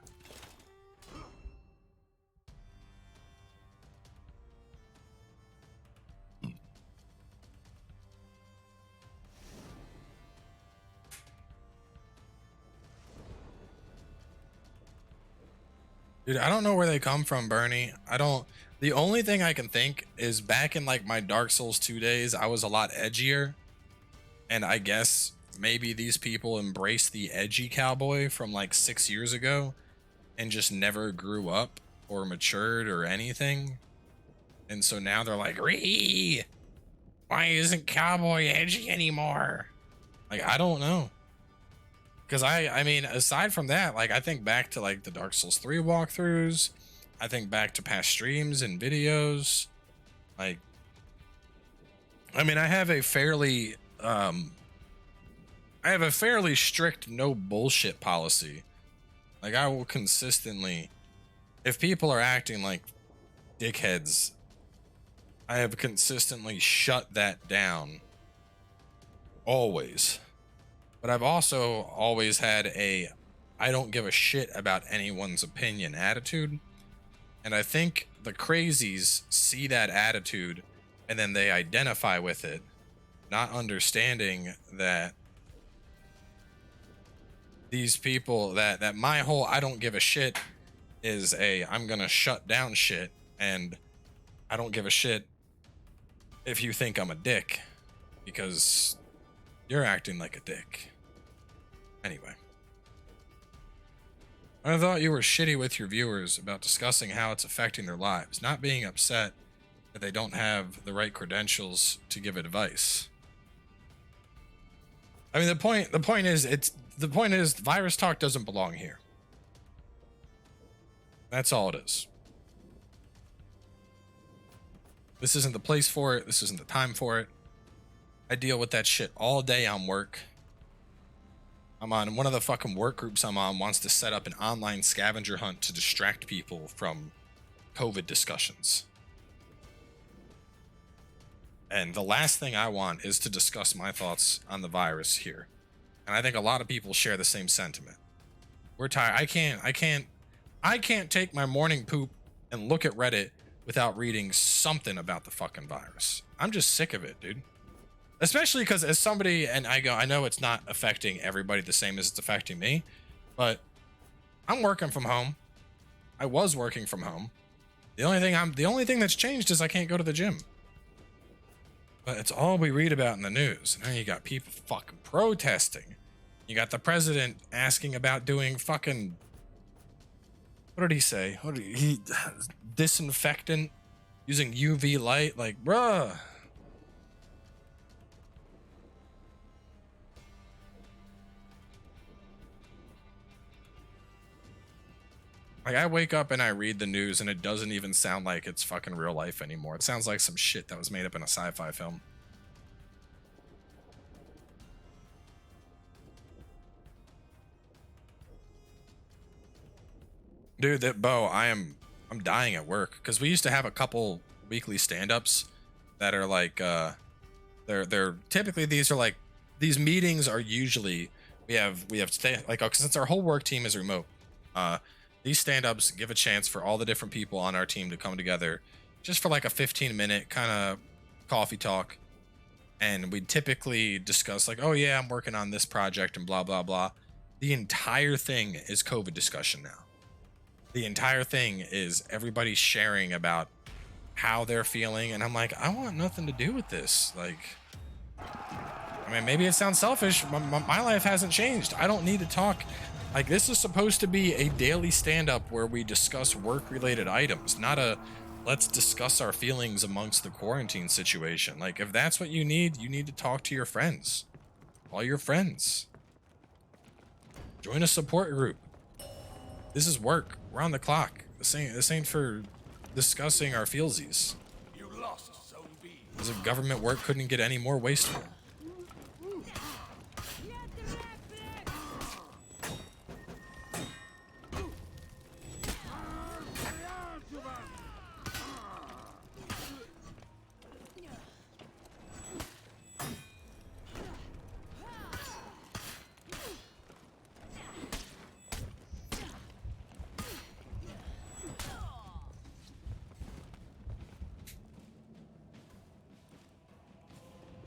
Dude, I don't know where they come from, Bernie. The only thing I can think is back in like my Dark Souls 2 days, I was a lot edgier. And I guess maybe these people embraced the edgy cowboy from like 6 years ago and just never grew up or matured or anything. And so now they're like, why isn't cowboy edgy anymore? Like, I don't know. Because I mean, aside from that, like, I think back to like the Dark Souls 3 walkthroughs. I think back to past streams and videos. Like, I mean, I have a fairly strict no bullshit policy. Like, I will consistently, if people are acting like dickheads, I have consistently shut that down. Always. But I've also always had a I don't give a shit about anyone's opinion attitude. And I think the crazies see that attitude and then they identify with it, not understanding that these people, that my whole I don't give a shit is I'm gonna shut down shit, and I don't give a shit if you think I'm a dick because you're acting like a dick. Anyway. I thought you were shitty with your viewers about discussing how it's affecting their lives, not being upset that they don't have the right credentials to give advice. I mean, the point is virus talk doesn't belong here. That's all it is. This isn't the place for it. This isn't the time for it. I deal with that shit all day on work. I'm on one of the fucking work groups I'm on wants to set up an online scavenger hunt to distract people from COVID discussions. And the last thing I want is to discuss my thoughts on the virus here. And I think a lot of people share the same sentiment. We're tired. I can't take my morning poop and look at Reddit without reading something about the fucking virus. I'm just sick of it, dude. Especially because as somebody, and I know it's not affecting everybody the same as it's affecting me, but I'm working from home. I was working from home. The only thing that's changed is I can't go to the gym. But it's all we read about in the news. Now you got people fucking protesting. You got the president asking about doing fucking, what did he say? What did he disinfectant using UV light? Like, bruh. Like, I wake up and I read the news and it doesn't even sound like it's fucking real life anymore. It sounds like some shit that was made up in a sci-fi film. Dude, that Bo, I'm dying at work because we used to have a couple weekly stand-ups that are like they're typically these meetings are usually we have since our whole work team is remote. These stand-ups give a chance for all the different people on our team to come together just for like a 15-minute kind of coffee talk. And we typically discuss like, oh yeah, I'm working on this project and blah, blah, blah. The entire thing is COVID discussion now. The entire thing is everybody sharing about how they're feeling. And I'm like, I want nothing to do with this. Like, I mean, maybe it sounds selfish. My life hasn't changed. I don't need to talk. Like, this is supposed to be a daily stand-up where we discuss work-related items, not a let's discuss our feelings amongst the quarantine situation. Like, if that's what you need to talk to your friends. All your friends. Join a support group. This is work. We're on the clock. This ain't for discussing our feelsies. You lost Zone B. As if government work couldn't get any more wasteful.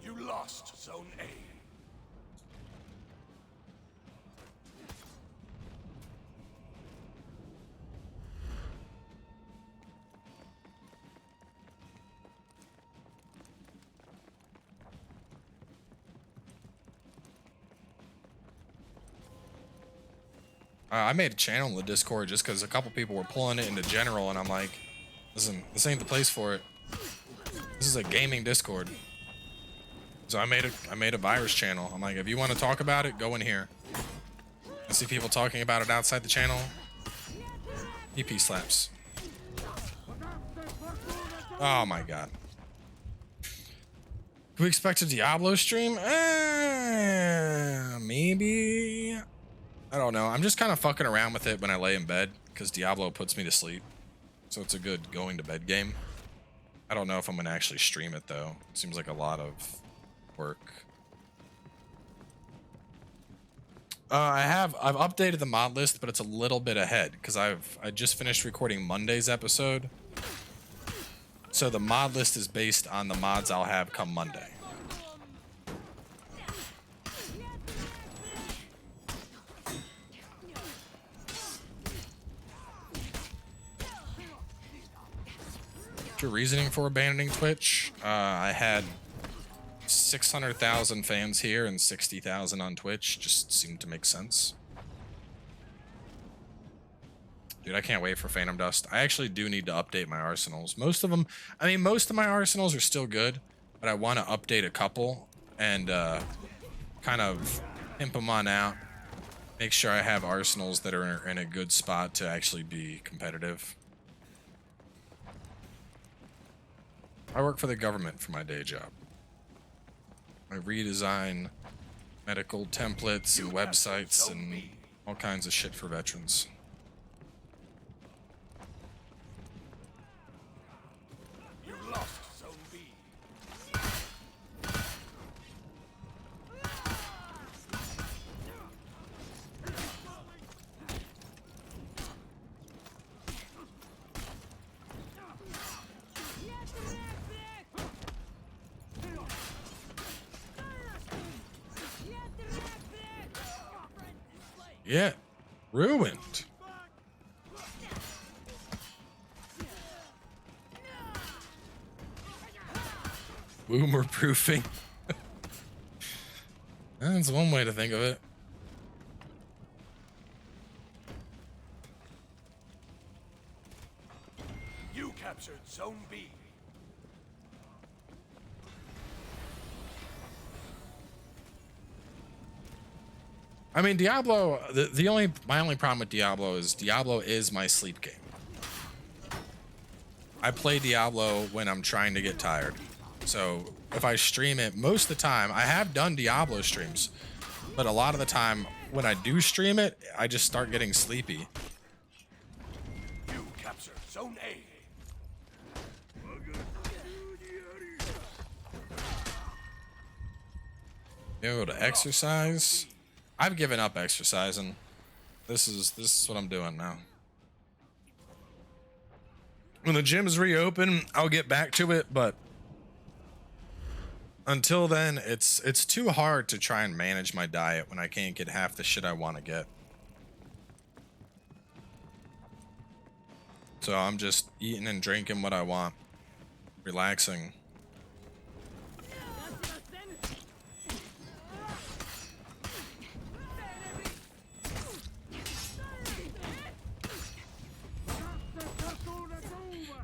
You lost Zone A. I made a channel in the Discord just because a couple people were pulling it into general, and I'm like, listen, this ain't the place for it. This is a gaming Discord. So I made a virus channel. I'm like, if you want to talk about it, go in here. I see people talking about it outside the channel. EP slaps. Oh my god. Can we expect a Diablo stream? Maybe. I don't know. I'm just kind of fucking around with it when I lay in bed because Diablo puts me to sleep. So it's a good going to bed game. I don't know if I'm going to actually stream it though. It seems like a lot of work. I've updated the mod list, but it's a little bit ahead because I just finished recording Monday's episode. So the mod list is based on the mods I'll have come Monday. Your reasoning for abandoning Twitch? I had 600,000 fans here and 60,000 on Twitch. Just seemed to make sense. Dude, I can't wait for Phantom Dust. I actually do need to update my arsenals. Most of them, I mean, most of my arsenals are still good, but I want to update a couple and kind of pimp them on out. Make sure I have arsenals that are in a good spot to actually be competitive. I work for the government for my day job. I redesign medical templates and websites and all kinds of shit for veterans. You lost Zone B. Yeah, ruined. boomer proofing. That's one way to think of it. You captured Zone B. I mean, Diablo, my only problem with Diablo is my sleep game. I play Diablo when I'm trying to get tired. So if I stream it, most of the time, I have done Diablo streams, but a lot of the time when I do stream it, I just start getting sleepy. You captured Zone A. Able to exercise. I've given up exercising. This is what I'm doing now. When the gyms reopen, I'll get back to it, but until then, it's too hard to try and manage my diet when I can't get half the shit I want to get. So I'm just eating and drinking what I want, relaxing.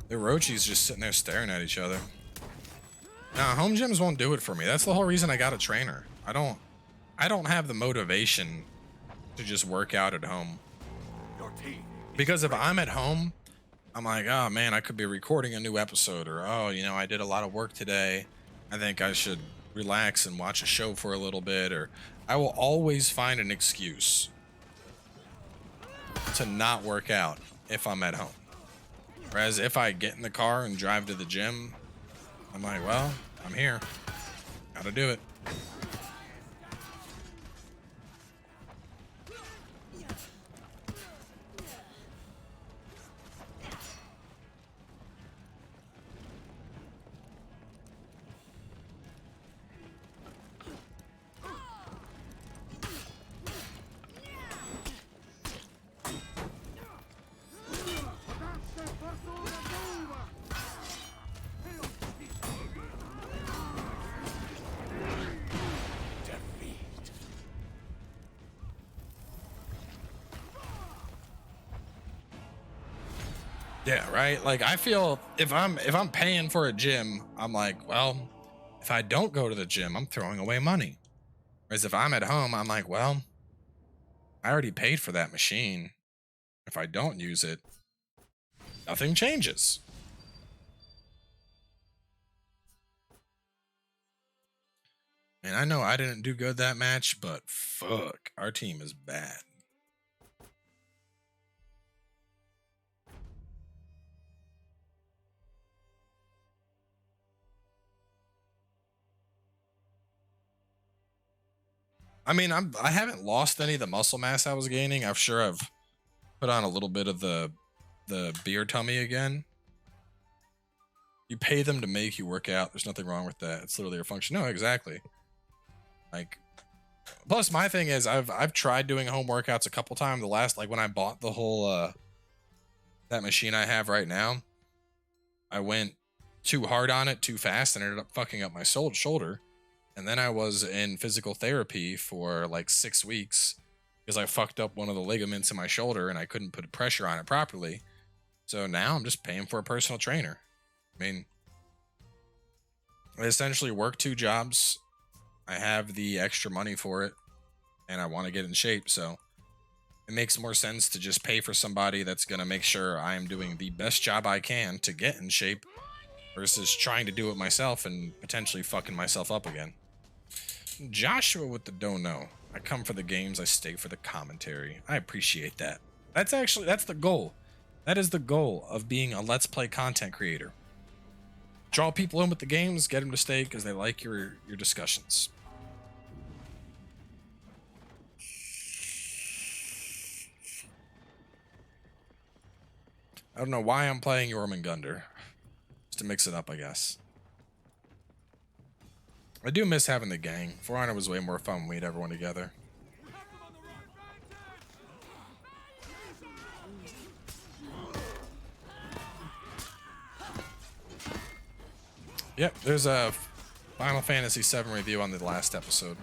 The Orochi's just sitting there staring at each other. Nah, home gyms won't do it for me. That's the whole reason I got a trainer. I don't have the motivation to just work out at home. Your team. Because if I'm at home, I'm like, oh man, I could be recording a new episode, or oh, you know, I did a lot of work today. I think I should relax and watch a show for a little bit, or I will always find an excuse to not work out if I'm at home. Whereas if I get in the car and drive to the gym, I'm like, well, I'm here. Gotta do it. Yeah, right? Like I feel if I'm paying for a gym, I'm like, well, if I don't go to the gym, I'm throwing away money. Whereas if I'm at home, I'm like, well, I already paid for that machine. If I don't use it, nothing changes. And I know I didn't do good that match, but fuck, our team is bad. I mean, I haven't lost any of the muscle mass I was gaining. I'm sure I've put on a little bit of the beer tummy again. You pay them to make you work out. There's nothing wrong with that. It's literally a function. No, exactly. Like, plus my thing is I've tried doing home workouts a couple times. The last, like when I bought the whole that machine I have right now, I went too hard on it too fast and ended up fucking up my shoulder. And then I was in physical therapy for like 6 weeks because I fucked up one of the ligaments in my shoulder and I couldn't put pressure on it properly. So now I'm just paying for a personal trainer. I mean, I essentially work 2 jobs. I have the extra money for it and I want to get in shape. So it makes more sense to just pay for somebody that's going to make sure I am doing the best job I can to get in shape versus trying to do it myself and potentially fucking myself up again. Joshua with the don't know. I come for the games, I stay for the commentary. I appreciate that. That's the goal. That is the goal of being a Let's Play content creator. Draw people in with the games, get them to stay because they like your discussions. I don't know why I'm playing Jormungandr. Just to mix it up, I guess. I do miss having the gang. For Honor was way more fun when we had everyone together. Yep, there's a Final Fantasy VII review on the last episode.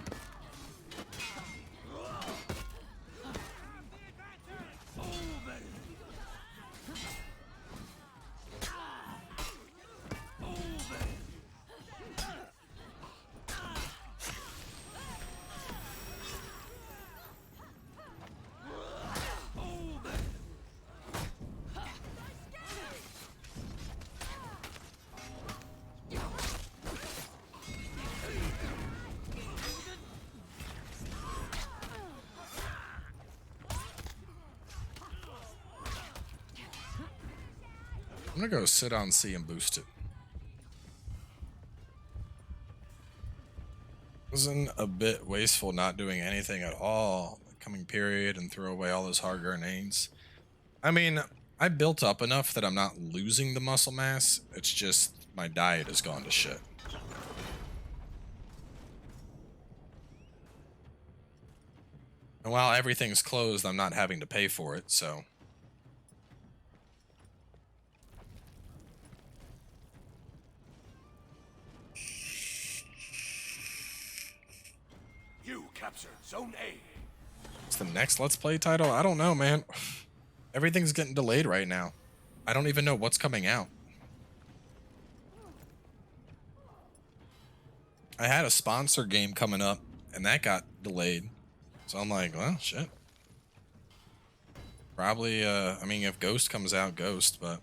I'm gonna go sit on C and boost it. Wasn't a bit wasteful not doing anything at all coming period and throw away all those hard grenades. I mean, I built up enough that I'm not losing the muscle mass. It's just my diet has gone to shit. And while everything's closed, I'm not having to pay for it, so. You captured Zone A. What's the next Let's Play title? I don't know, man. Everything's getting delayed right now. I don't even know what's coming out. I had a sponsor game coming up, and that got delayed. So I'm like, well, shit. Probably, I mean, if Ghost comes out, Ghost, but...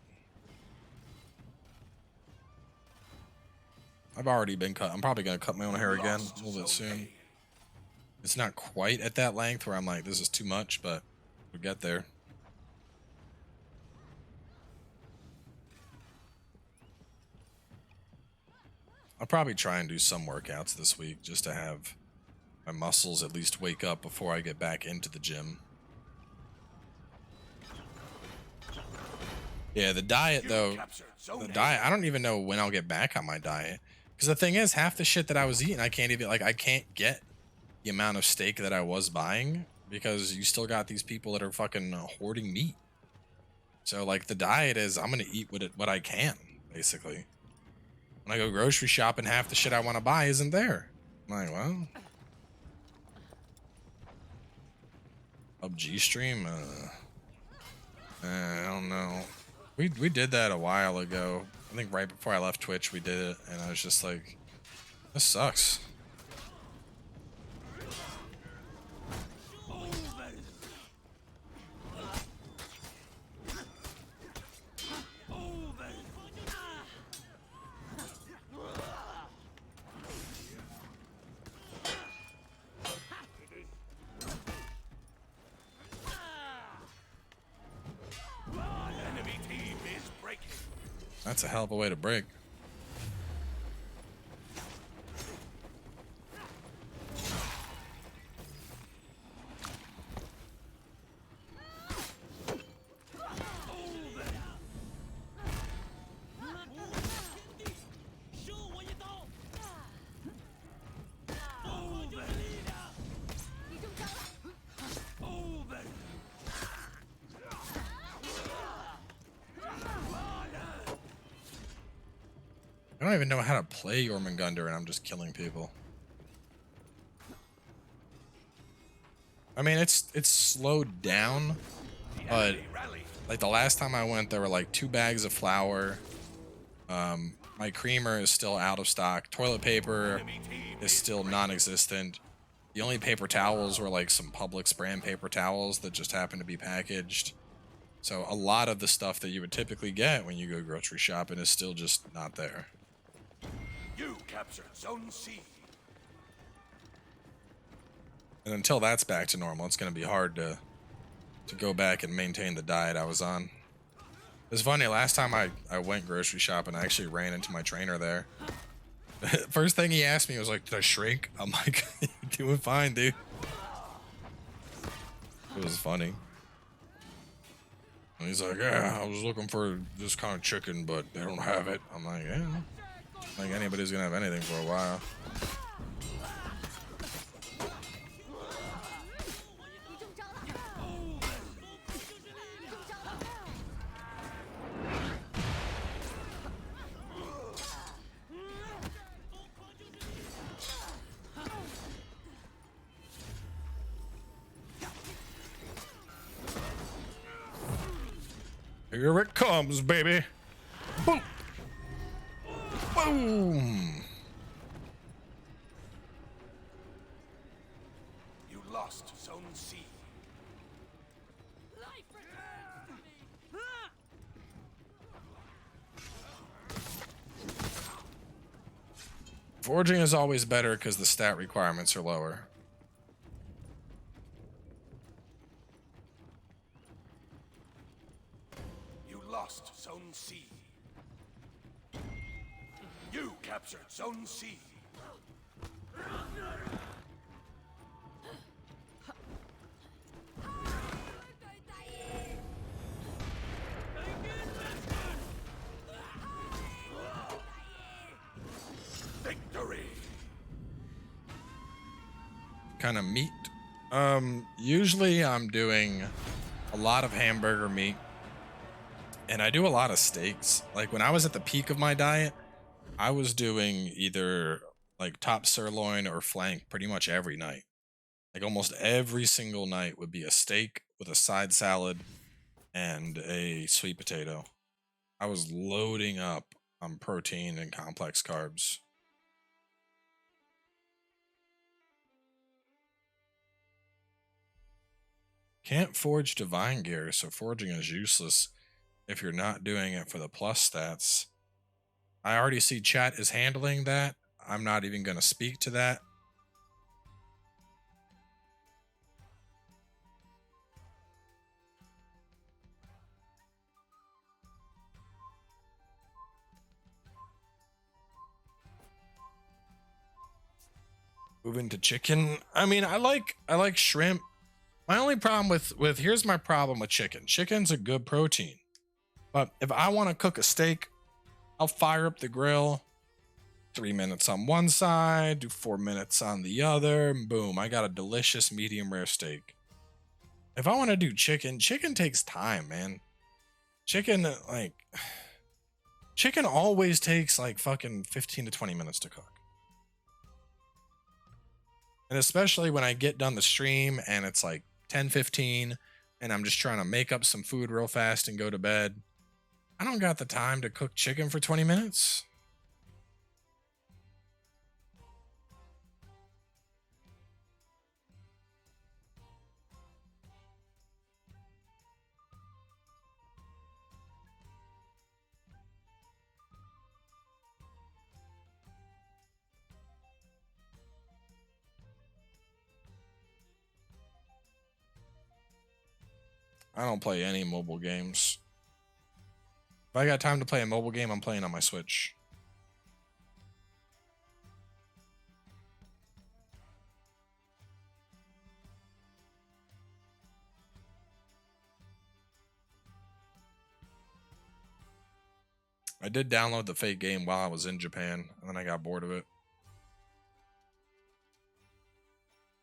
I've already been cut. I'm probably going to cut my own hair again a little bit soon. It's not quite at that length where I'm like, this is too much, but we'll get there. I'll probably try and do some workouts this week just to have my muscles at least wake up before I get back into the gym. Yeah, the diet though, I don't even know when I'll get back on my diet. Because the thing is, half the shit that I was eating, I can't even, like, I can't get the amount of steak that I was buying because you still got these people that are fucking hoarding meat. So, like, the diet is, I'm going to eat what I can, basically. When I go grocery shopping, half the shit I want to buy isn't there. I'm like, well... PUBG stream? I don't know. We did that a while ago. I think right before I left Twitch we did it, and I was just like, this sucks. That's a hell of a way to break. I don't even know how to play Jormungandr, and I'm just killing people. I mean, it's slowed down, but like the last time I went, there were like 2 bags of flour. My creamer is still out of stock. Toilet paper is still non-existent. The only paper towels were like some Publix brand paper towels that just happened to be packaged. So a lot of the stuff that you would typically get when you go grocery shopping is still just not there. You captured Zone C. And until that's back to normal, it's going to be hard to go back and maintain the diet I was on. It's funny, last time I went grocery shopping, I actually ran into my trainer there. First thing he asked me was like, did I shrink? I'm like, you're doing fine, dude. It was funny. And he's like, yeah, I was looking for this kind of chicken, but they don't have it. I'm like, yeah. I don't think anybody's gonna have anything for a while. Here it comes, baby. Boom. Boom. You lost Zone C. Life returns to me. Forging is always better because the stat requirements are lower. You lost Zone C. You captured Zone C. Victory. Kind of meat. Usually I'm doing a lot of hamburger meat, and I do a lot of steaks. Like when I was at the peak of my diet, I was doing either like top sirloin or flank pretty much every night. Like almost every single night would be a steak with a side salad and a sweet potato. I was loading up on protein and complex carbs. Can't forge divine gear, so forging is useless if you're not doing it for the plus stats. I already see chat is handling that. I'm not even going to speak to that. Moving to chicken. I mean, I like shrimp. My only problem with here's my problem with chicken. Chicken's a good protein. But if I want to cook a steak, I'll fire up the grill, 3 minutes on one side, do 4 minutes on the other, and boom, I got a delicious medium rare steak. If I want to do chicken, chicken takes time, man. Chicken always takes like fucking 15 to 20 minutes to cook. And especially when I get done the stream and it's like 10:15 and I'm just trying to make up some food real fast and go to bed. I don't got the time to cook chicken for 20 minutes. I don't play any mobile games. If I got time to play a mobile game, I'm playing on my Switch. I did download the fake game while I was in Japan, and then I got bored of it.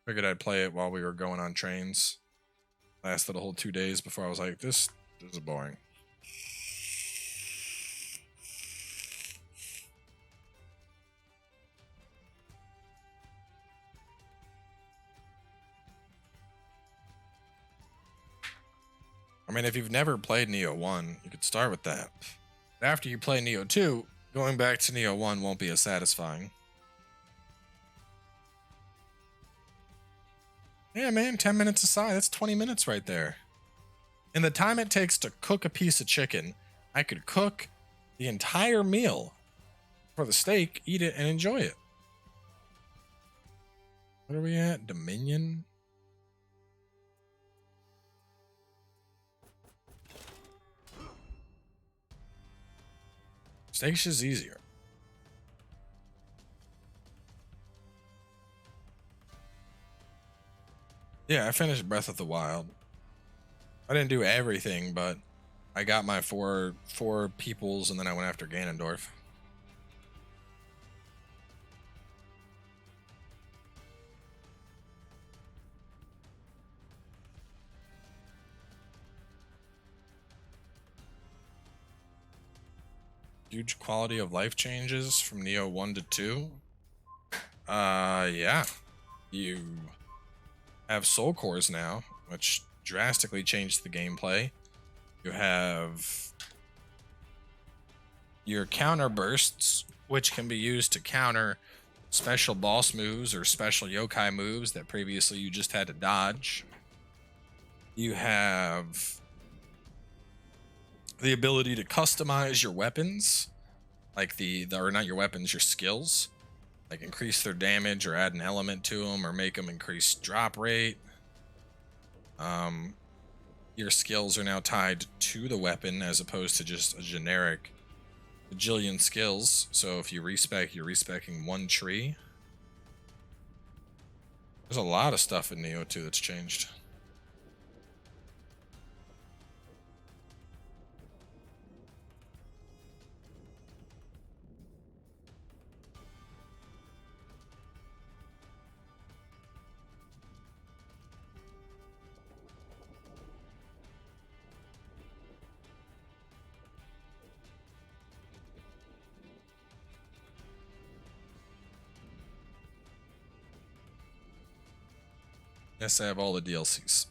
Figured I'd play it while we were going on trains. Lasted a whole 2 days before I was like, this is boring. I mean, if you've never played Neo 1, you could start with that. After you play Neo 2, going back to Neo 1 won't be as satisfying. Yeah, man, 10 minutes aside, that's 20 minutes right there. In the time it takes to cook a piece of chicken, I could cook the entire meal for the steak, eat it, and enjoy it. What are we at? Dominion? Steak's just easier. Yeah, I finished Breath of the Wild. I didn't do everything, but I got my four peoples, and then I went after Ganondorf. Huge quality of life changes from Neo 1 to 2. Yeah. You have soul cores now, which drastically changed the gameplay. You have your counter bursts, which can be used to counter special boss moves or special yokai moves that previously you just had to dodge. You have the ability to customize your weapons, like or not your weapons, your skills, like increase their damage or add an element to them or make them increase drop rate. Your skills are now tied to the weapon as opposed to just a generic bajillion skills. So if you respec, you're respeccing one tree. There's a lot of stuff in Neo 2 that's changed. Yes, I have all the DLCs.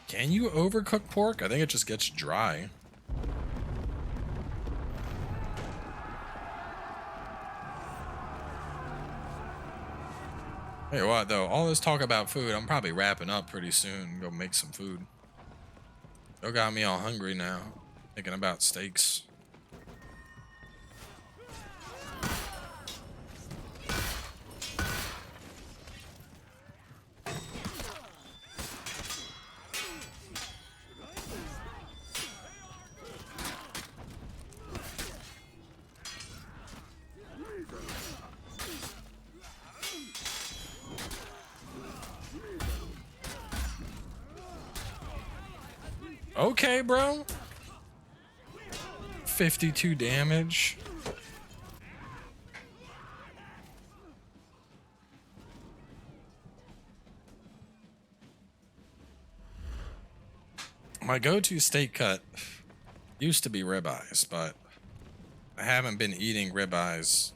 Can you overcook pork? I think it just gets dry. Hey, what though? All this talk about food, I'm probably wrapping up pretty soon. Go make some food. Still got me all hungry now. Thinking about steaks. Okay, bro. 52 damage. My go-to steak cut used to be ribeyes, but I haven't been eating ribeyes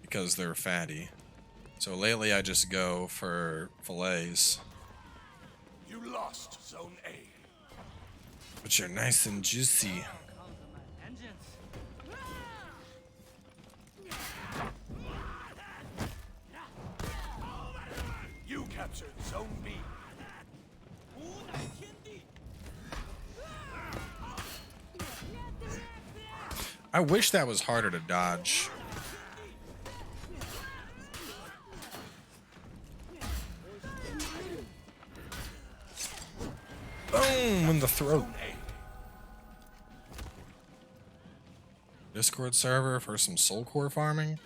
because they're fatty. So lately I just go for fillets. You lost Zone A. But you're nice and juicy. You captured Zone B. I wish that was harder to dodge. Boom in the throat. Discord server for some soul core farming.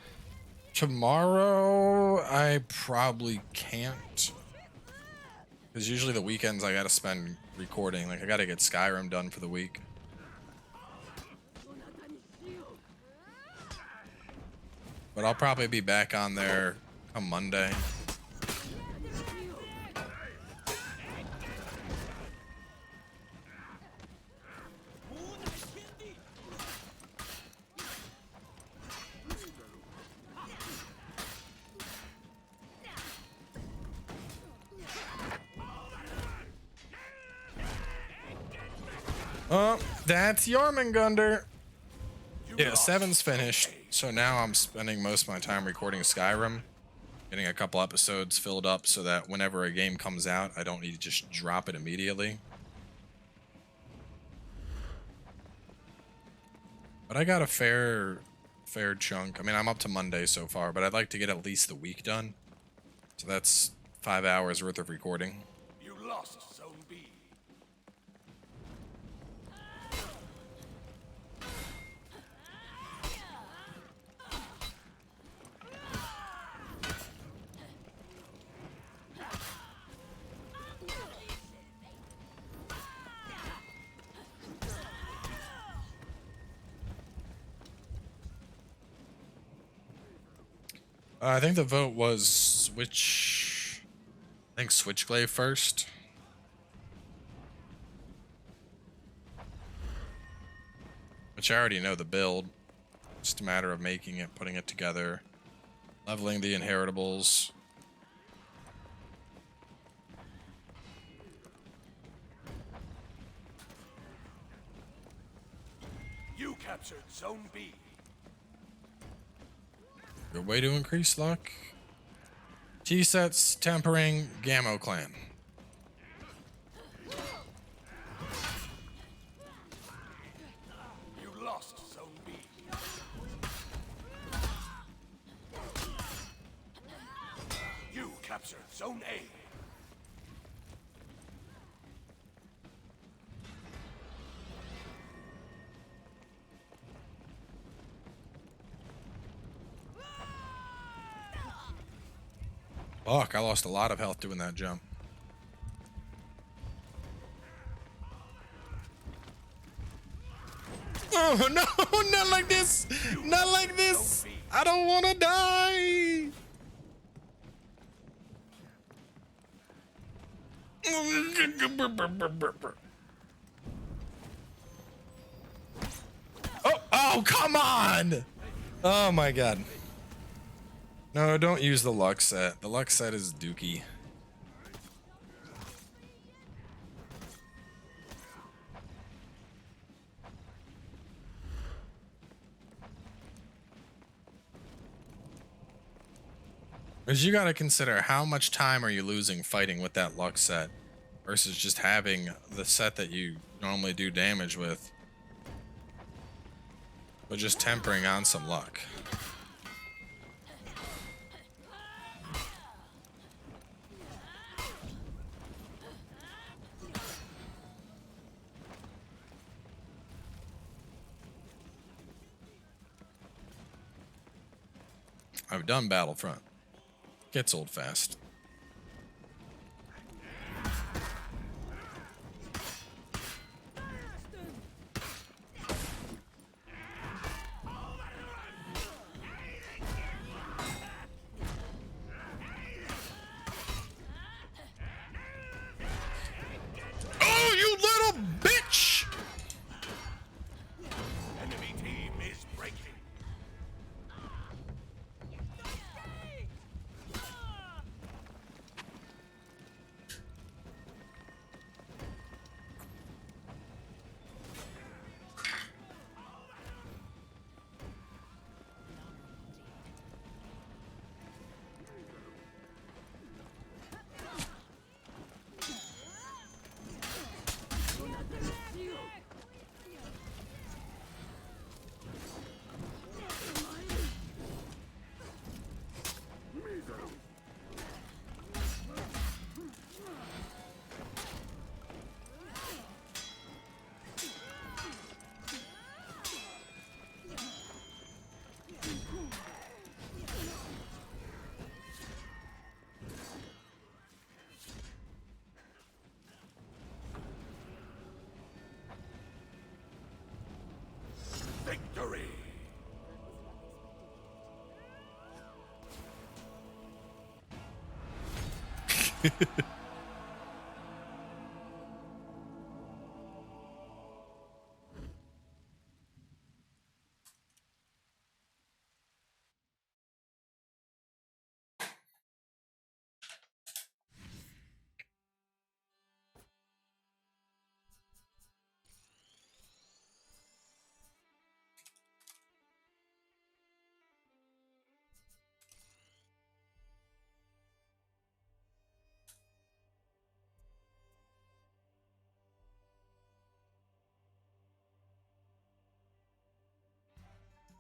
Tomorrow I probably can't, because usually the weekends I gotta spend recording. Like I gotta get Skyrim done for the week. But I'll probably be back on there come Monday. Oh, that's Jormungandr. Yeah, 7's finished, so now I'm spending most of my time recording Skyrim, getting a couple episodes filled up so that whenever a game comes out, I don't need to just drop it immediately. But I got a fair chunk. I mean, I'm up to Monday so far, but I'd like to get at least the week done. So that's 5 hours worth of recording. You lost Zone B. I think the vote was Switch. I think Switchglaive first. Which I already know the build. Just a matter of making it, putting it together, Leveling the inheritables. You captured Zone B. Good way to increase luck. T-sets, tempering, Gammo clan. You lost Zone B. You captured Zone A. Fuck, I lost a lot of health doing that jump. Oh no, not like this! Not like this! I don't wanna die! Oh, come on! Oh my god. No, don't use the luck set. The luck set is dookie. Because you gotta consider how much time are you losing fighting with that luck set versus just having the set that you normally do damage with, but just tempering on some luck. I've done Battlefront. Gets old fast. Oh, you little bitch! Enemy team is breaking. Victory!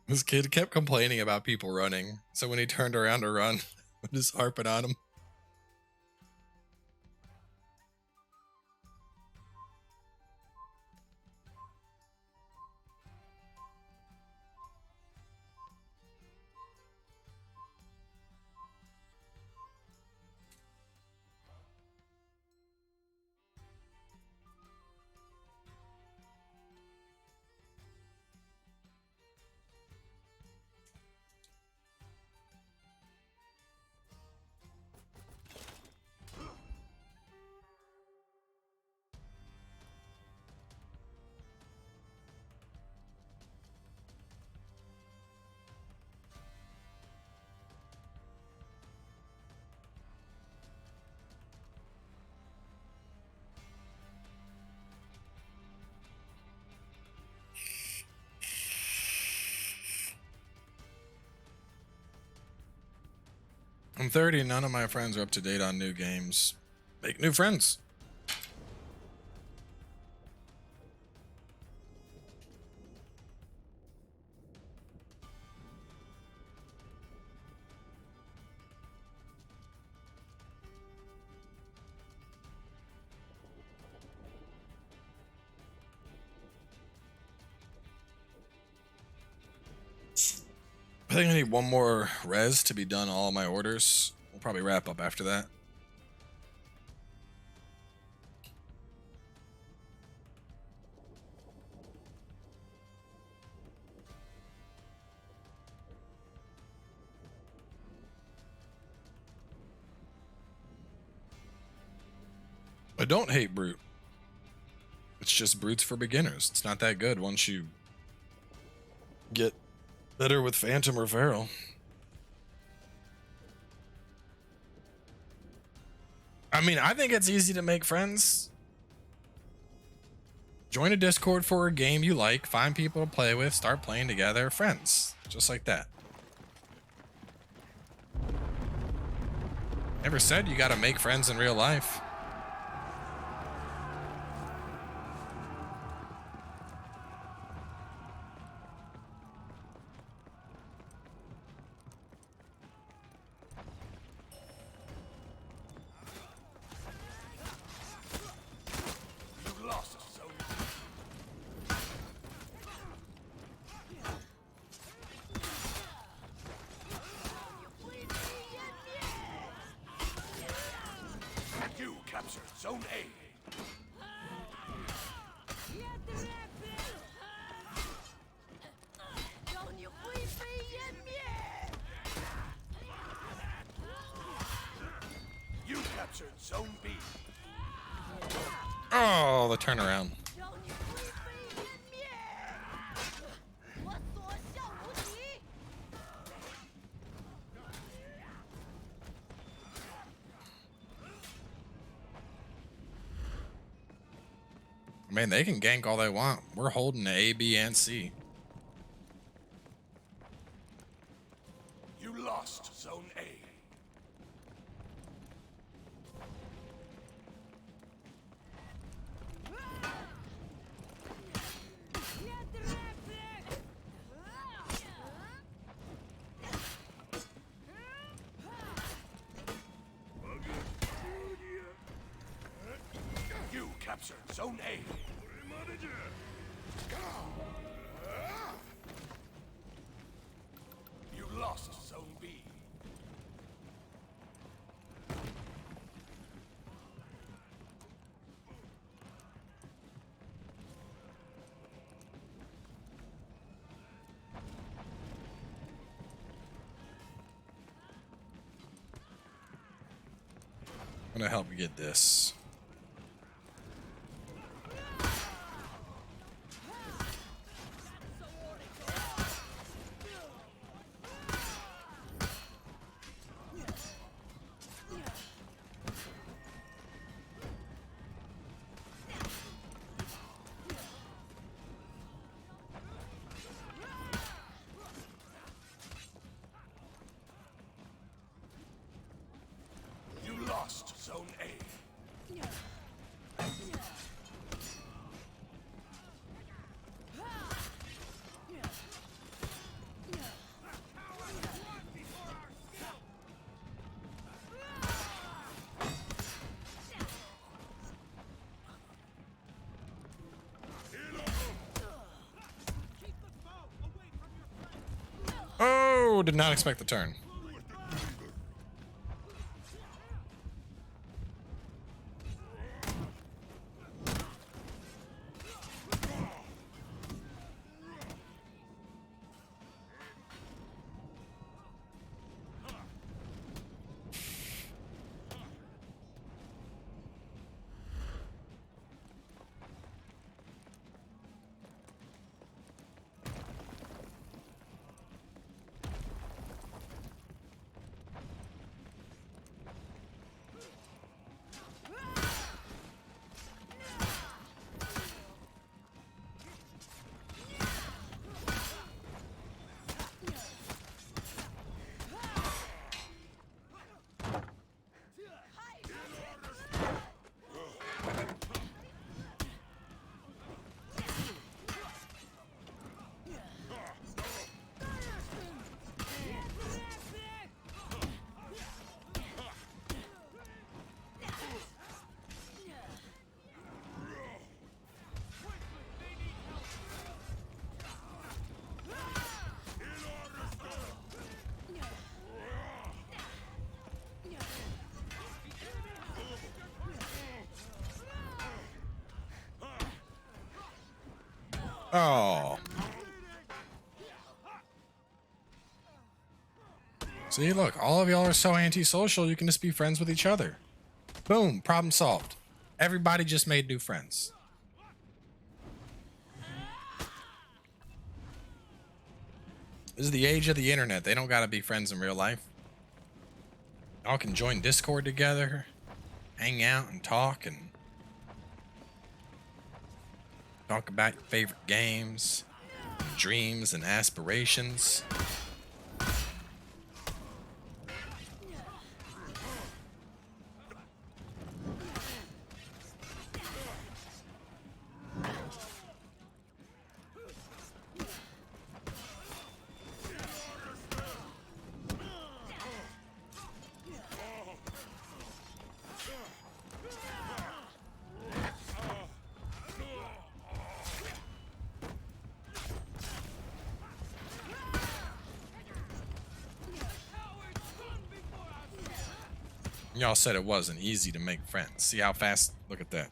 This kid kept complaining about people running, so when he turned around to run, I'm just harping on him. I'm 30 and none of my friends are up to date on new games. Make new friends. I think I need one more res to be done all of my orders. We'll probably wrap up after that. I don't hate Brute. It's just Brute's for beginners. It's not that good once you get better with Phantom or Feral. I mean, I think it's easy to make friends. Join a Discord for a game you like, find people to play with, start playing together, friends. Just like that. Never said you gotta make friends in real life. You lost, Zone You captured Zone A. You captured Zone B. Oh, the turnaround. Man, they can gank all they want. We're holding the A, B, and C. You lost Zone A. You captured Zone A. You lost Zone B. I'm gonna help you get this. You lost Zone A. Oh, did not expect the turn. Oh. See, look, all of y'all are so antisocial, you can just be friends with each other. Boom, problem solved. Everybody just made new friends. This is the age of the internet. They don't gotta be friends in real life. Y'all can join Discord together, hang out and talk about your favorite games, dreams and aspirations. Y'all said it wasn't easy to make friends. See how fast? Look at that.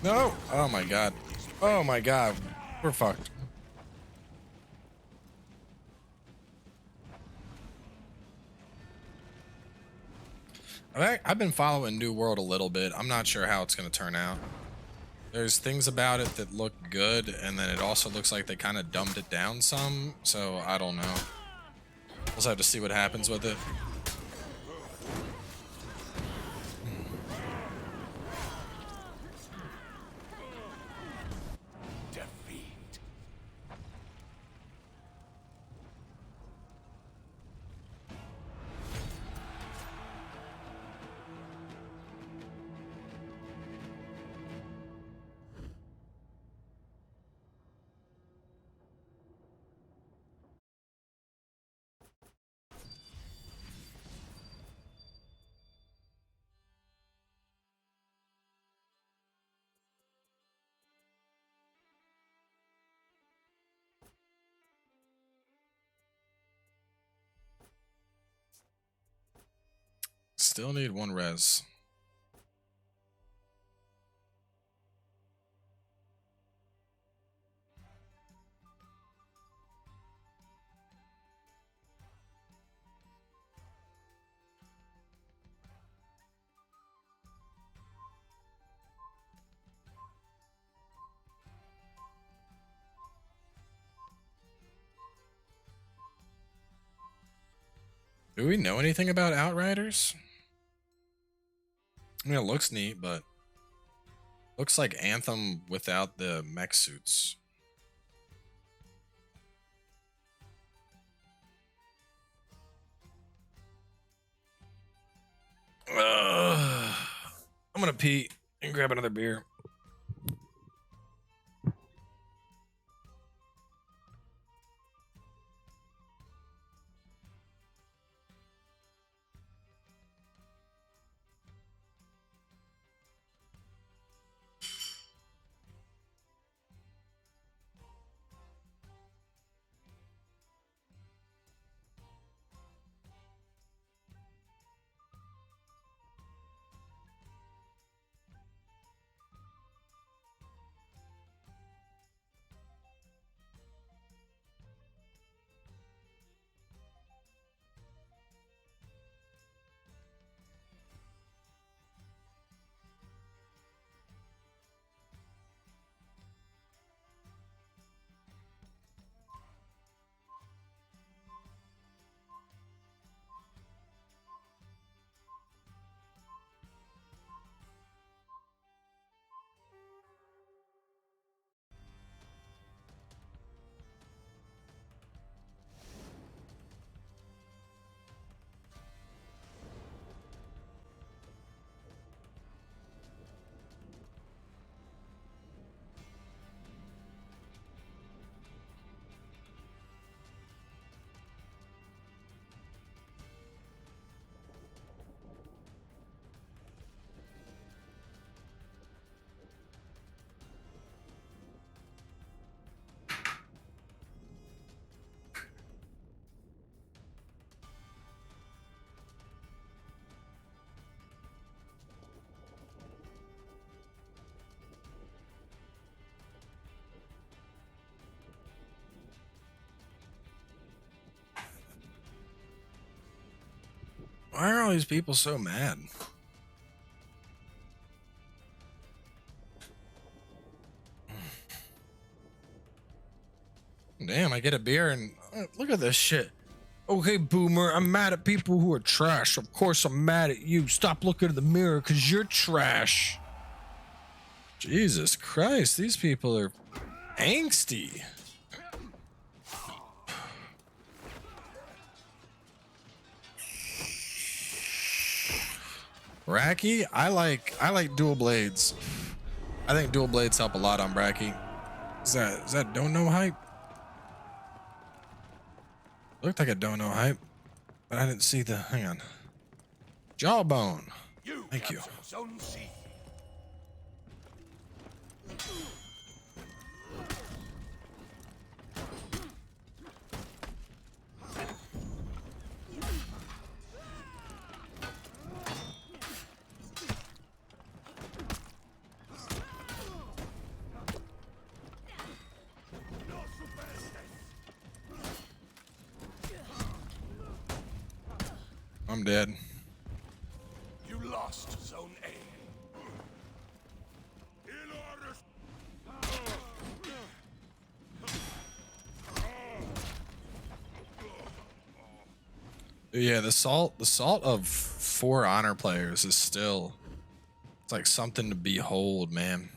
No! Oh my god. Oh my god. We're fucked. I've been following New World a little bit. I'm not sure how it's going to turn out. There's things about it that look good, and then it also looks like they kind of dumbed it down some, so I don't know. We'll just have to see what happens with it. Defeat. Still need one res. Do we know anything about Outriders? I mean, it looks neat, but looks like Anthem without the mech suits. I'm gonna pee and grab another beer. Why are all these people so mad? Damn, I get a beer and look at this shit. Okay, boomer, I'm mad at people who are trash. Of course I'm mad at you. Stop looking in the mirror because you're trash. Jesus Christ, these people are angsty. Bracky, I like dual blades. I think dual blades help a lot on Bracky. Is that don't know hype? Looked like a don't know hype, but I didn't see the hang on. Jawbone. Thank you. Zone C. I'm dead. You lost Zone A. Yeah, the salt of 4 honor players is still, it's like something to behold, man.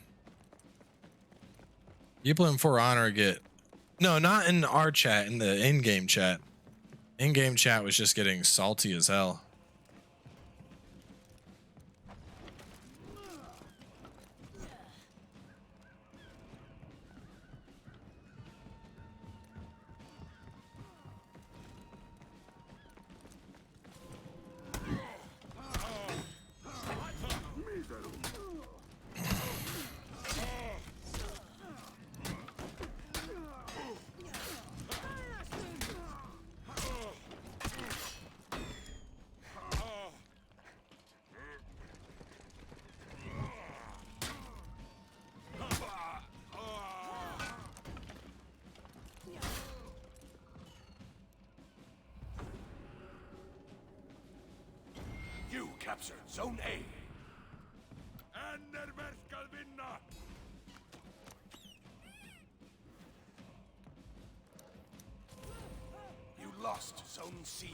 People in For Honor get, no, not in our chat, in the in-game chat. In-game chat was just getting salty as hell. You captured Zone A. You lost Zone C.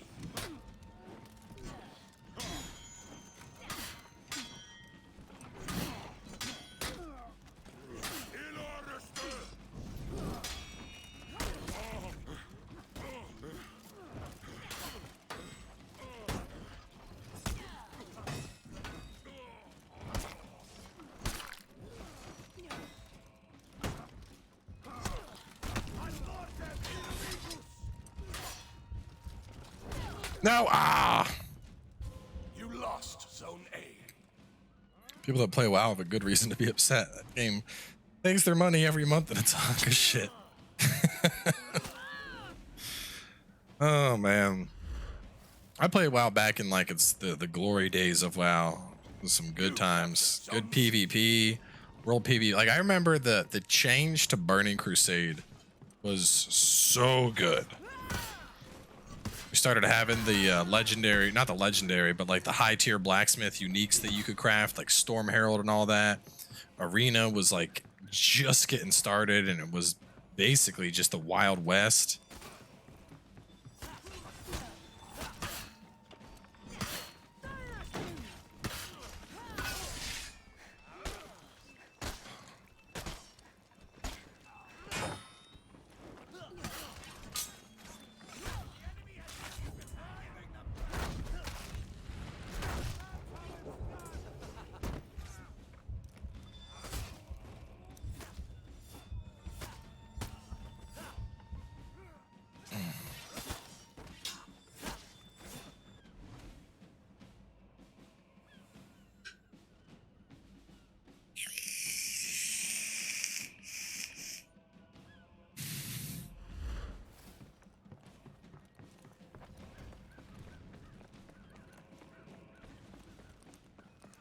No, You lost Zone A. people that play WoW have a good reason to be upset. That game takes their money every month and it's a hunk of shit. Oh man, I played WoW back in like it's the glory days of WoW. It was some good times, good PvP, world PvP. Like I remember the change to Burning Crusade was so good. We started having the legendary, not the legendary, but like the high tier blacksmith uniques that you could craft, like Storm Herald and all that. Arena was like just getting started and it was basically just the Wild West.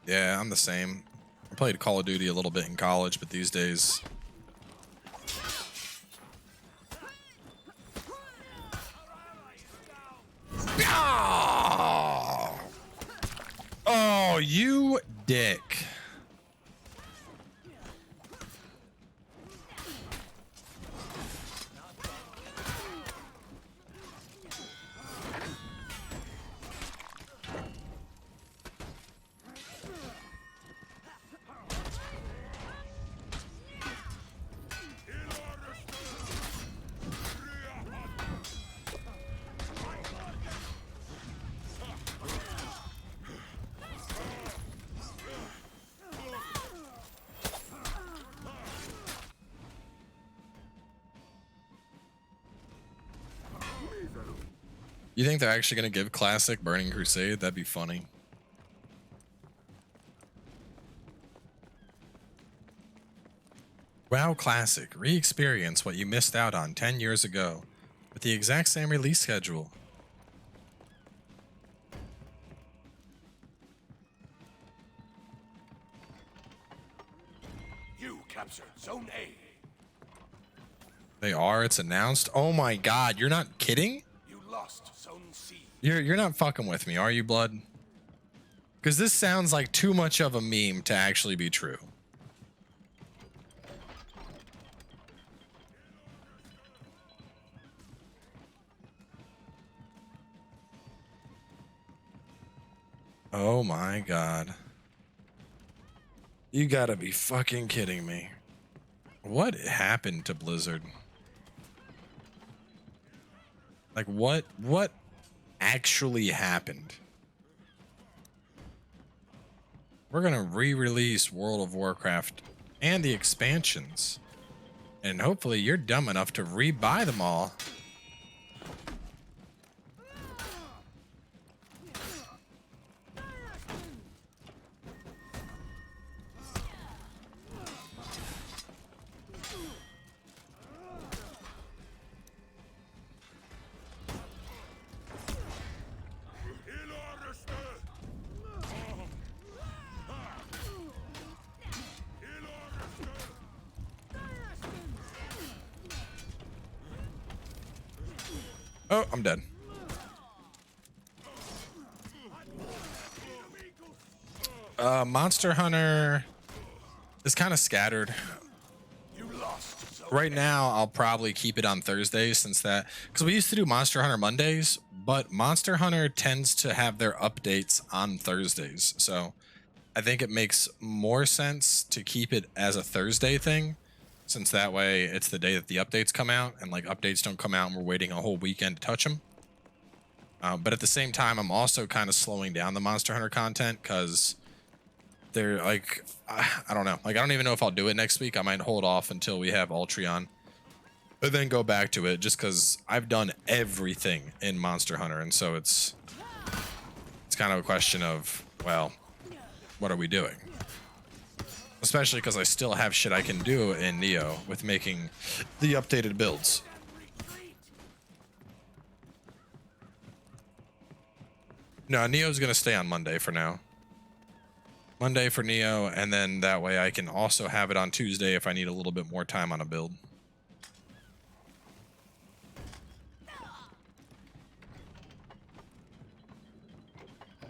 Yeah, I'm the same. I played Call of Duty a little bit in college, but these days... dick. You think they're actually going to give Classic Burning Crusade? That'd be funny. WoW Classic. Re-experience what you missed out on 10 years ago with the exact same release schedule. You captured Zone A. They are. It's announced. Oh my god, you're not kidding? You lost Zone C. You're not fucking with me, are you, Blood? Because this sounds like too much of a meme to actually be true. Oh my god. You gotta be fucking kidding me. What happened to Blizzard? Like what actually happened? We're gonna re-release World of Warcraft and the expansions. And hopefully you're dumb enough to re-buy them all. Oh, I'm dead. Monster Hunter is kind of scattered. You lost Zone Right now, I'll probably keep it on Thursdays since that... Because we used to do Monster Hunter Mondays, but Monster Hunter tends to have their updates on Thursdays. So I think it makes more sense to keep it as a Thursday thing, since that way it's the day that the updates come out, and like updates don't come out and we're waiting a whole weekend to touch them. But at the same time, I'm also kind of slowing down the Monster Hunter content because they're like, I don't know. Like, I don't even know if I'll do it next week. I might hold off until we have Ultreon, but then go back to it just because I've done everything in Monster Hunter. And so it's kind of a question of, well, what are we doing? Especially because I still have shit I can do in Neo with making the updated builds. No, Neo's going to stay on Monday for now. Monday for Neo, and then that way I can also have it on Tuesday if I need a little bit more time on a build.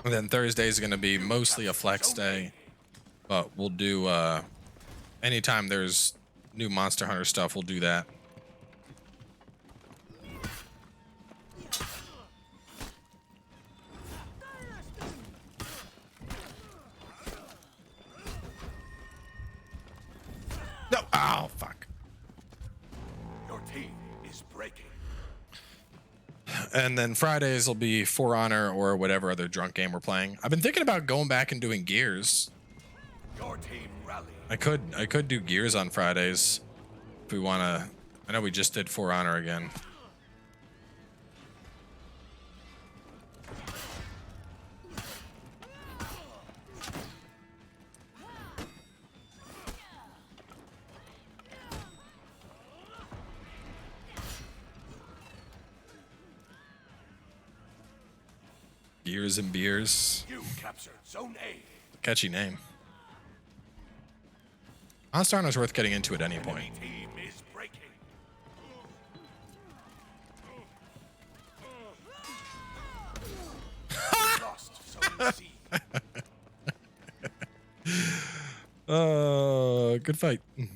And then Thursday is going to be mostly a flex day, but we'll do, anytime there's new Monster Hunter stuff, we'll do that. No, oh, fuck. Your team is breaking. And then Fridays will be For Honor or whatever other drunk game we're playing. I've been thinking about going back and doing Gears. Your team rallied. I could do Gears on Fridays if we want to. I know we just did For Honor again. Gears and Beers. You captured Zone A. Catchy name. Monster Hunter's worth getting into at any point. Enemy team is breaking. You lost Zone C. fight. Good fight.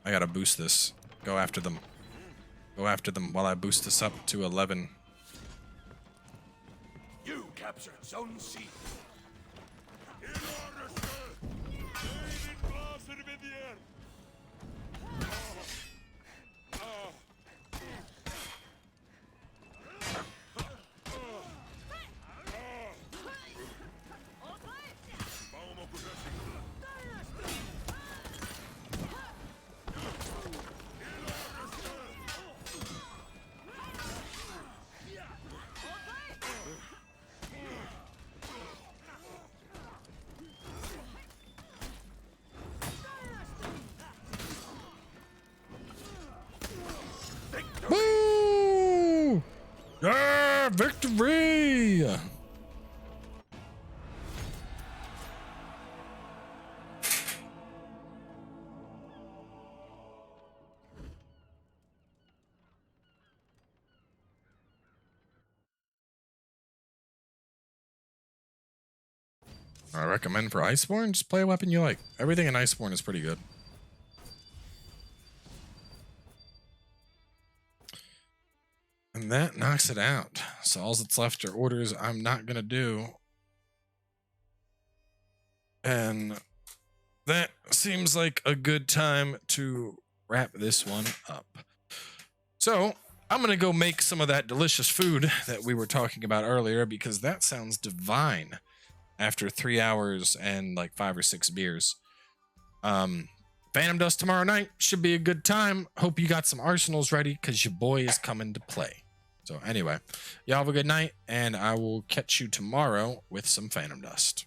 I gotta boost this. Go after them. Go after them while I boost this up to 11. You captured Zone C. Woo! Yeah, victory! I recommend for Iceborne, just play a weapon you like. Everything in Iceborne is pretty good. And that knocks it out. So all that's left are orders I'm not going to do. And that seems like a good time to wrap this one up. So I'm going to go make some of that delicious food that we were talking about earlier, because that sounds divine after 3 hours and like 5 or 6 beers. Phantom Dust tomorrow night should be a good time. Hope you got some arsenals ready, because your boy is coming to play. So anyway, y'all have a good night, and I will catch you tomorrow with some Phantom Dust.